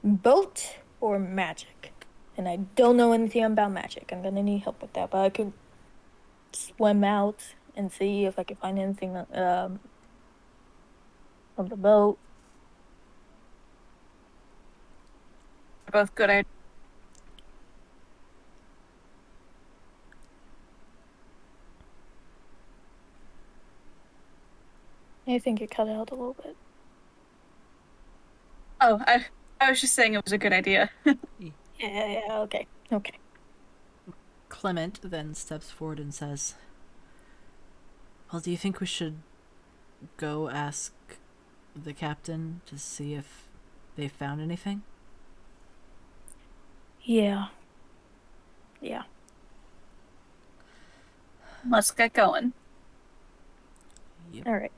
Boat or magic? And I don't know anything about magic. I'm gonna need help with that, but I could swim out and see if I can find anything on the boat. Both good ideas. I think it cut out a little bit. Oh, I was just saying it was a good idea. Yeah, okay. Clement then steps forward and says, well, do you think we should go ask the captain to see if they found anything? Yeah. Let's get going. Yep. All right.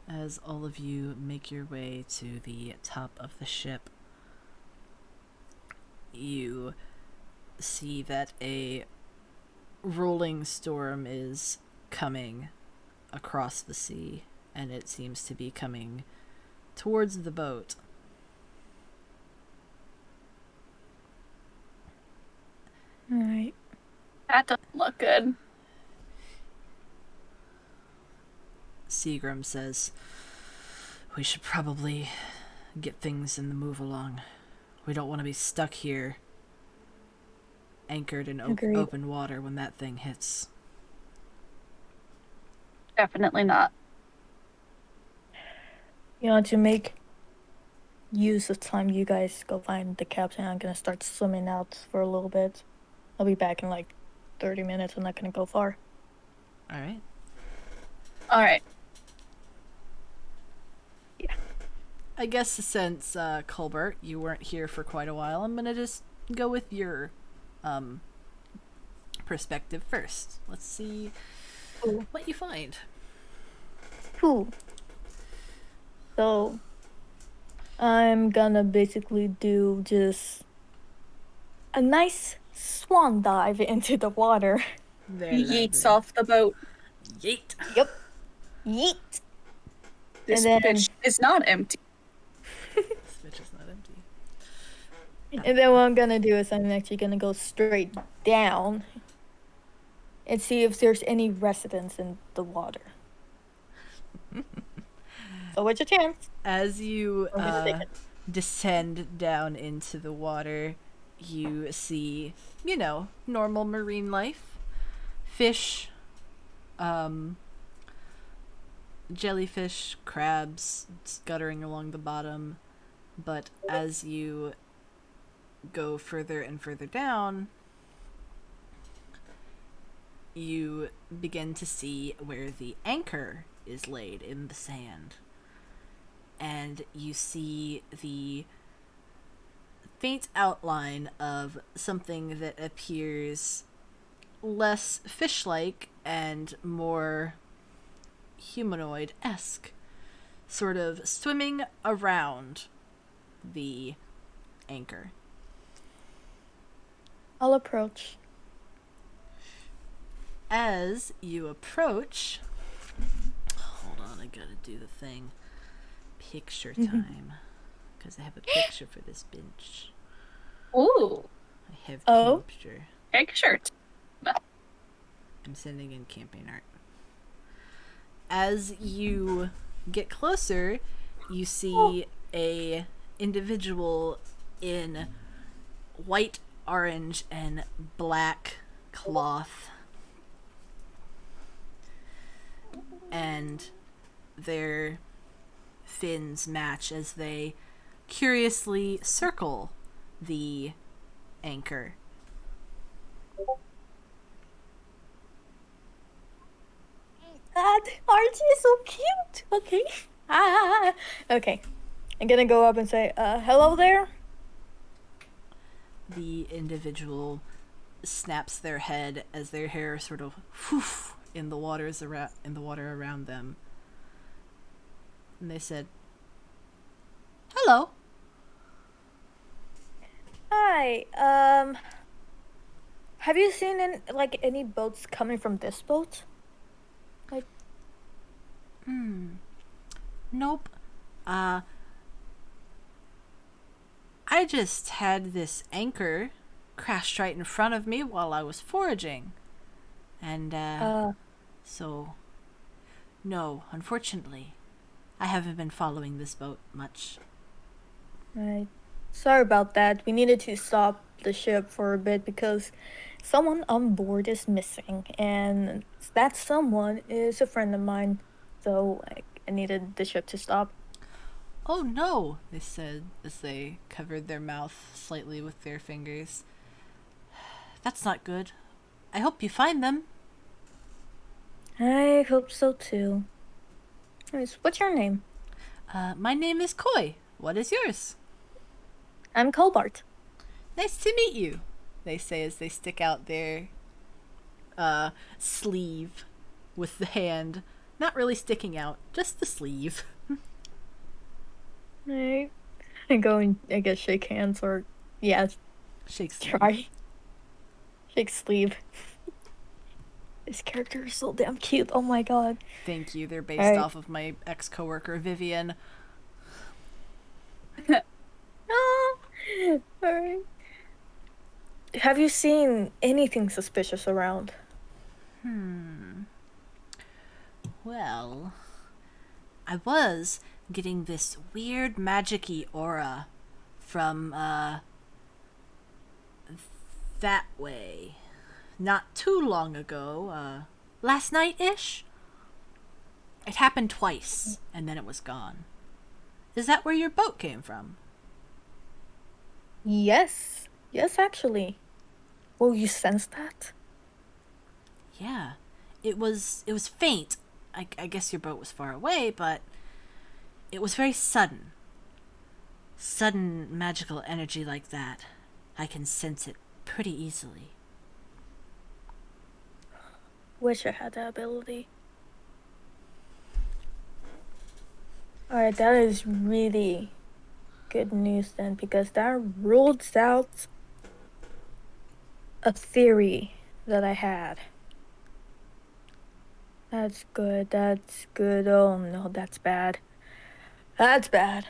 As all of you make your way to the top of the ship, you see that a rolling storm is coming across the sea, and it seems to be coming towards the boat. All right. That doesn't look good. Seagram says, we should probably get things in the move along. We don't want to be stuck here, anchored in open water when that thing hits. Definitely not. You know, to make use of time, you guys go find the captain. I'm gonna start swimming out for a little bit. I'll be back in like 30 minutes. I'm not gonna go far. All right. All right. Yeah. I guess since, Colbert, you weren't here for quite a while, I'm gonna just go with your perspective first. Let's see what you find. Cool. So, I'm gonna basically do just a nice swan dive into the water. Very He yeets lovely. off the boat. Yeet. Yep. Yeet. This And then- bitch is not empty. This bitch is not empty. And then what I'm gonna do is I'm actually gonna go straight down and see if there's any residents in the water. So what's your chance? As you I'm gonna take it. descend down into the water, you see, normal marine life. Fish, jellyfish, crabs scuttering along the bottom. But as you go further and further down, you begin to see where the anchor is laid in the sand. And you see the faint outline of something that appears less fish-like and more humanoid-esque, sort of swimming around the anchor. I'll approach. As you approach, hold on, I gotta do the thing. Picture time, because I have a picture for this bench. Ooh, I have Oh. picture. picture. I'm sending in campaign art. As you get closer, you see a individual in white, orange, and black cloth. And their fins match as they curiously circle the anchor. God, Archie is so cute. Okay. Okay. I'm gonna go up and say, hello there. the individual snaps their head as their hair sort of whoof in the water around them. And they said, "Hello." Hi. Have you seen any boats coming from this boat? Nope. I just had this anchor crashed right in front of me while I was foraging. And, so, no, unfortunately, I haven't been following this boat much. Right. Sorry about that. We needed to stop the ship for a bit because someone on board is missing, and that someone is a friend of mine. So I needed the ship to stop. "Oh no," they said as they covered their mouth slightly with their fingers. "That's not good. I hope you find them." I hope so too. Anyways, what's your name? My name is Koi. What is yours?" I'm Colbart. "Nice to meet you," they say as they stick out their sleeve with the hand not really sticking out, just the sleeve. Right. I go and I guess shake hands or Shakes. try. Shake sleeve. This character is so damn cute. Oh my god. Thank you. They're based Alright. off of my ex-coworker Vivian. Oh, alright. Have you seen anything suspicious around? Well, I was getting this weird magic-y aura from that way. Not too long ago, last night-ish. It happened twice, and then it was gone. Is that where your boat came from? Yes. Yes, actually. Will you sense that? Yeah. It was faint. I guess your boat was far away, but it was very sudden. Sudden magical energy like that. I can sense it pretty easily. Wish I had that ability. Alright, that is really good news then, because that rules out a theory that I had. That's good. That's good. Oh no, that's bad. That's bad.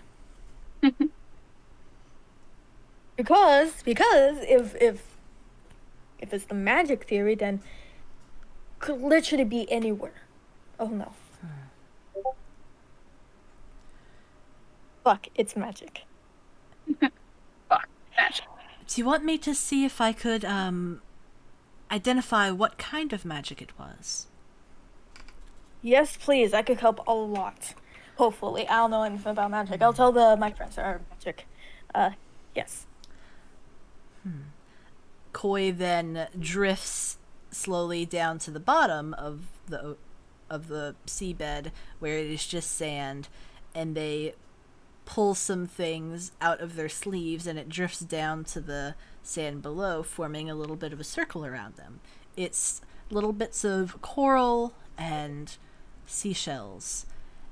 because if it's the magic theory, then could literally be anywhere. Oh no. Fuck, it's magic. Fuck. Magic. Do you want me to see if I could, identify what kind of magic it was? Yes, please. I could help a lot. Hopefully. I don't know anything about magic. I'll tell my friends are magic. Yes. Koi then drifts slowly down to the bottom of the seabed where it is just sand, and they pull some things out of their sleeves and it drifts down to the sand below, forming a little bit of a circle around them. It's little bits of coral and seashells,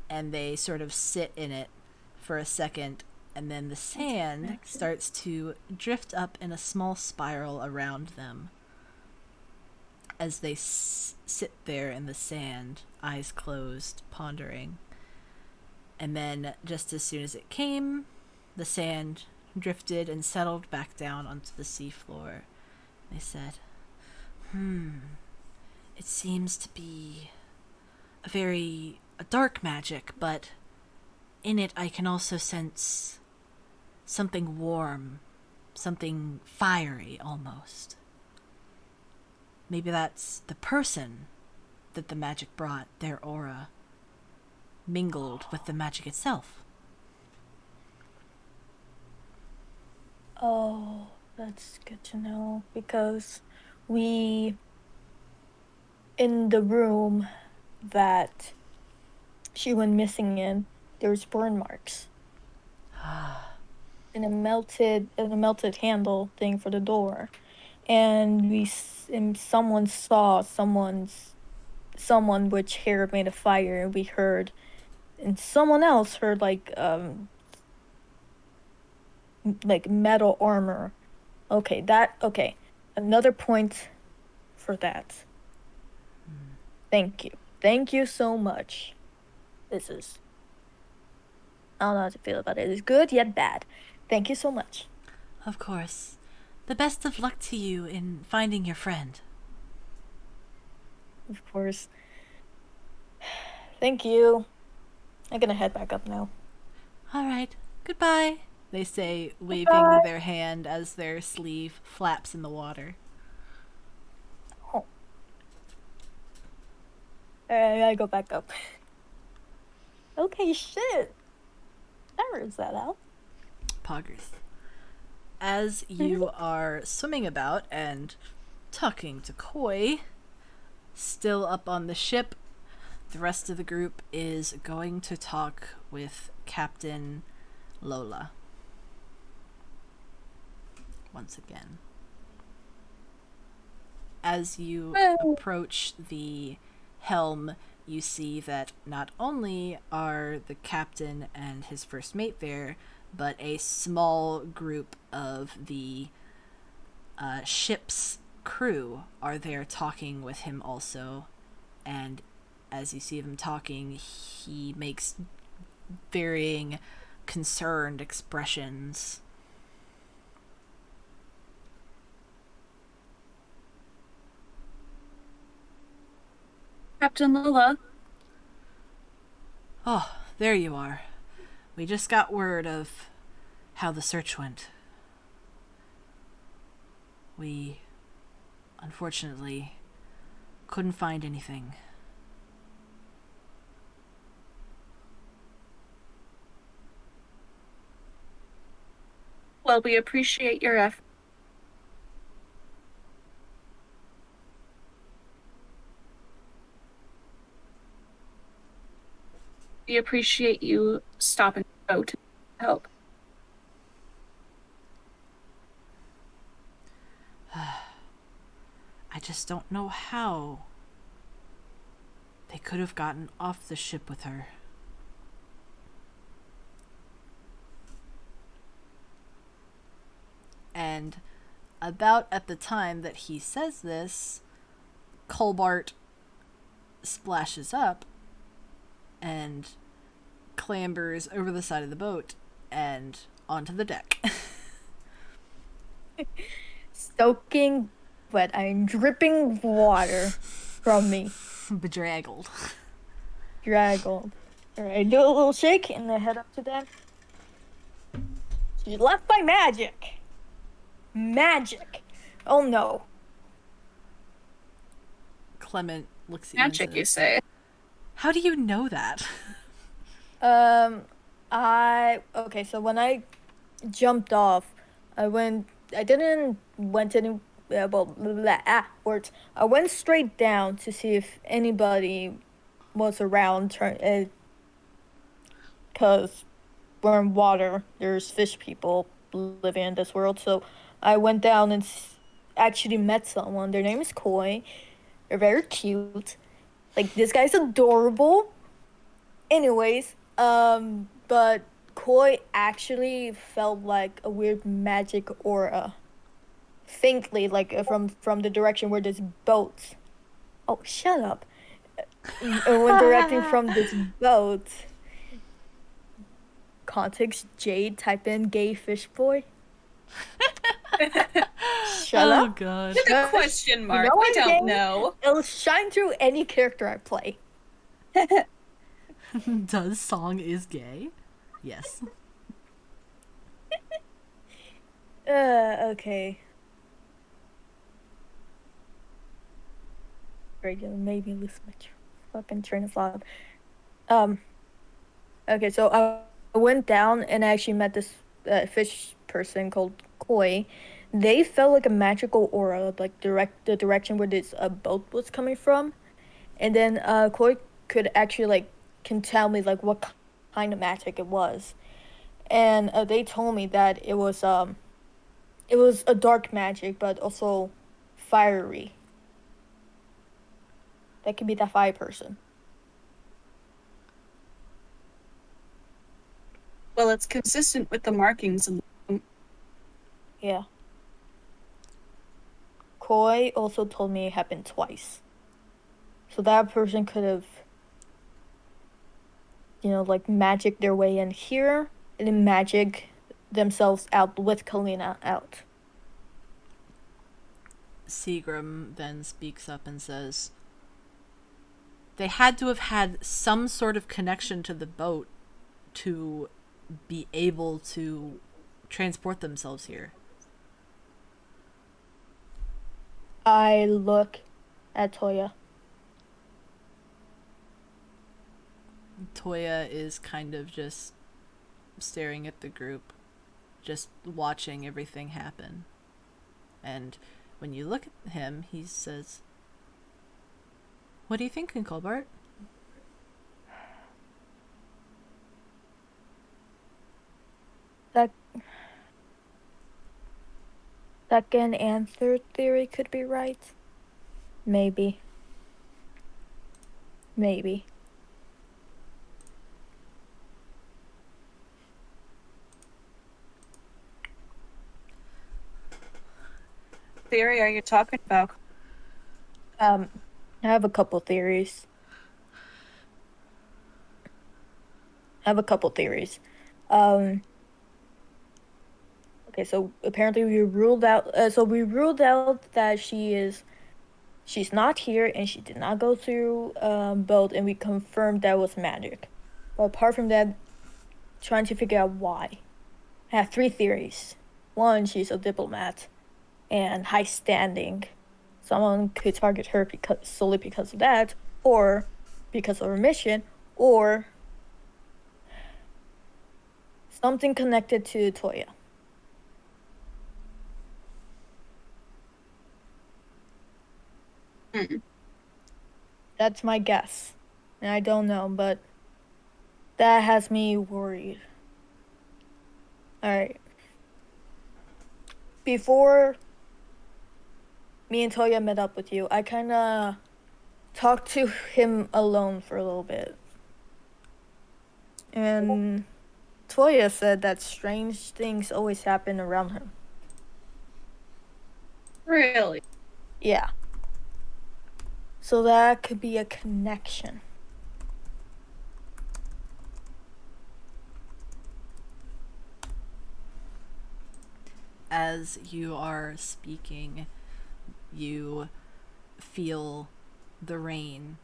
and they sort of sit in it for a second, and then the sand starts to drift up in a small spiral around them as they sit there in the sand, eyes closed, pondering. And then, just as soon as it came, the sand drifted and settled back down onto the seafloor. They said, it seems to be a dark magic, but in it I can also sense something warm, something fiery almost. Maybe that's the person that the magic brought, their aura, mingled with the magic itself. Oh, that's good to know, because in the room that she went missing in, there's burn marks. a melted handle thing for the door, and and someone saw someone which hair made a fire, and we heard, and someone else heard like metal armor. Okay, another point for that. Thank you so much. This is, I don't know how to feel about it. It's good yet bad. Thank you so much. Of course. The best of luck to you in finding your friend. Of course. Thank you. I'm gonna head back up now. All right. Goodbye, they say, waving Goodbye. their hand as their sleeve flaps in the water. Oh. I gotta go back up. Okay, shit. Where is that out? Poggers. As you are swimming about and talking to Koi, still up on the ship, the rest of the group is going to talk with Captain Lola. Once again. As you approach the helm, you see that not only are the captain and his first mate there, but a small group of the ship's crew are there talking with him also. And as you see them talking, he makes varying concerned expressions. Captain Lola. Oh, there you are. We just got word of how the search went. We, unfortunately, couldn't find anything. Well, we appreciate your effort. We appreciate you stopping the boat to help. I just don't know how they could have gotten off the ship with her. And about at the time that he says this, Colbart splashes up and clambers over the side of the boat and onto the deck. Soaking wet. I'm dripping water from me. Bedraggled. Draggled. Alright, do a little shake and then head up to them. She's left by magic. Magic. Oh no. Clement looks at Magic, you. you say? How do you know that? Okay, so when I jumped off, I didn't went any, words. I went straight down to see if anybody was around, because we're in water, there's fish people living in this world, so I went down and actually met someone. Their name is Koi. They're very cute. Like, this guy's adorable. Anyways, but Koi actually felt like a weird magic aura. Faintly, like from the direction where this boat. Oh, shut up. When directing from this boat. Context Jade, type in gay fish boy. Shut Oh up. god. With a question mark. know We I'm don't gay? know. It'll shine through any character I play. Does song is gay? Yes. Okay. Great, you made me lose my fucking train of thought. Okay, so I went down and I actually met this fish person called Koi. They felt like a magical aura, like the direction where this boat was coming from, and then Koi could actually can tell me like what kind of magic it was, and they told me that it was a dark magic, but also fiery. That could be that fire person. Well, it's consistent with the markings. Yeah. Koi also told me it happened twice. So that person could have, like magic their way in here and then magic themselves out with Kalina out. Seagram then speaks up and says, they had to have had some sort of connection to the boat to be able to transport themselves here. I look at Toya. Toya is kind of just staring at the group, just watching everything happen. And when you look at him, he says, "What do you think, Colbert?" That second and third theory could be right. Maybe. Theory are you talking about? I have a couple theories. Okay, so apparently we ruled out. We ruled out that she's not here, and she did not go through boat, and we confirmed that was magic. But apart from that, trying to figure out why. I have 3 theories. One, she's a diplomat and high standing. Someone could target her solely because of that, or because of her mission, or something connected to Toya. That's my guess. And I don't know, but that has me worried. Alright. Before me and Toya met up with you, I kinda talked to him alone for a little bit. And Toya said that strange things always happen around him. Really? Yeah. So that could be a connection. As you are speaking, you feel the rain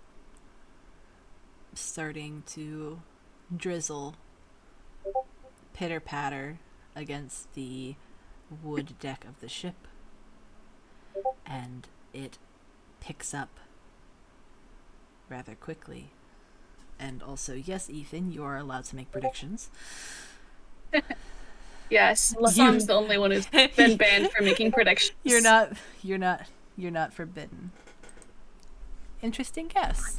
starting to drizzle, pitter-patter against the wood deck of the ship, and it picks up rather quickly. And also, yes, Ethan, you are allowed to make predictions. Yes, Sam's the only one who's been banned from making predictions. You're not forbidden. Interesting guess.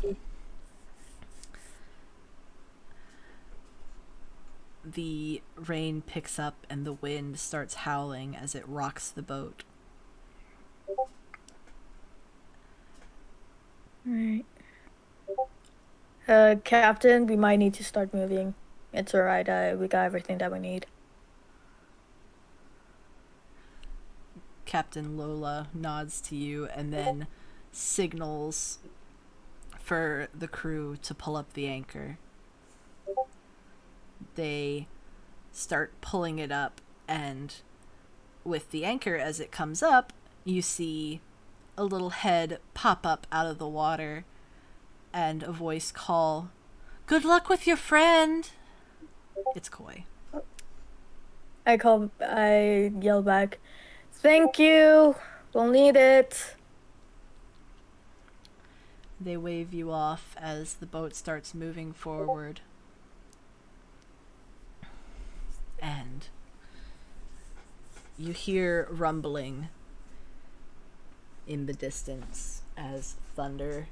The rain picks up and the wind starts howling as it rocks the boat. Right. Captain, we might need to start moving. It's alright, we got everything that we need. Captain Lola nods to you and then signals for the crew to pull up the anchor. They start pulling it up, and with the anchor as it comes up, you see a little head pop up out of the water and a voice call, "Good luck with your friend!" It's Koi. I yell back, "Thank you! We'll need it!" They wave you off as the boat starts moving forward. And you hear rumbling in the distance as thunder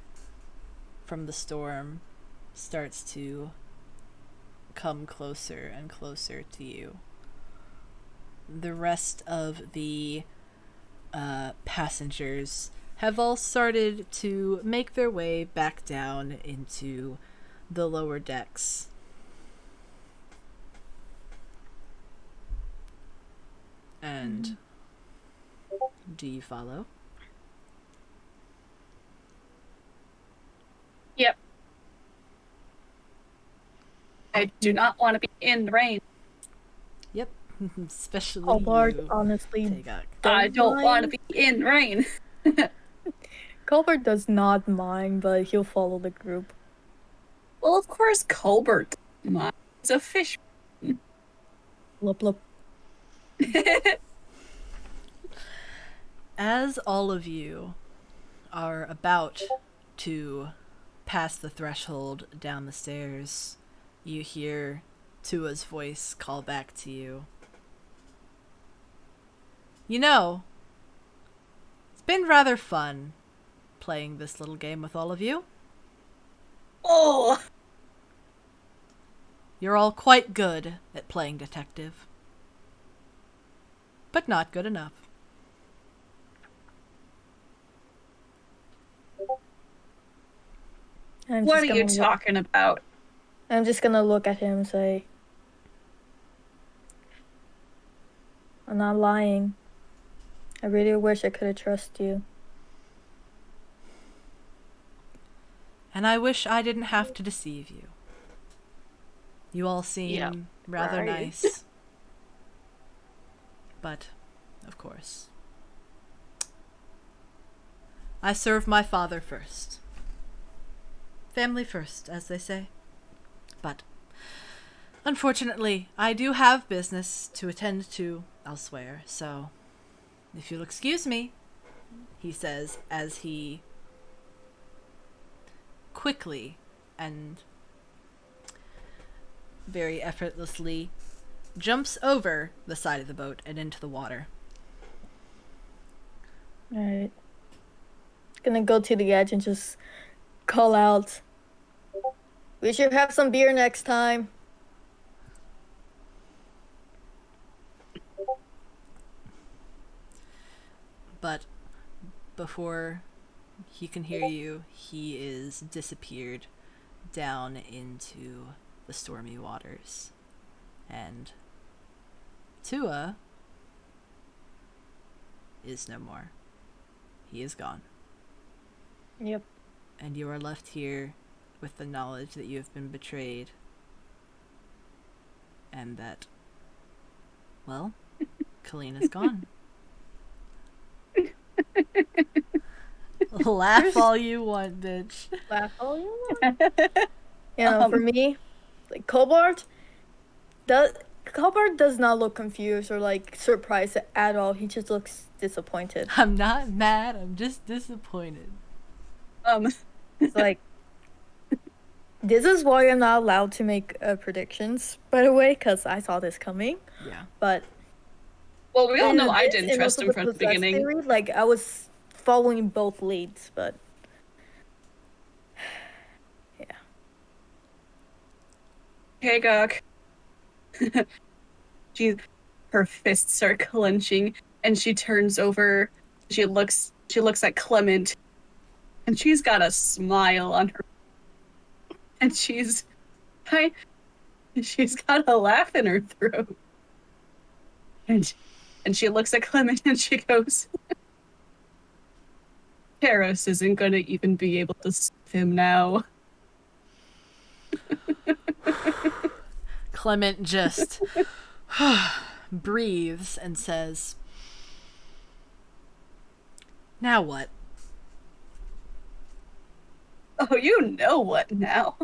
from the storm starts to come closer and closer to you. The rest of the passengers have all started to make their way back down into the lower decks. And do you follow? Yep. I do not want to be in the rain. Yep. Especially Colbart you, honestly Tagak. I don't want to mind. be in rain. Colbert does not mind, but he'll follow the group. Well, of course, Colbert. He's a fish. Lup lup. As all of you are about to pass the threshold down the stairs, you hear Tua's voice call back to you. You know, it's been rather fun playing this little game with all of you. Oh, You're all quite good at playing detective, but not good enough. what are you talking about? I'm just gonna look at him and say, I'm not lying. I really wish I could have trusted you. And I wish I didn't have to deceive you. You all seem rather right. nice. But, of course, I serve my father first. Family first, as they say. But, unfortunately, I do have business to attend to elsewhere, so if you'll excuse me, he says as he quickly and very effortlessly jumps over the side of the boat and into the water. Alright. Gonna go to the edge and just call out, we should have some beer next time. But before he can hear you, he is disappeared down into the stormy waters. And Tua is no more. He is gone. Yep. And you are left here with the knowledge that you have been betrayed. And that, well, Colleen is gone. Laugh all you want, bitch. Laugh all you want. You know, for me, like Colbart does not look confused or like surprised at all. He just looks disappointed. I'm not mad, I'm just disappointed. It's like, this is why I'm not allowed to make predictions, by the way, because I saw this coming. Yeah. But well, we all and know I this, didn't and trust also him from the possessed beginning. theory, like I was following both leads, but yeah. Hey, Gok. Her fists are clenching, and she turns over. She looks at Clement, and she's got a smile on her, and she's got a laugh in her throat, and she looks at Clement and she goes, Paris isn't going to even be able to save him now. Clement just breathes and says, now what? Oh, you know what now.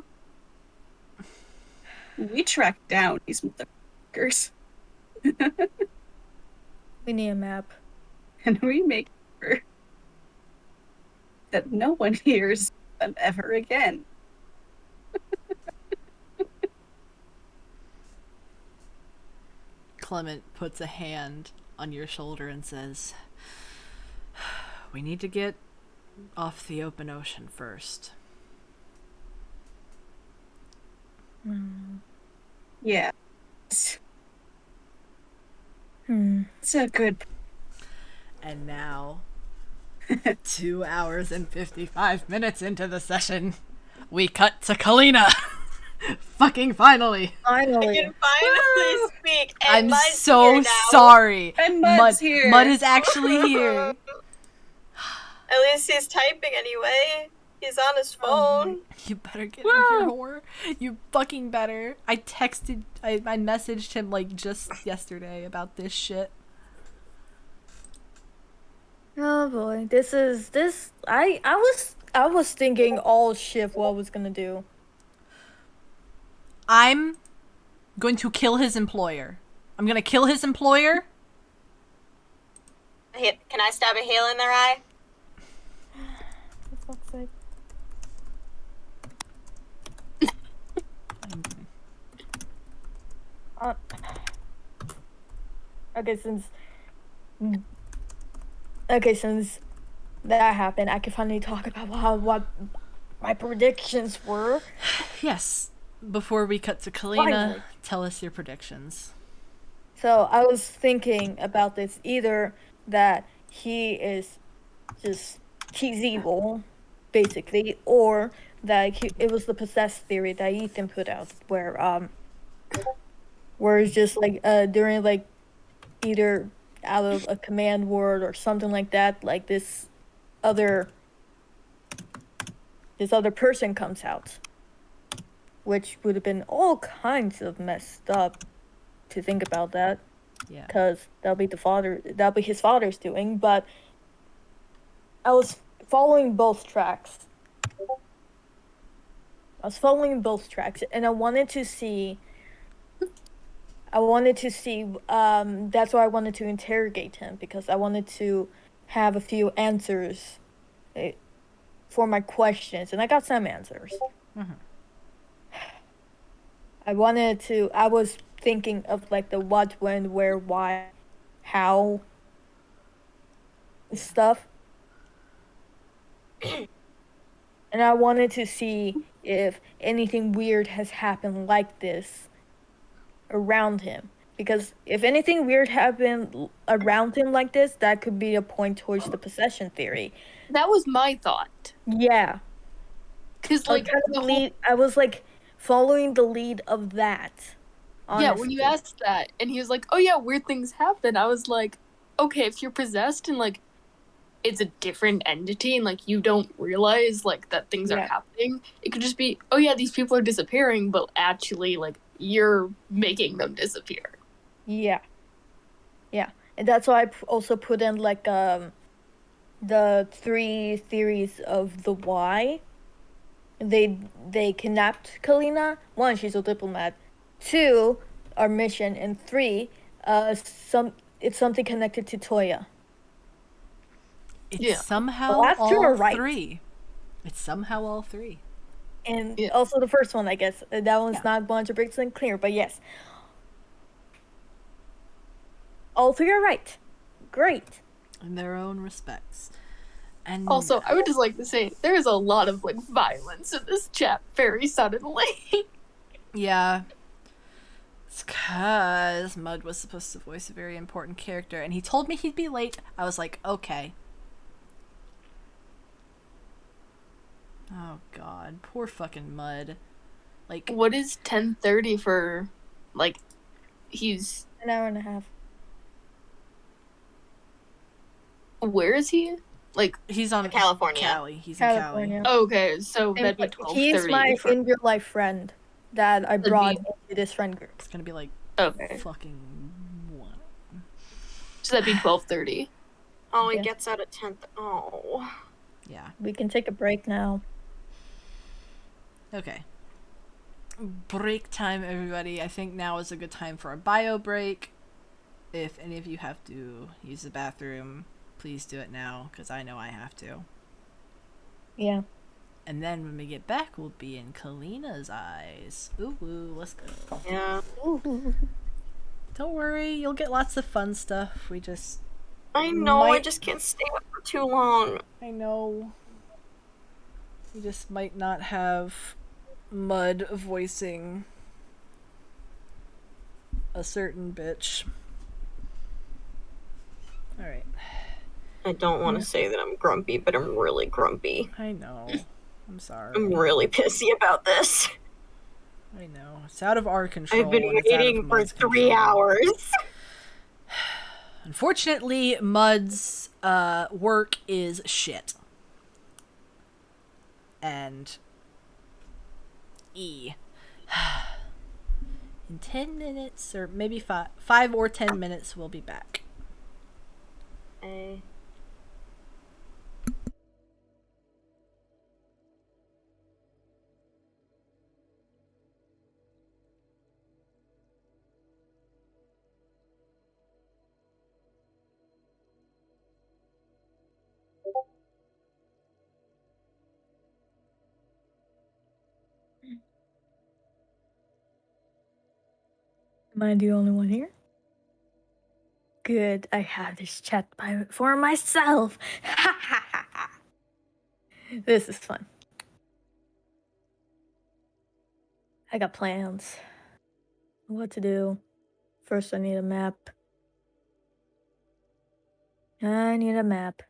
We track down these motherfuckers. We need a map. And we make sure that no one hears them ever again. Clement puts a hand on your shoulder and says, we need to get off the open ocean first. Yeah. Hmm. It's a good. And now, 2 hours and 55 minutes into the session, we cut to Kalina. Fucking finally. I Finally. can finally speak. And I'm Mud's so here now. sorry. And Mud's here. Mud is actually here. At least he's typing anyway. He's on his phone. You better get in here, whore. You fucking better. I messaged him like just yesterday about this shit. Oh boy, I was thinking all shift what I was gonna do. I'm going to kill his employer. I'm gonna kill his employer. Can I stab a heel in their eye? For fuck's sake. Okay, since that happened, I can finally talk about what my predictions were. Yes. Before we cut to Kalina, Finally. tell us your predictions. So I was thinking about this, either that he's evil, basically, or that it was the possessed theory that Ethan put out, where it's just like during like either out of a command word or something like that, like this other person comes out, which would have been all kinds of messed up to think about that. Yeah. Because that'll be his father's doing, but I was following both tracks. And I wanted to see, that's why I wanted to interrogate him, because I wanted to have a few answers for my questions, and I got some answers. Mhm. I was thinking of like the what, when, where, why, how stuff. And I wanted to see if anything weird has happened like this around him. Because if anything weird happened around him like this, that could be a point towards the possession theory. That was my thought. Yeah. Because, like, I was like following the lead of that. Honestly. Yeah, when you asked that, and he was like, oh yeah, weird things happen, I was like, okay, if you're possessed and, like, it's a different entity and, like, you don't realize, like, that things are happening, it could just be, oh yeah, these people are disappearing, but actually, like, you're making them disappear. Yeah. Yeah. And that's why I also put in, like, the 3 theories of the why they kidnapped Kalina. 1, she's a diplomat. 2, our mission. And 3, it's something connected to Toya. It's somehow last 2 are all right. 3. It's somehow all 3. And also the first one, I guess. That one's not 100% clear, but yes. All 3 are right. Great. In their own respects. And Also, I would just like to say, there is a lot of, like, violence in this chat very suddenly. Yeah. It's because Mud was supposed to voice a very important character, and he told me he'd be late. I was like, okay. Oh, God. Poor fucking Mud. Like, What is 10:30 for, like, he's... An hour and a half. Where is he? Like, he's on California. Cali. He's California. in Cali. oh, okay, so that'd be 12:30. He's my for... in-real-life friend that I brought into this friend group. It's gonna be like Okay, fucking 1. so that'd be 12:30. Oh, he Yeah. gets out at 10th. Oh. Yeah. We can take a break now. Okay. Break time, everybody. I think now is a good time for a bio break. If any of you have to use the bathroom, please do it now, because I know I have to. Yeah. And then when we get back, we'll be in Kalina's eyes. Ooh, let's go. Yeah. Don't worry, you'll get lots of fun stuff. We just... I know, I just can't stay up for too long. I know. We just might not have Mud voicing a certain bitch. All right. I don't want to say that I'm grumpy, but I'm really grumpy. I know. I'm sorry. I'm really pissy about this. I know. It's out of our control. I've been and it's out of waiting for Mud's 3 control. hours. Unfortunately, Mud's work is shit. And in 10 minutes, or maybe 5 or 10 minutes, we'll be back. Am I the only one here? Good, I have this chat for myself. This is fun. I got plans. What to do? First, I need a map. I need a map.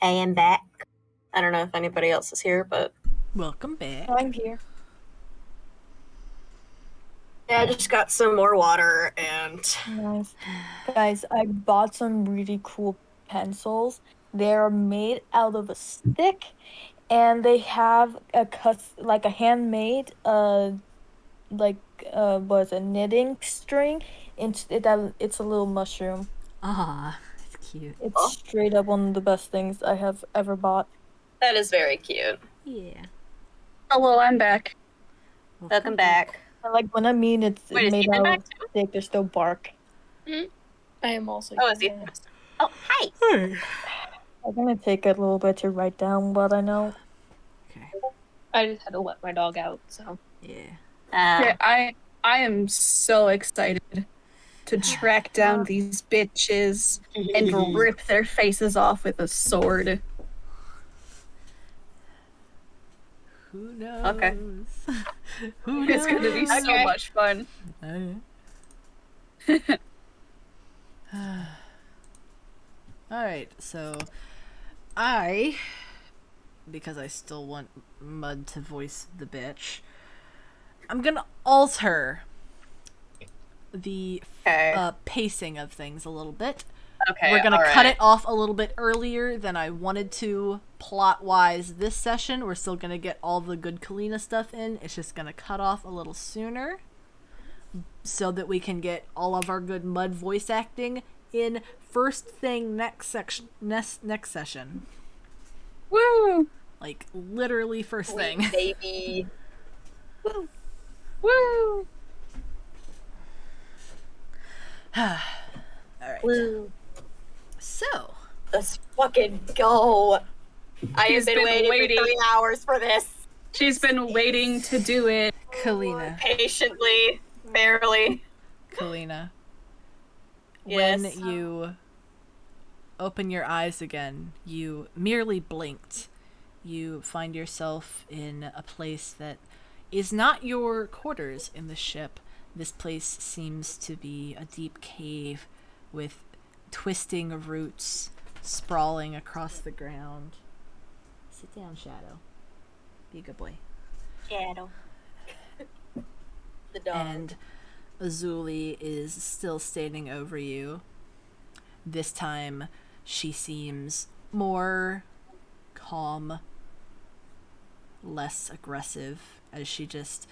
I am back. I don't know if anybody else is here, but Welcome back. I'm here. yeah, I just got some more water and Nice. Guys, I bought some really cool pencils. They're made out of a stick and they have like a handmade what is it, knitting string. It's a little mushroom. Ah, it's cute. It's Oh. straight up one of the best things I have ever bought. that is very cute. Yeah. Hello, I'm back. Welcome back. And like when I mean it's Wait, is made Ethan out back of too? stick, there's still bark. I am also. Oh, is Ethan? Oh, hi. Hey. I'm gonna take a little bit to write down what I know. Okay. I just had to let my dog out, so. Yeah. Okay, I am so excited to track down these bitches and rip their faces off with a sword. Who knows? Okay. Who knows? It's gonna be so Okay. much fun. Okay. Alright, so because I still want Mud to voice the bitch, I'm gonna alter the Okay. pacing of things a little bit. Okay. We're gonna all cut right. it off a little bit earlier than I wanted to plot-wise this session. We're still gonna get all the good Kalina stuff in. It's just gonna cut off a little sooner so that we can get all of our good Mud voice acting in first thing next session. Woo! Like, literally first thing. Sweet baby. Woo! Woo! Alright. Woo. So, Let's fucking go. I have She's been been waiting waiting. for 3 hours for this. She's been waiting to do it. Kalina. Patiently, barely. Kalina. Yes. When you open your eyes again, you merely blinked. You find yourself in a place that is not your quarters in the ship. This place seems to be a deep cave with twisting roots sprawling across the ground. Sit down, Shadow. Be a good boy. Shadow. The dog. And Azuli is still standing over you. This time, she seems more calm, less aggressive, as she just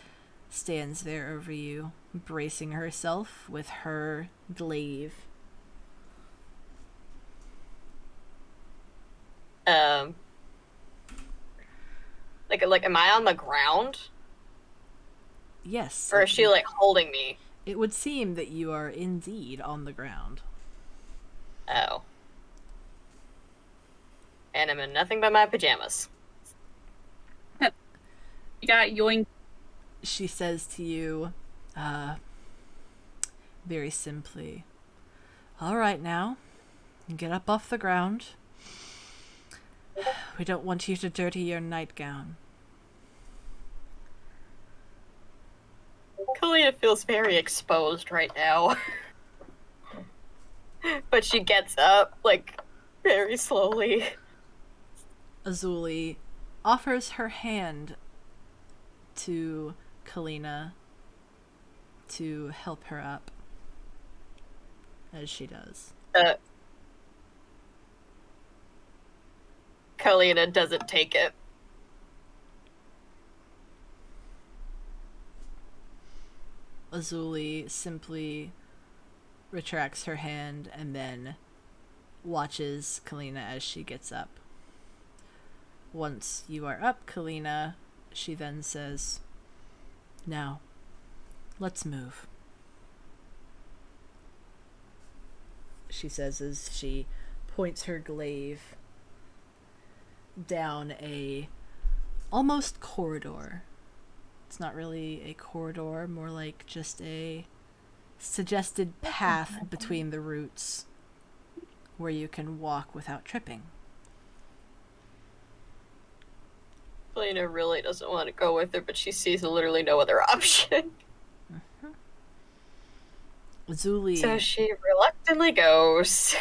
stands there over you, bracing herself with her glaive. Like, am I on the ground? Yes. Or is she, like, holding me? It would seem that you are indeed on the ground. Oh. And I'm in nothing but my pajamas. You got yoink. She says to you, very simply, "All right now, get up off the ground. We don't want you to dirty your nightgown." Kalina feels very exposed right now. But she gets up, like, very slowly. Azuli offers her hand to Kalina to help her up, as she does. Kalina doesn't take it. Azuli simply retracts her hand and then watches Kalina as she gets up. Once you are up, Kalina, she then says, "Now, let's move." She says as she points her glaive down a almost corridor. It's not really a corridor, more like just a suggested path between the roots where you can walk without tripping. Kalina really doesn't want to go with her, but she sees literally no other option. Zuli, So she reluctantly goes.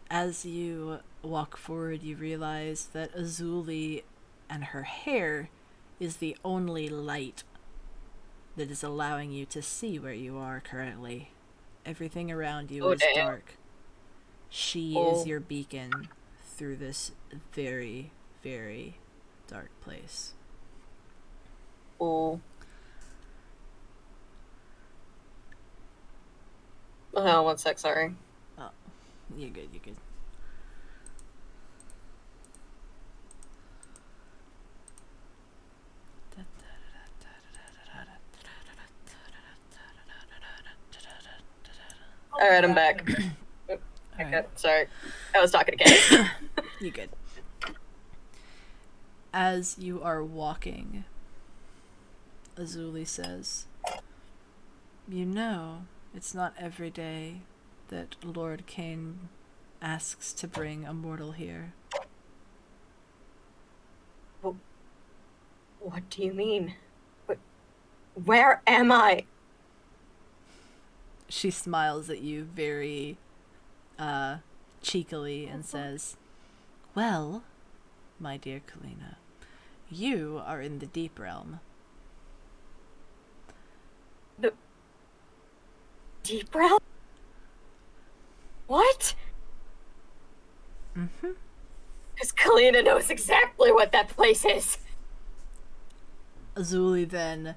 As you walk forward, you realize that Azuli and her hair is the only light that is allowing you to see where you are currently. Everything around you is damn. dark. She is your beacon through this very, very dark place. Oh. Oh, 1 sec, sorry. Oh, you're good, you're good. Alright, I'm back. Alright. Sorry. I was talking to Kate. You good. As you are walking, Azuli says, "You know, it's not every day that Lord Kane asks to bring a mortal here." What do you mean? Where am I? She smiles at you very cheekily and says, "Well, my dear Kalina, you are in the deep realm." The deep realm? What? Mm-hmm. Because Kalina knows exactly what that place is. Azuli then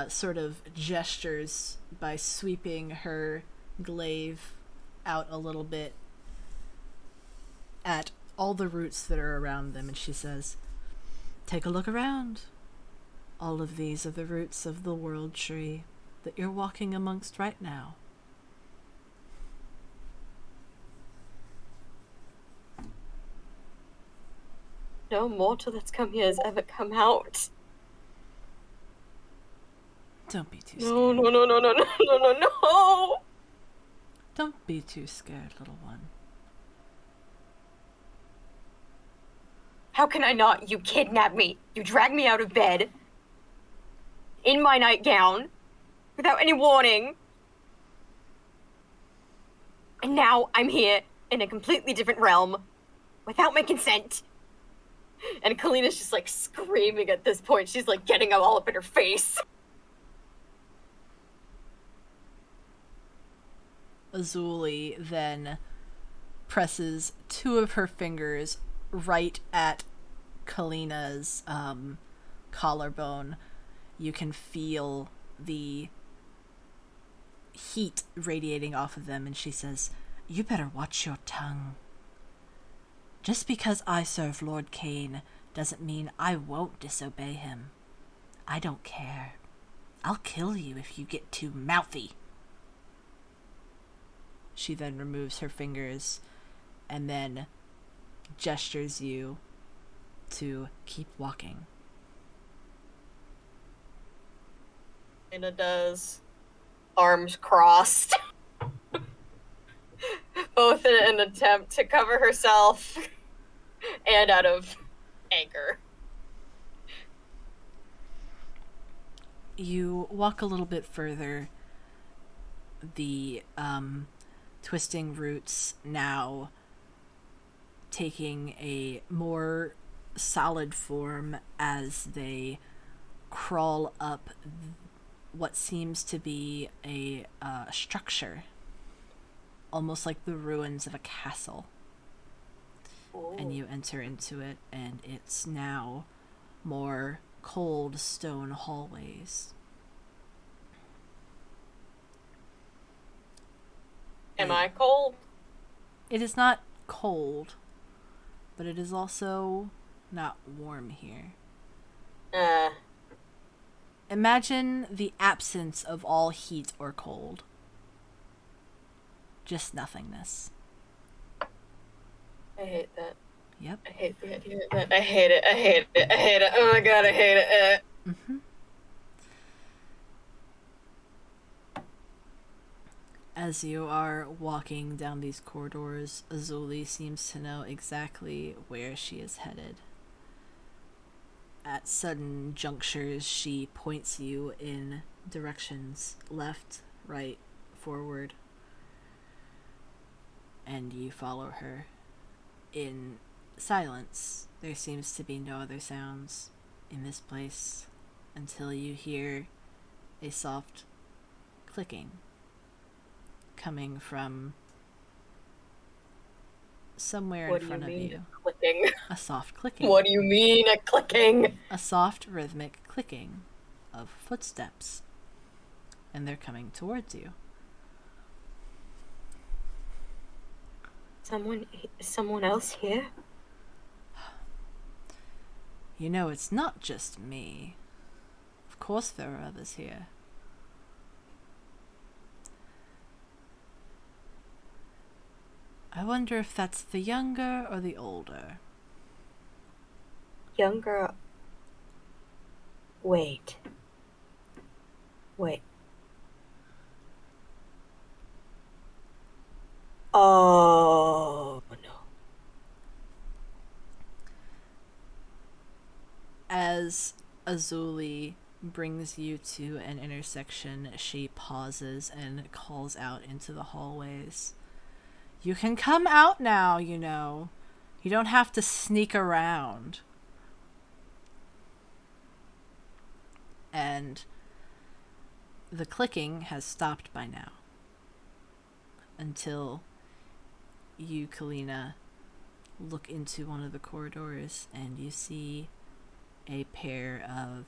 sort of gestures by sweeping her glaive out a little bit at all the roots that are around them, and she says, "Take a look around. All of these are the roots of the world tree that you're walking amongst right now." No mortal that's come here has ever come out. Don't be too scared. No. Don't be too scared, little one. How can I not? You kidnapped me. You dragged me out of bed. In my nightgown. Without any warning. And now I'm here in a completely different realm. Without my consent. And Kalina's just like screaming at this point. She's like getting all up in her face. Azuli then presses two of her fingers right at Kalina's collarbone. You can feel the heat radiating off of them, and she says, "You better watch your tongue. Just because I serve Lord Kane doesn't mean I won't disobey him. I don't care. I'll kill you if you get too mouthy." She then removes her fingers and then gestures you to keep walking. Kalina does. Arms crossed. Both in an attempt to cover herself and out of anger. You walk a little bit further. The twisting roots now taking a more solid form as they crawl up what seems to be a structure, almost like the ruins of a castle. Ooh. And you enter into it, and it's now more cold stone hallways. Am I cold? It is not cold, but it is also not warm here. Imagine the absence of all heat or cold. Just nothingness. I hate that. Yep. I hate the idea of that. I hate it. Oh my god, I hate it. Mm-hmm. As you are walking down these corridors, Azuli seems to know exactly where she is headed. At sudden junctures, she points you in directions left, right, forward. And and you follow her. In silence, there seems to be no other sounds in this place until you hear a soft clicking coming from somewhere in front of you. Clicking. A soft clicking. What do you mean a clicking? A soft rhythmic clicking of footsteps. And they're coming towards you. Someone else here? You know, it's not just me. Of course there are others here. I wonder if that's the younger or the older. Younger. Wait. Oh, no. As Azuli brings you to an intersection, she pauses and calls out into the hallways. You can come out now, you know. You don't have to sneak around. And the clicking has stopped by now. Until you, Kalina, look into one of the corridors and you see a pair of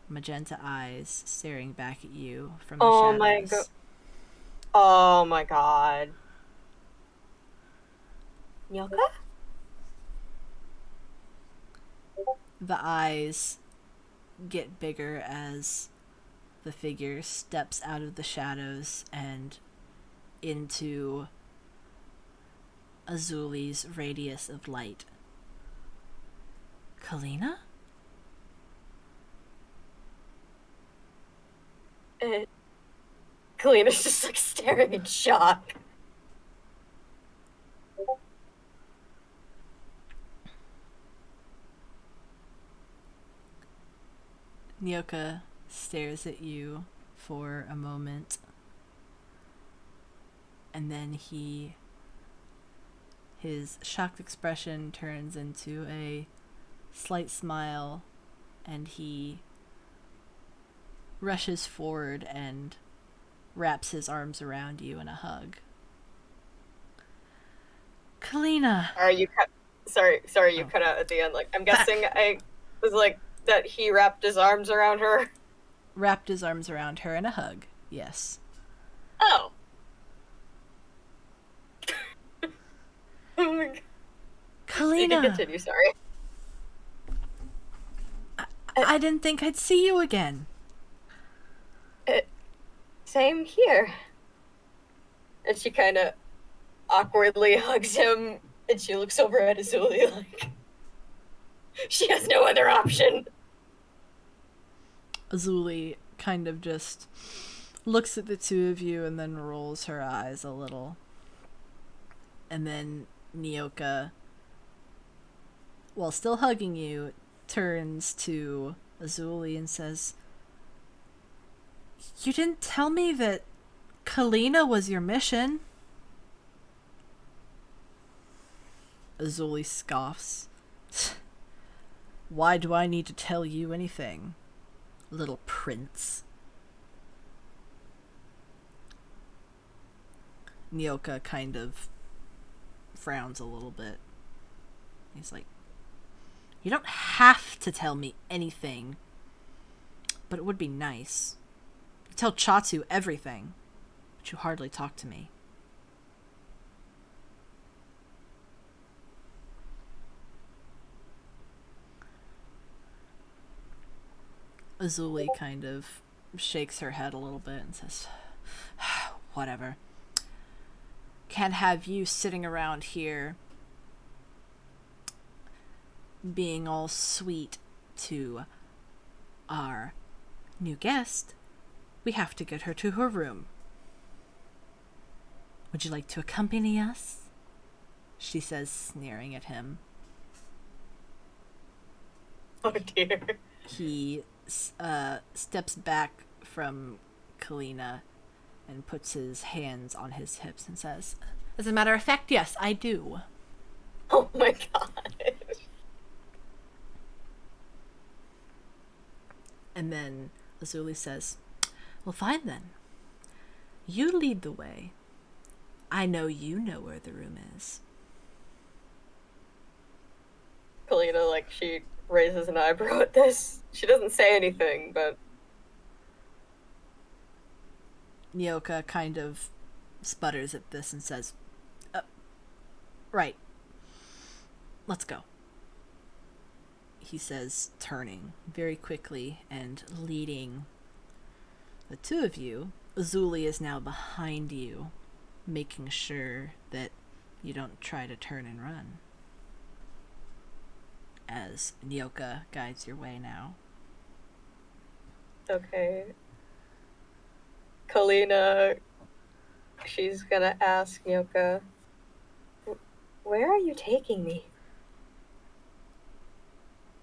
magenta eyes staring back at you from the shadows. Oh my god. Nyoka? The eyes get bigger as the figure steps out of the shadows and into Azuli's radius of light. Kalina? Kalina's just like staring in shock. Nyoka stares at you for a moment, and then his shocked expression turns into a slight smile, and he rushes forward and wraps his arms around you in a hug. Kalina! Sorry, you cut out at the end. Like, I'm guessing I was like, that he wrapped his arms around her. Wrapped his arms around her in a hug, yes. Oh. Oh my god. Kalina! Continue, sorry. I didn't think I'd see you again. Same here. And she kind of awkwardly hugs him, and she looks over at Azuli like she has no other option. Azuli kind of just looks at the two of you and then rolls her eyes a little. And then Nyoka, while still hugging you, turns to Azuli and says, "You didn't tell me that Kalina was your mission." Azuli scoffs. "Why do I need to tell you anything, little prince?" Nyoka kind of frowns a little bit. He's like, "You don't have to tell me anything, but it would be nice. You tell Chatu everything, but you hardly talk to me." Azuli kind of shakes her head a little bit and says, "Whatever. Can't have you sitting around here being all sweet to our new guest. We have to get her to her room. Would you like to accompany us?" she says, sneering at him. Oh dear. He steps back from Kalina and puts his hands on his hips and says, As a matter of fact, yes, I do. Oh my god. And then Azuli says, well, fine then. You lead the way. I know you know where the room is. Kalina, like, she raises an eyebrow at this. She doesn't say anything, but Nyoka kind of sputters at this and says, right. Let's go. He says, turning very quickly and leading the two of you. Azuli is now behind you, making sure that you don't try to turn and run. As Nyoka guides your way now. okay. Kalina, she's gonna ask Nyoka, where are you taking me?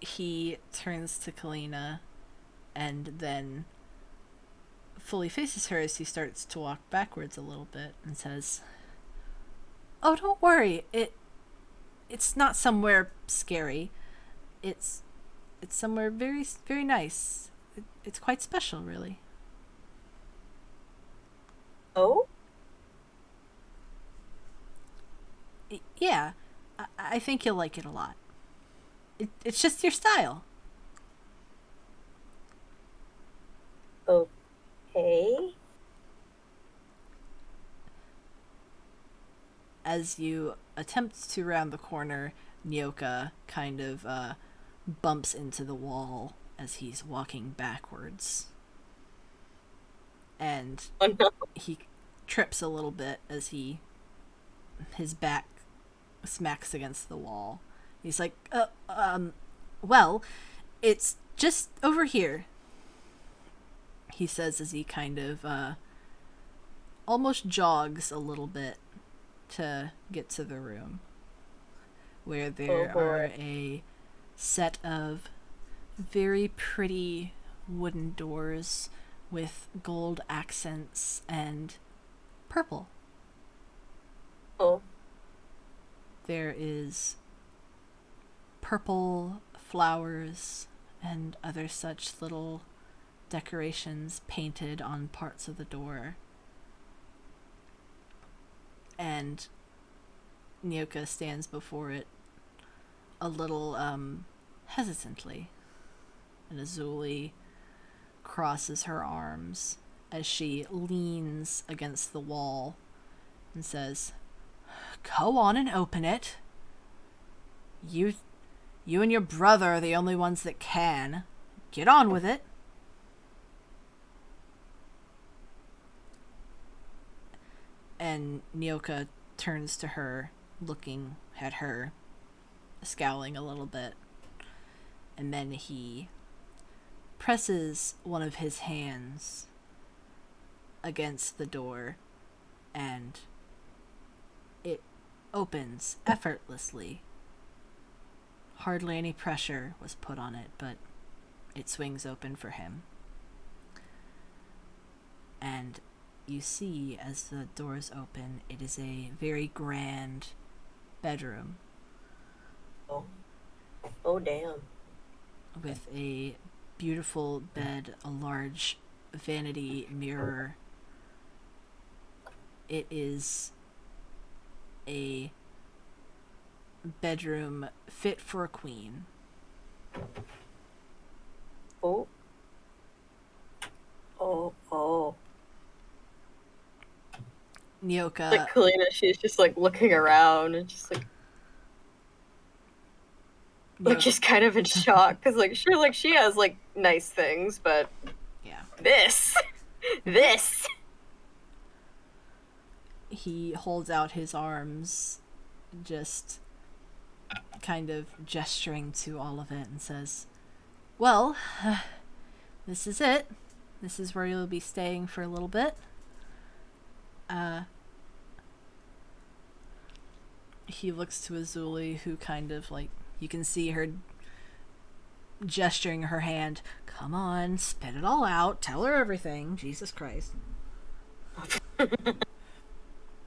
He turns to Kalina and then fully faces her as he starts to walk backwards a little bit and says, oh, don't worry. It's not somewhere scary. It's somewhere very, very nice. It's quite special, really. Oh? Yeah, I think you'll like it a lot. It's just your style. Okay. As you attempt to round the corner, Nyoka kind of bumps into the wall as he's walking backwards. And Oh no. he trips a little bit as his back smacks against the wall. He's like, well, it's just over here, he says as he kind of almost jogs a little bit to get to the room, where there are a set of very pretty wooden doors with gold accents and purple. Oh. There is purple flowers and other such little decorations painted on parts of the door. And Nyoka stands before it a little hesitantly. And Azuli crosses her arms as she leans against the wall and says, go on and open it. You and your brother are the only ones that can. Get on with it. And Nyoka turns to her, looking at her, scowling a little bit. And then he presses one of his hands against the door, and it opens effortlessly. Hardly any pressure was put on it, but it swings open for him. And you see, as the doors open, it is a very grand bedroom. Oh, damn. With a beautiful bed, a large vanity mirror. It is a bedroom fit for a queen. Oh. Nyoka, Like Kalina, she's just like looking around and just like just kind of in shock because like sure, like she has like nice things, but yeah. this. He holds out his arms, just kind of gesturing to all of it, and says, well, this is it. This is where you'll be staying for a little bit. He looks to Azuli, who kind of like, you can see her gesturing her hand. Come on, spit it all out. Tell her everything. Jesus Christ.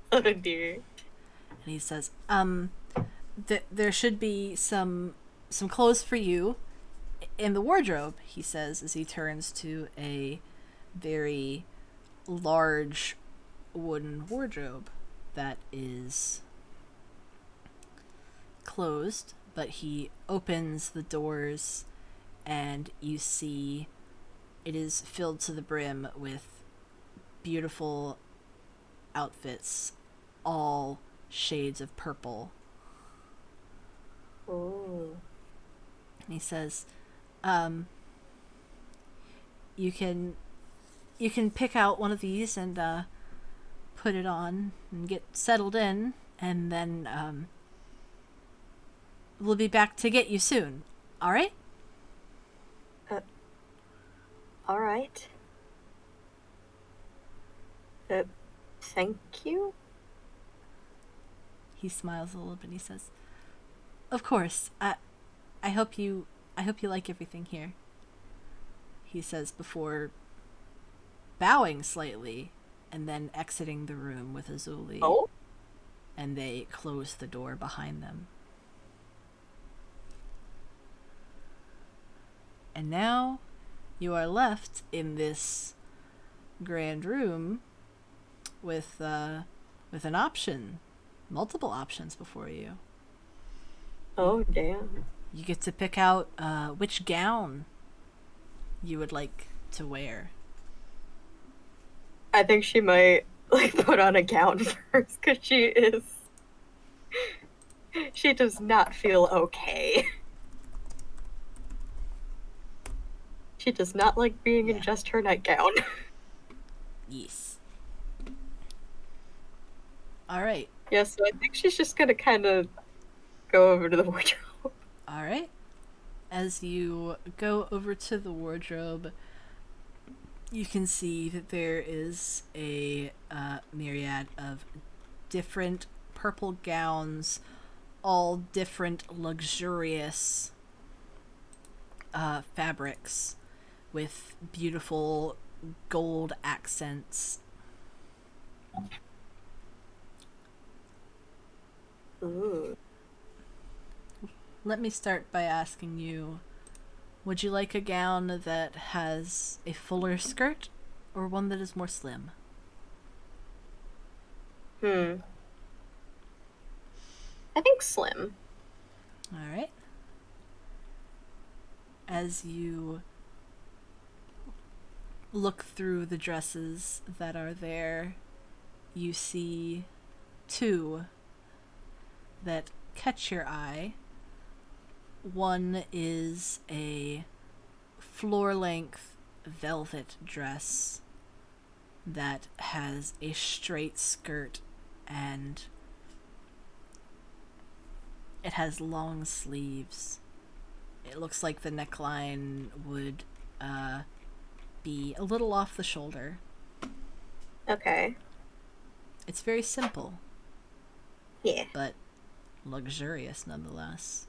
Oh dear. And he says, there should be some clothes for you in the wardrobe, he says as he turns to a very large wooden wardrobe that is closed, but he opens the doors and you see it is filled to the brim with beautiful outfits, all shades of purple. Ooh. And he says, you can pick out one of these and put it on and get settled in, and then we'll be back to get you soon. All right? All right. Thank you. He smiles a little bit and he says, "Of course. I hope you like everything here." He says before bowing slightly and then exiting the room with Azuli. Oh? And they close the door behind them. And now you are left in this grand room with an option, multiple options before you. Oh, damn. You get to pick out which gown you would like to wear. I think she might, put on a gown first, because she does not feel okay. She does not like being in just her nightgown. Yes. All right. Yeah, so I think she's just gonna kind of go over to the wardrobe. All right. As you go over to the wardrobe, you can see that there is a myriad of different purple gowns, all different luxurious fabrics with beautiful gold accents. Ooh. Let me start by asking you, would you like a gown that has a fuller skirt or one that is more slim? I think slim. All right. As you look through the dresses that are there, you see two that catch your eye. One is a floor-length velvet dress that has a straight skirt and it has long sleeves. It looks like the neckline would be a little off the shoulder. Okay. It's very simple, Yeah. but luxurious nonetheless.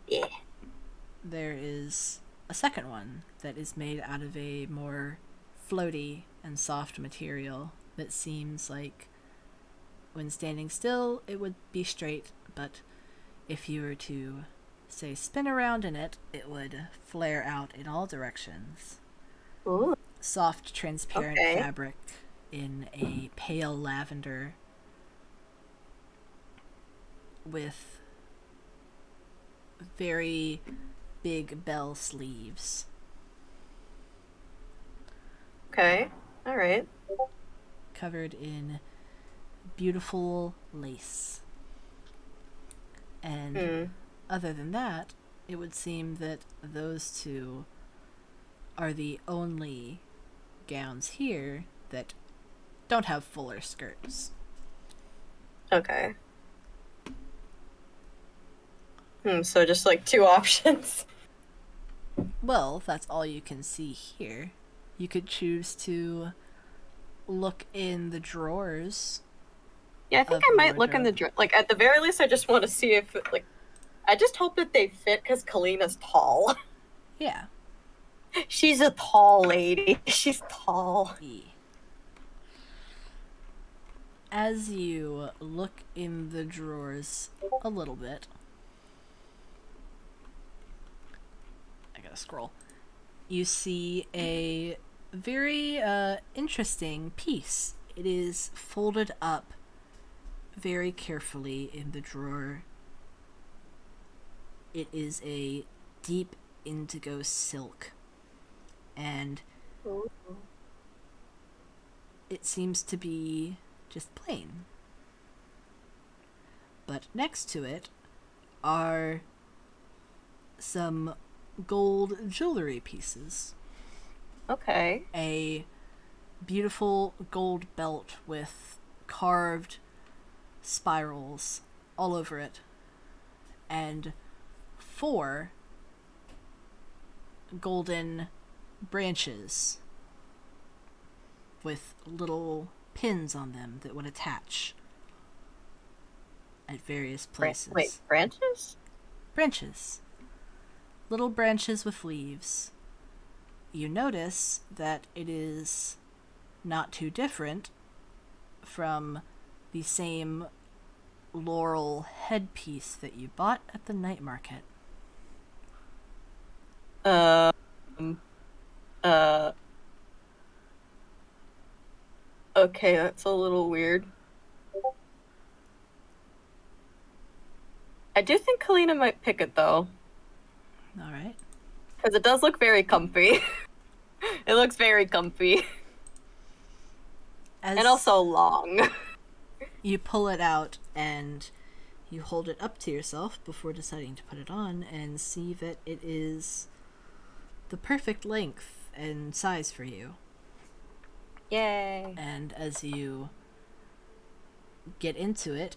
Yeah. There is a second one that is made out of a more floaty and soft material that seems like when standing still it would be straight, but if you were to, say, spin around in it, it would flare out in all directions. Ooh. Soft, transparent Okay. fabric in a pale lavender with very big bell sleeves. Okay. All right. Covered in beautiful lace. And other than that, it would seem that those two are the only gowns here that don't have fuller skirts. Okay. So just two options. Well, that's all you can see here. You could choose to look in the drawers. Yeah, I think I might look in the at the very least I just want to see if I just hope that they fit because Kalina's tall. Yeah. She's a tall lady. She's tall. Yeah. as you look in the drawers a little bit, I gotta scroll, you see a very interesting piece. It is folded up very carefully in the drawer. It is a deep indigo silk, and it seems to be just plain. But next to it are some gold jewelry pieces. Okay. A beautiful gold belt with carved spirals all over it, and 4 golden branches with little pins on them that would attach at various places. Wait, branches? Branches. Little branches with leaves. You notice that it is not too different from the same laurel headpiece that you bought at the night market. Okay, that's a little weird. I do think Kalina might pick it though, All right. because it does look very comfy. It looks very comfy. As And also long. you pull it out and you hold it up to yourself before deciding to put it on and see that it is the perfect length and size for you. Yay. And as you get into it,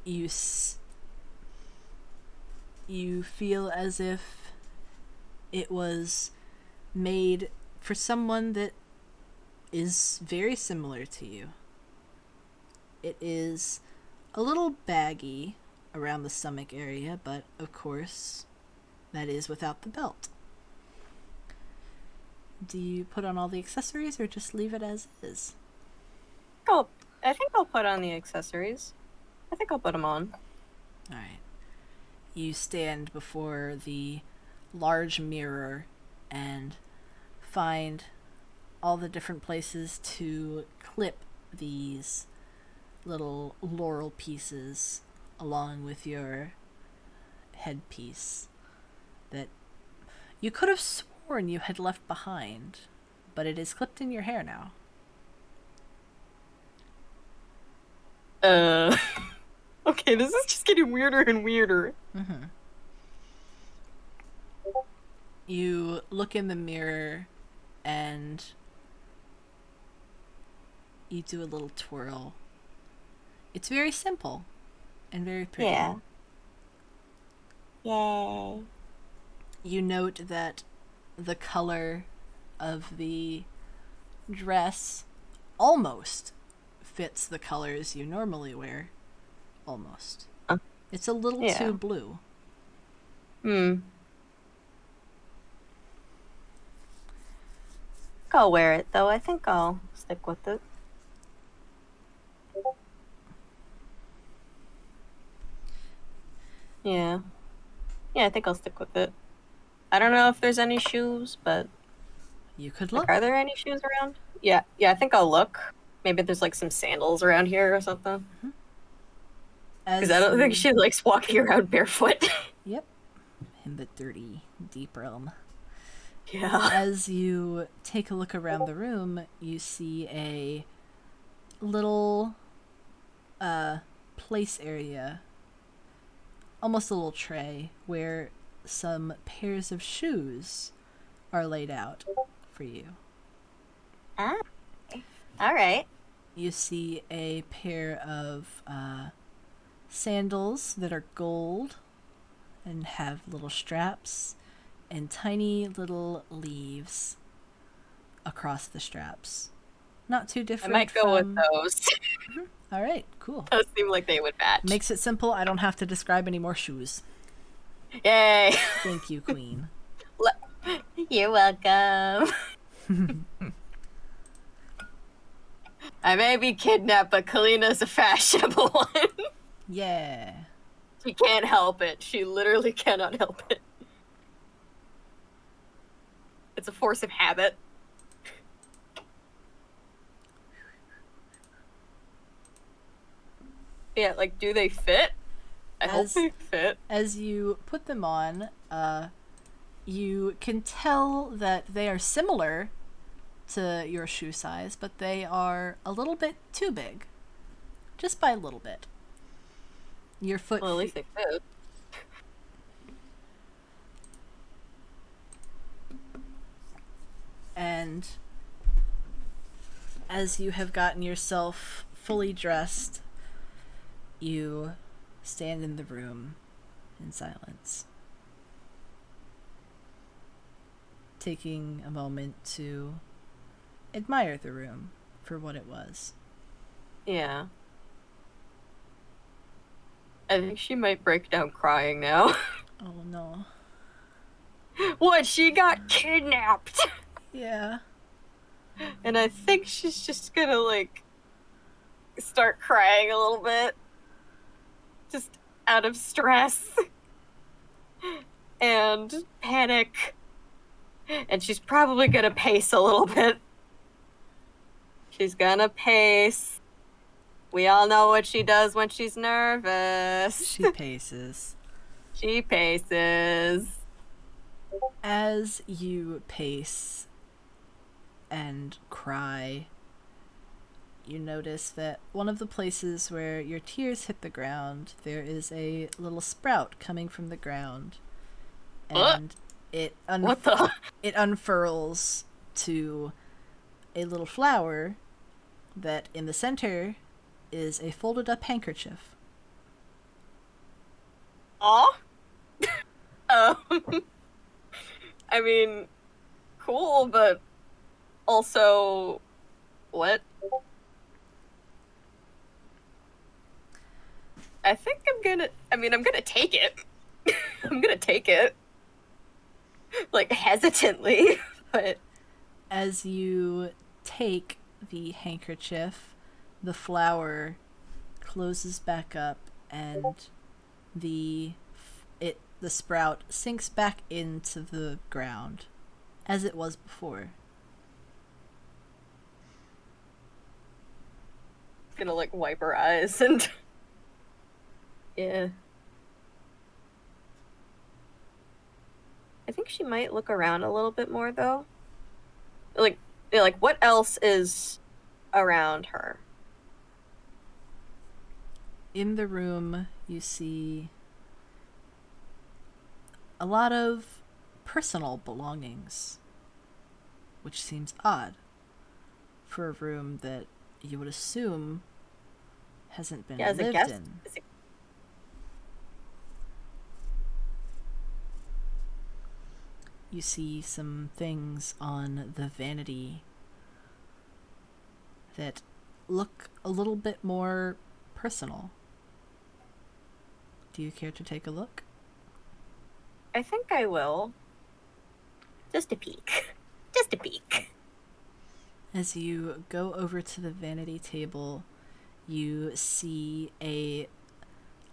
you feel as if it was made for someone that is very similar to you. It is a little baggy around the stomach area, but of course, that is without the belt. Do you put on all the accessories or just leave it as is? Oh, I think I'll put on the accessories. I think I'll put them on. Alright. You stand before the large mirror and find all the different places to clip these little laurel pieces along with your headpiece that you could have sworn you had left behind, but it is clipped in your hair now. Okay, this is just getting weirder and weirder. Mm-hmm. You look in the mirror and you do a little twirl. It's very simple and very pretty. Yeah. Yay. You note that the color of the dress almost fits the colors you normally wear. Almost. It's a little Yeah. too blue. I'll wear it though. I think I'll stick with it. Yeah. Yeah, I think I'll stick with it. I don't know if there's any shoes, but You could like, look. are there any shoes around? Yeah, I think I'll look. Maybe there's like some sandals around here or something. As Because I don't think you- she likes walking around barefoot. Yep. In the dirty, deep realm. Yeah. As you take a look around the room, you see a little place area, almost a little tray, where some pairs of shoes are laid out for you. Ah. All right. You see a pair of sandals that are gold and have little straps and tiny little leaves across the straps. Not too I different. might go from... with those. All right, cool. Those seem like they would match. Makes it simple. I don't have to describe any more shoes. Yay. Thank you, Queen. You're welcome. I may be kidnapped, but Kalina's a fashionable one. Yeah. She can't help it. She literally cannot help it. It's a force of habit. Yeah, like, do they fit? I hope As- they fit. As you put them on, you can tell that they are similar to your shoe size, but they are a little bit too big. Just by a little bit. Your foot. Well, at least they fit. And as you have gotten yourself fully dressed, you stand in the room in silence, taking a moment to admire the room for what it was. Yeah. I think she might break down crying now. Oh no. What? She got kidnapped! Yeah. And I think she's just gonna, like, start crying a little bit. Just out of stress. And panic. And she's probably gonna pace a little bit. She's gonna pace. We all know what she does when she's nervous. She paces. She paces. As you pace and cry, you notice that one of the places where your tears hit the ground, there is a little sprout coming from the ground. And What the? it unfurls to a little flower that in the center is a folded up handkerchief. Aw? I mean, cool, but also, what? I think I'm gonna take it. I'm gonna take it. Like, hesitantly, but... As you take the handkerchief, the flower closes back up and the sprout sinks back into the ground as it was before. Gonna, like, wipe her eyes and... Yeah. I think she might look around a little bit more, though. Like, what else is around her? In the room, you see a lot of personal belongings, which seems odd for a room that you would assume hasn't been As a lived guest? in. You see some things on the vanity that look a little bit more personal. Do you care to take a look? I think I will. Just a peek. Just a peek. As you go over to the vanity table, you see a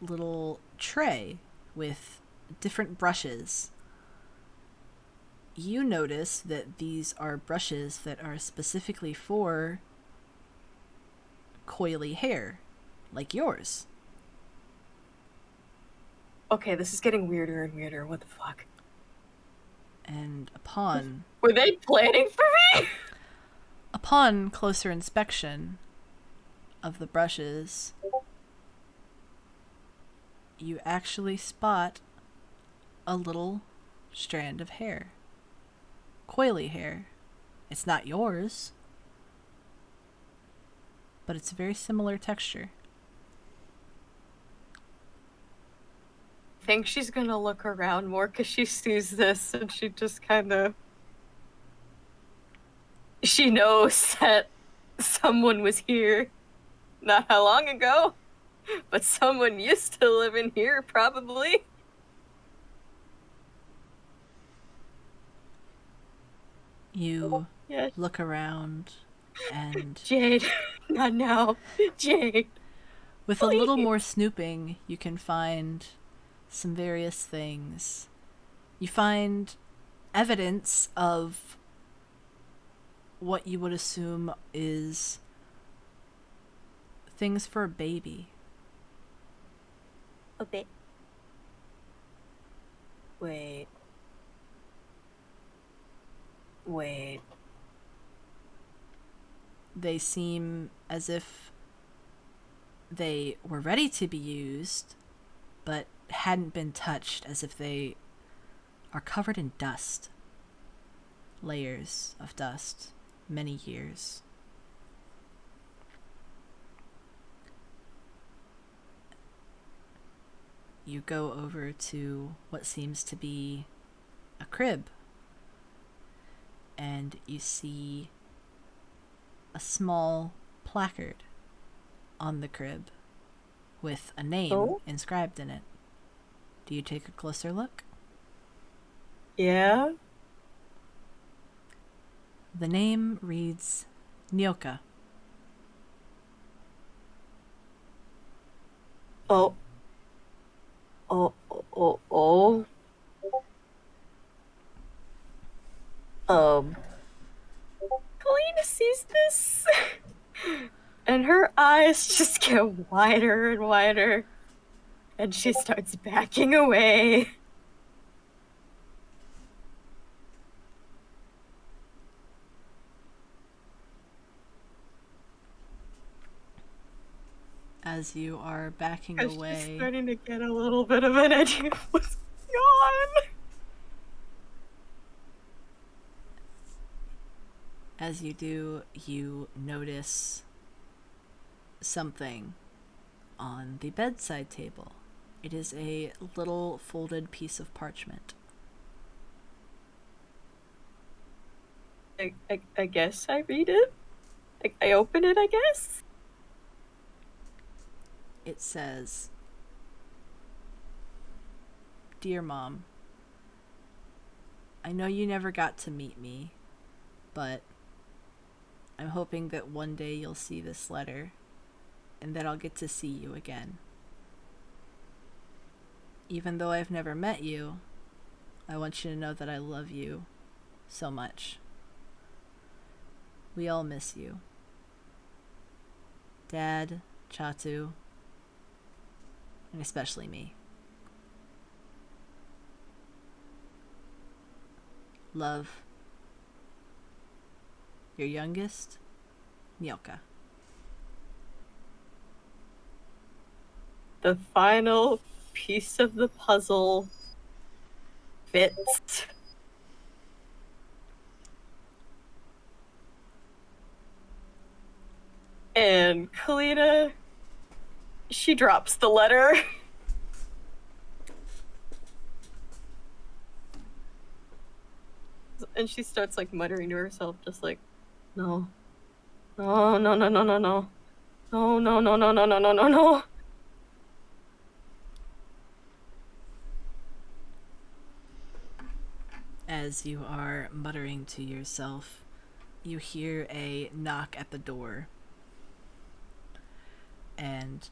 little tray with different brushes. You notice that these are brushes that are specifically for coily hair, like yours. Okay, this is getting weirder and weirder. What the fuck? And upon Were they planning for me? Upon closer inspection of the brushes, you actually spot a little strand of hair. Coily hair. It's not yours, but it's a very similar texture. I think she's gonna look around more because she sees this and she just kind of... She knows that someone was here not how long ago, but someone used to live in here, probably. You Yes. look around and Jade. Not now, Jade. With a little more snooping, you can find some various things. You find evidence of what you would assume is things for a baby. A bit. Wait. They seem as if they were ready to be used, but hadn't been touched, as if they are covered in dust. Layers of dust. Many years. You go over to what seems to be a crib, and you see a small placard on the crib with a name inscribed in it. Do you take a closer look? Yeah? The name reads Nyoka. Oh. Kalina sees this, and her eyes just get wider and wider, and she starts backing away. As you are backing She's away, starting to get a little bit of an idea of what's going on. as you do, you notice something on the bedside table. It is a little folded piece of parchment. I guess I read it. I open it, I guess. It says, "Dear Mom, I know you never got to meet me, but I'm hoping that one day you'll see this letter and that I'll get to see you again. Even though I've never met you, I want you to know that I love you so much. We all miss you. Dad, Chatu, and especially me. Love, your youngest, Nyoka." The final piece of the puzzle fits. And Kalina, she drops the letter. And she starts like muttering to herself, just like, no. No, no, no, no, no, no. No, no, no, no, no, no, no, no, no. As you are muttering to yourself, you hear a knock at the door. And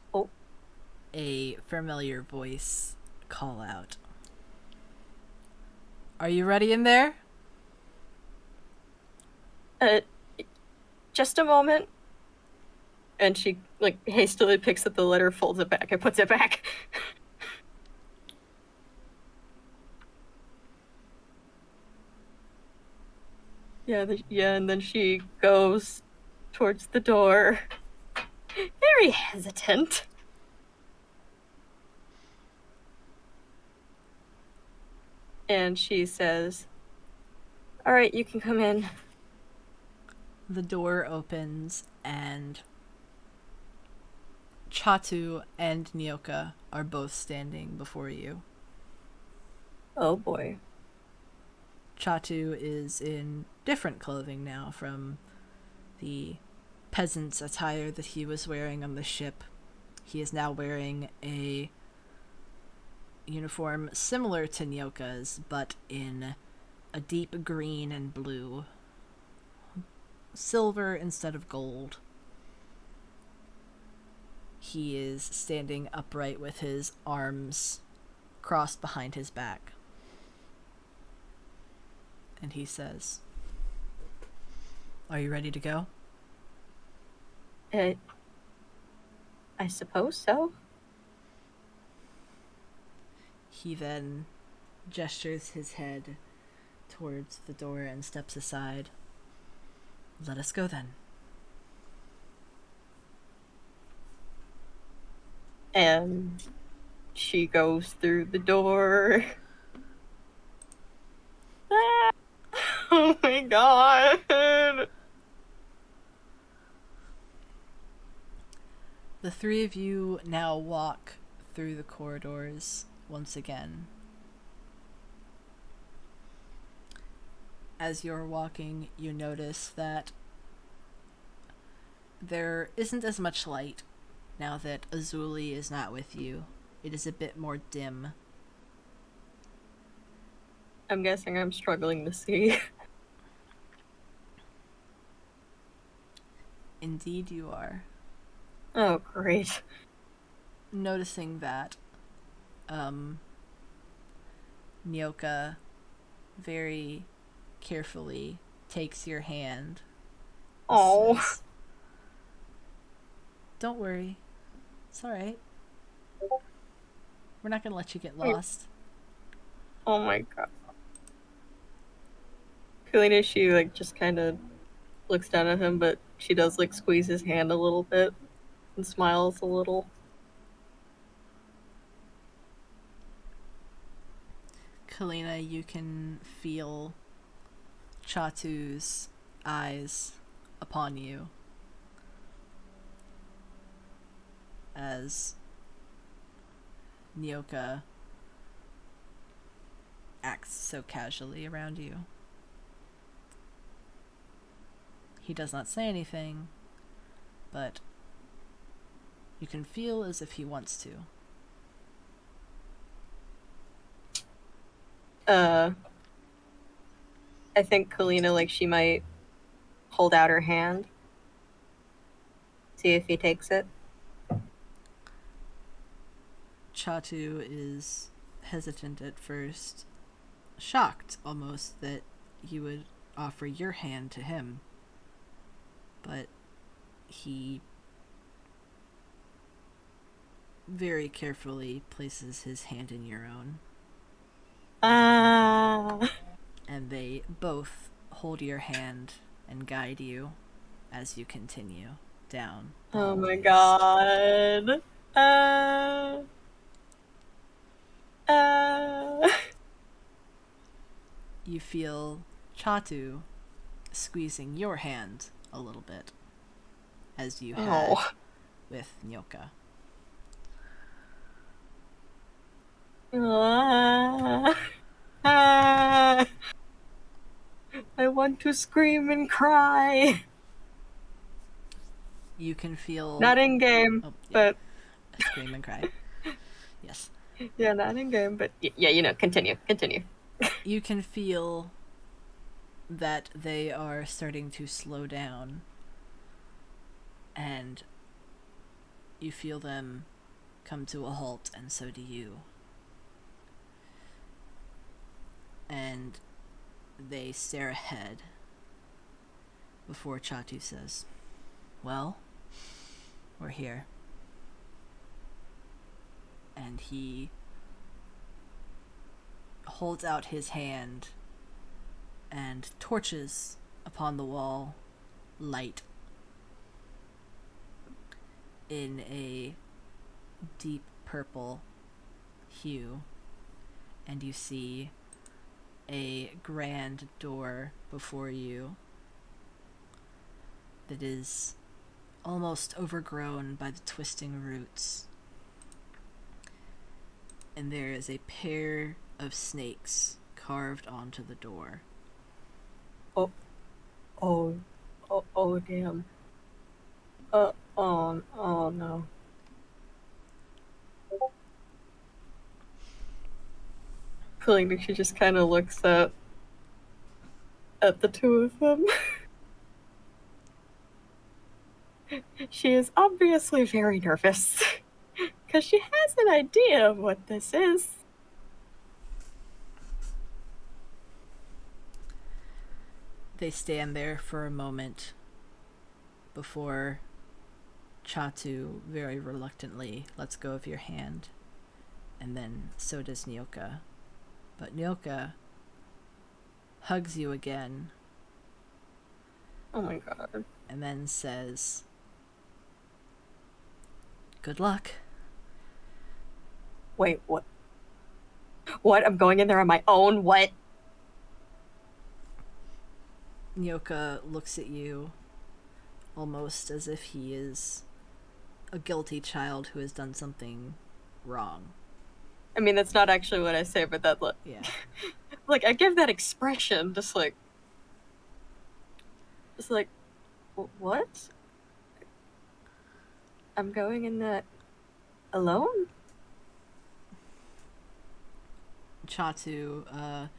a familiar voice call out, "Are you ready in there?" Just a moment. And she like hastily picks up the letter, folds it back, and puts it back. And then she goes towards the door, very hesitant. And she says, "All right, you can come in." The door opens and Chatu and Nyoka are both standing before you. Oh boy. Chatu is in different clothing now from the peasant's attire that he was wearing on the ship. He is now wearing a uniform similar to Nyoka's, but in a deep green and blue. Silver instead of gold. He is standing upright with his arms crossed behind his back. And he says, "Are you ready to go?" I suppose so. He then gestures his head towards the door and steps aside. "Let us go then." And she goes through the door. Ah! Oh my god. The three of you now walk through the corridors once again. As you're walking, you notice that there isn't as much light now that Azuli is not with you. It is a bit more dim. I'm guessing I'm struggling to see. Indeed you are. Oh, great. Noticing that, Nyoka very carefully takes your hand. Oh. Says, "Don't worry. It's alright. We're not gonna let you get lost." Oh my god. Kalina, she like just kind of looks down at him, but she does like squeeze his hand a little bit and smiles a little. Kalina, you can feel Chatu's eyes upon you as Nyoka acts so casually around you. He does not say anything, but you can feel as if he wants to. I think Kalina, like, she might hold out her hand. See if he takes it. Chatu is hesitant at first, shocked almost that you would offer your hand to him. But he very carefully places his hand in your own. And they both hold your hand and guide you as you continue down. Oh my god. You feel Chatu squeezing your hand a little bit, as you had with Nyoka. I want to scream and cry. You can feel... Not in game, but... Scream and cry. Yes. Yeah, not in game, but... Yeah, you know, continue. You can feel that they are starting to slow down. And you feel them come to a halt, and so do you. And they stare ahead before Chatu says, "Well, we're here." And he holds out his hand, and torches upon the wall light in a deep purple hue, and you see a grand door before you that is almost overgrown by the twisting roots. And there is a pair of snakes carved onto the door. Oh damn. Oh no. Kalina, she just kind of looks at the two of them. She is obviously very nervous. Because she has an idea of what this is. They stand there for a moment before Chatu very reluctantly lets go of your hand, and then so does Nyoka. But Nyoka hugs you again Oh my god. and then says, "Good luck." Wait, what? What? I'm going in there on my own? What? Nyoka looks at you almost as if he is a guilty child who has done something wrong. I mean, that's not actually what I say, but that look. Yeah. Like, I give that expression, just like, what? I'm going in that alone? Chatu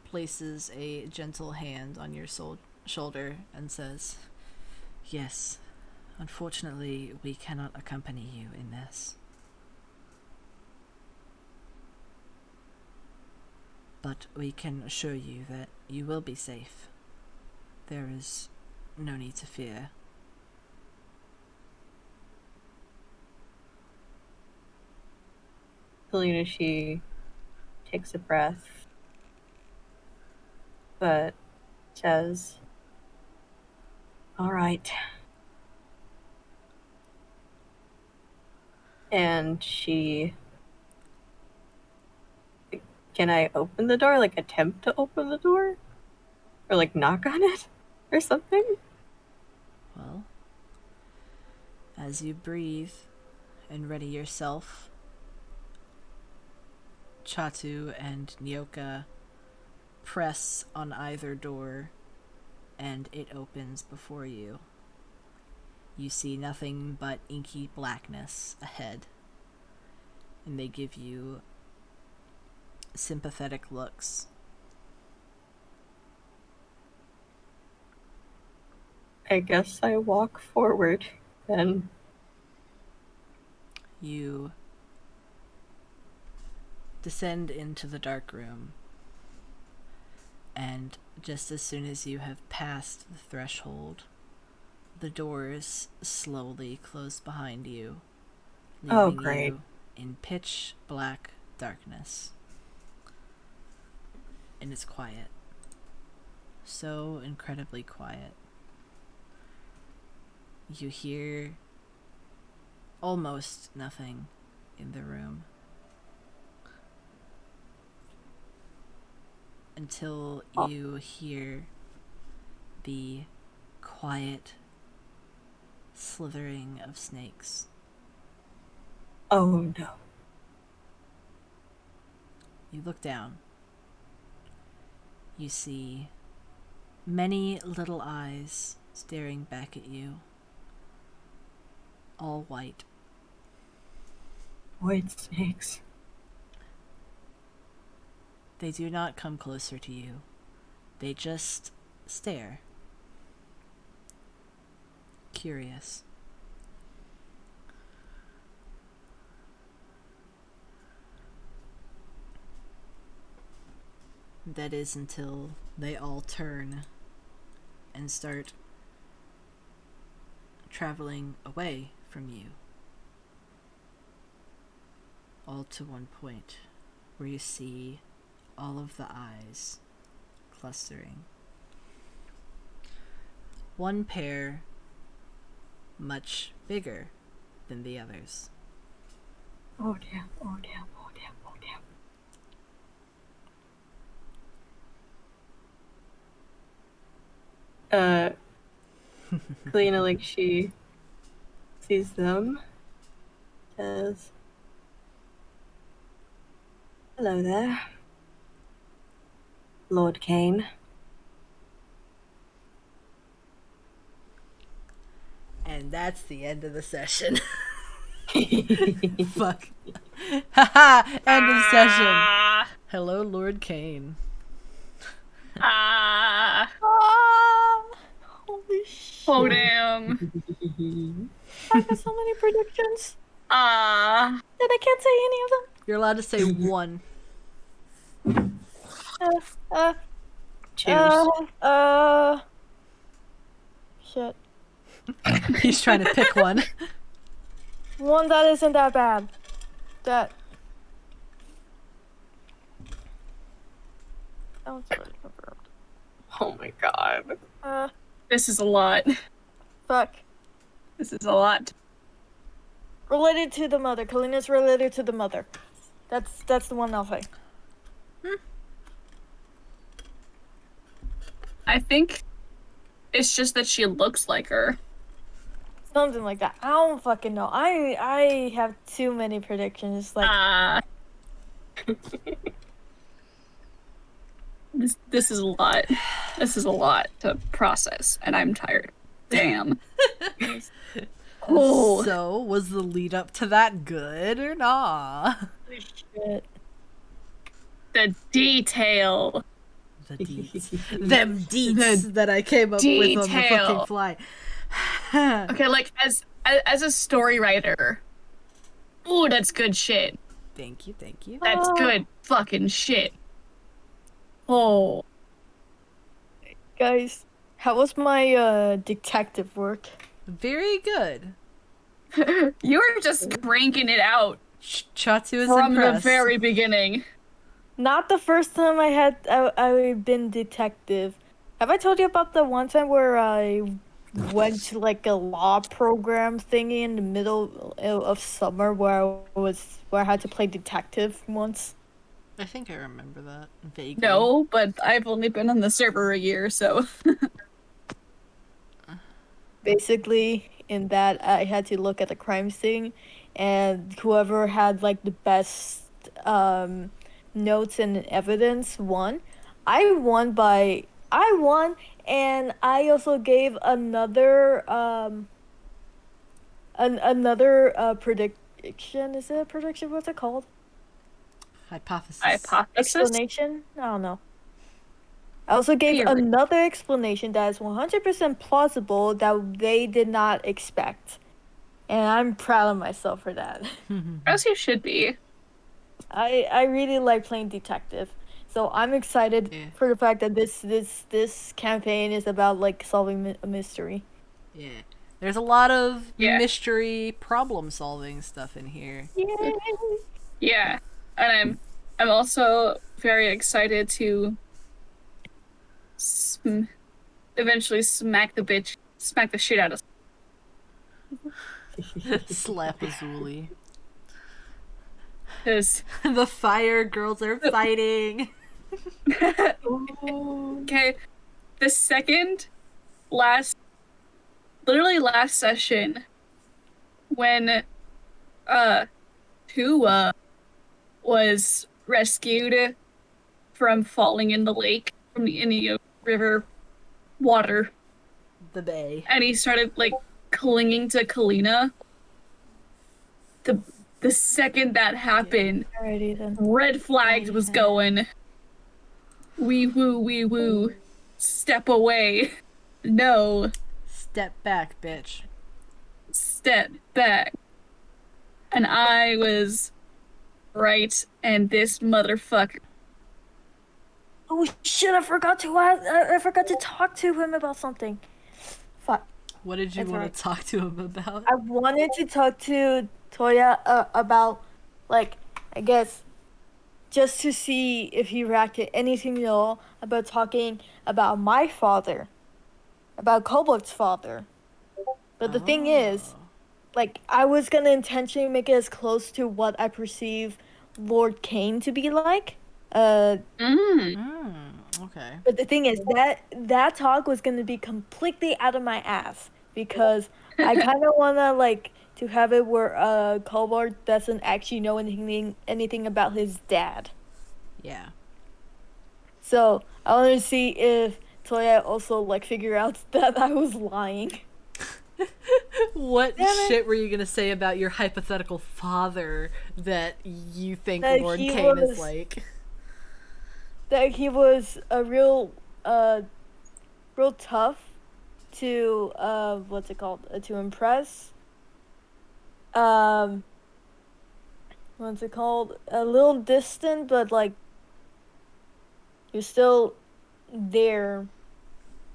places a gentle hand on your shoulder and says, "Yes, unfortunately, we cannot accompany you in this. But we can assure you that you will be safe. There is no need to fear." Helena, she takes a breath, but says, all right. And she... Can I open the door? Like, attempt to open the door? Or, like, knock on it? Or something? Well, as you breathe and ready yourself, Chatu and Nyoka press on either door, and it opens before you. You see nothing but inky blackness ahead, and they give you sympathetic looks. I guess I walk forward, then. You descend into the dark room, and just as soon as you have passed the threshold, the doors slowly close behind you, Oh, leaving great. you in pitch black darkness. And it's quiet. So incredibly quiet. You hear almost nothing in the room. Until you hear the quiet slithering of snakes. Oh no. You look down. You see many little eyes staring back at you, all white. White snakes. They do not come closer to you. They just stare. Curious. That is until they all turn and start traveling away from you. All to one point where you see all of the eyes clustering. One pair much bigger than the others. Oh damn, oh damn, oh damn, oh damn. Kalina, like, she sees them, says, hello there, Lord Kane. And that's the end of the session. Fuck. Haha! End of session. Hello, Lord Kane. Ah. Ah, holy shit. Oh damn. I have so many predictions Ah. that I can't say any of them. You're allowed to say one. Choose. Shit. He's trying to pick one. One that isn't that bad. That. Oh, it's already confirmed. Oh my god. This is a lot. Fuck. This is a lot. Related to the mother. Kalina's related to the mother. That's the one I'll say. I think it's just that she looks like her. Something like that. I don't fucking know. I have too many predictions. Like This is a lot. This is a lot to process, and I'm tired. Damn. Oh. So, was the lead up to that good or not? shit. The detail. The deets. Them deets that I came up with on the fucking Detail. fly. Okay, like as a story writer. Ooh, that's good shit. Thank you. That's good fucking shit. Oh. Guys, how was my detective work? Very good. You were just cranking it out Chatu is from impressed. the very beginning. Not the first time I've been detective. Have I told you about the one time where I went to like a law program thingy in the middle of summer where I had to play detective once? I think I remember that vaguely. No, but I've only been on the server a year, so. Basically, in that I had to look at the crime scene, and whoever had like the best notes and evidence won. I won, and I also gave another another prediction. Is it a prediction? What's it called? Hypothesis. Hypothesis? Explanation? I don't know. I also gave Theory. another explanation that is 100% plausible that they did not expect. And I'm proud of myself for that. As you should be. I really like playing detective. So I'm excited Yeah. for the fact that this campaign is about like solving a mystery. Yeah. There's a lot of Yeah. mystery problem solving stuff in here. Yay! Yeah. And I'm also very excited to eventually smack the shit out of. Slap Azuli. Because The fire girls are fighting. okay, the second literally last session, when Tua was rescued from falling in the lake from the Indian River water, The bay. and he started like clinging to Kalina. The second that happened, Alrighty then. red flags was going. Wee woo. Step away. No. Step back, bitch. Step back. And I was right, and this motherfucker. Oh shit! I forgot to talk to him about something. Fuck. What did you That's want right. to talk to him about? I wanted to talk to Toya about, like, I guess, just to see if he reacted anything at all about talking about my father, about Kobolt's father. But the thing is, like, I was gonna intentionally make it as close to what I perceive Lord Kane to be like. Mm. Okay. But the thing is that talk was gonna be completely out of my ass because I kind of wanna like to have it where Kobold doesn't actually know anything about his dad. Yeah. So I want to see if Toya also like figure out that I was lying. What Damn it. shit were you gonna say about your hypothetical father that you think That Lord he Kane is was- like? That he was a real tough to what's it called? To impress. What's it called? A little distant, but like you're still there.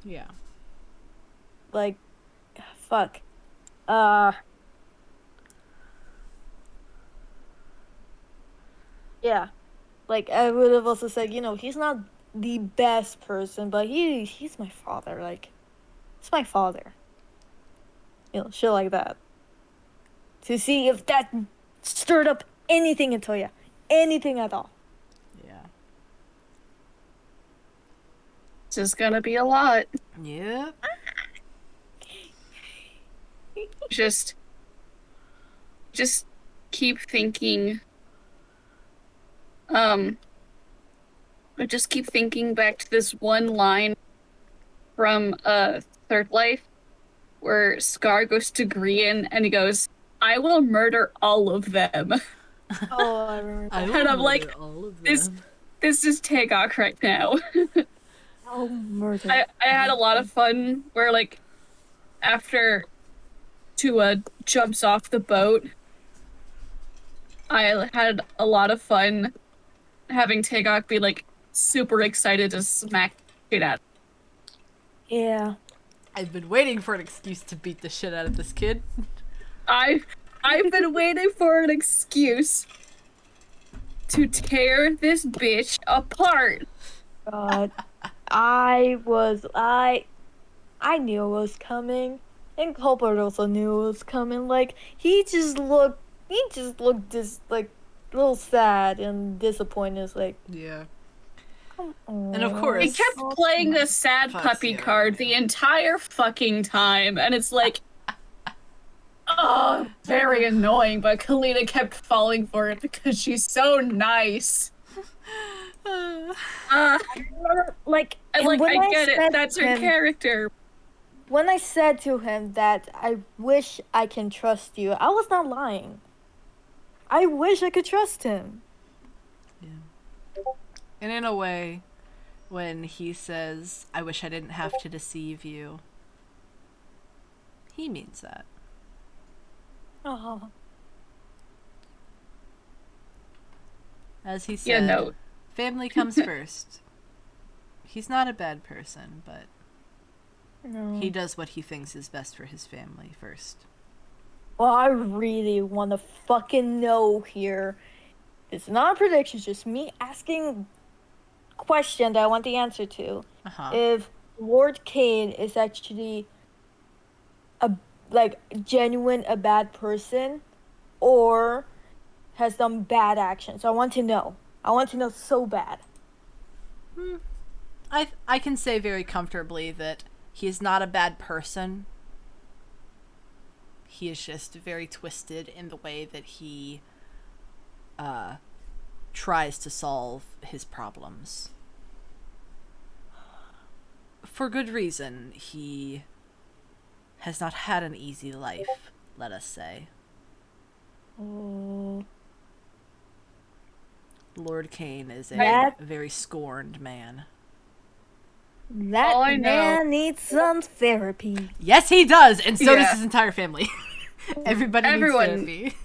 Yeah. Like, fuck. Yeah. Like I would have also said, he's not the best person, but he's my father. Like, it's my father. Shit like that. To see if that stirred up anything in Toya, anything at all. Yeah. It's just gonna be a lot. Yep. Just keep thinking. I just keep thinking back to this one line from Third Life, where Scar goes to Grian and he goes, "I will murder all of them." Oh, I remember. I And will I'm like, murder all of this- them. This is Tagok right now. Oh, murder. I had a lot of fun where, like, after Tua jumps off the boat, I had a lot of fun having Tagok be, like, super excited to smack shit at. Yeah. I've been waiting for an excuse to beat the shit out of this kid. I've been waiting for an excuse to tear this bitch apart. God. I knew it was coming. And Colbert also knew it was coming. Like, he just looked just, like, a little sad and disappointed. It's like, Yeah. come on. And of course- He kept playing the sad Fuck, puppy yeah, card yeah. the entire fucking time, and it's like, oh, very annoying, but Kalina kept falling for it because she's so nice. Like, And, and like, when I get said it, that's to her him- character. When I said to him that I wish I can trust you, I was not lying. I wish I could trust him. And in a way, when he says, "I wish I didn't have to deceive you," he means that. Oh. As he said, Yeah, no. family comes first. He's not a bad person, but No. he does what he thinks is best for his family first. Well, I really want to fucking know here. It's not a prediction, it's just me asking a question that I want the answer to. Uh-huh. If Lord Kane is actually genuine a bad person or has done bad actions. I want to know. I want to know so bad. I can say very comfortably that he is not a bad person. He is just very twisted in the way that he tries to solve his problems. For good reason, he has not had an easy life, let us say. Oh. Lord Kane is a That- very scorned man. That All I know- man needs some therapy. Yes, he does, and so does Yeah. his entire family. Everybody Everyone. needs therapy.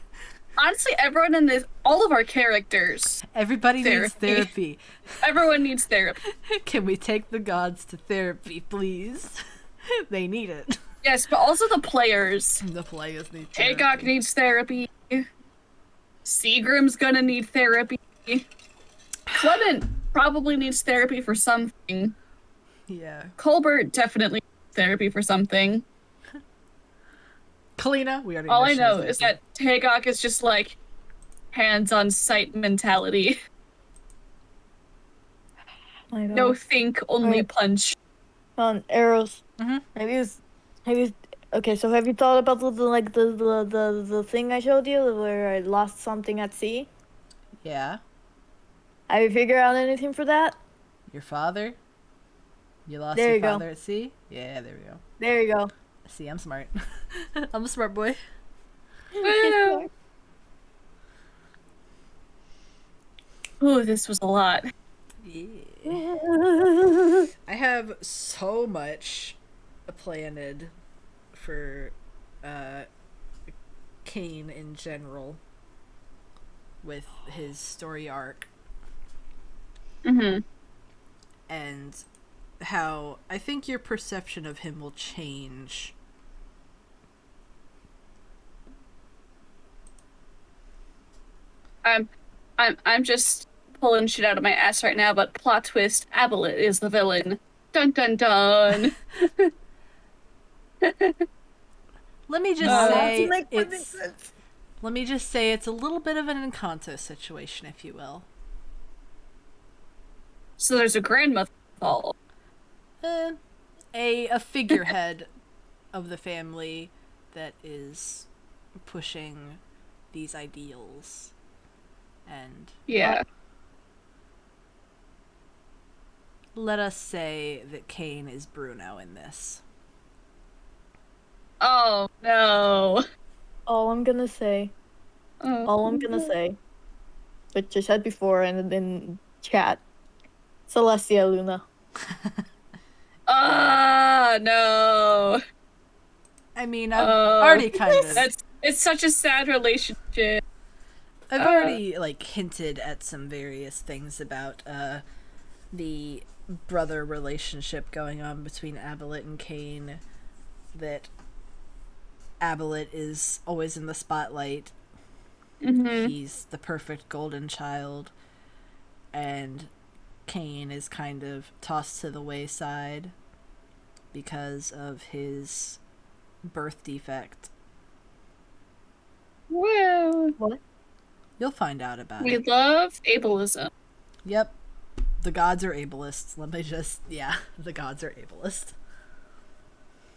Honestly, everyone in this, all of our characters, Everybody needs Therapy. therapy. everyone needs therapy. Can we take the gods to therapy, please? They need it. Yes, but also the players. The players need therapy. Tagok needs therapy. Seagrim's gonna need therapy. Clement probably needs therapy for something. Yeah. Colbert definitely needs therapy for something. Kalina, we already All I she know needs is that therapy. Tagok is just like hands on sight mentality. I know. No think, only Right. punch. On arrows. Mhm. Have you? Okay, so have you thought about the thing I showed you where I lost something at sea? Yeah. Have you figured out anything for that? Your father? You lost There your you go. father at sea? Yeah, there we go. There you go. See, I'm smart. I'm a smart boy. Ooh, this was a lot. Yeah. I have so much planted for Cain in general with his story arc. Mm-hmm. And how I think your perception of him will change. I'm just pulling shit out of my ass right now, but plot twist, Abelet is the villain. Dun dun dun. Let me just Uh, say Make it's sense. let me just say it's a little bit of an Encanto situation, if you will. So there's a grandmother involved. A figurehead of the family that is pushing these ideals. And Yeah. let us say that Cain is Bruno in this. Oh no. All I'm gonna say, which I said before and in chat, Celestia Luna. Ah no. I mean, I've Oh, already kind of it's such a sad relationship. I've already like hinted at some various things about the brother relationship going on between Abelet and Cain. That Abelet is always in the spotlight. Mm-hmm. He's the perfect golden child, and Cain is kind of tossed to the wayside because of his birth defect. Well, What? You'll find out about we it. love ableism. Yep. The gods are ableists. Let me just... Yeah, the gods are ableist.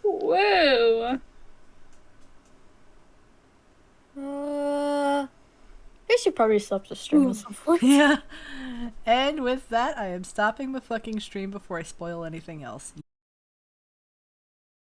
Whoa. I should probably stop the stream at some point. Yeah. And with that, I am stopping the fucking stream before I spoil anything else.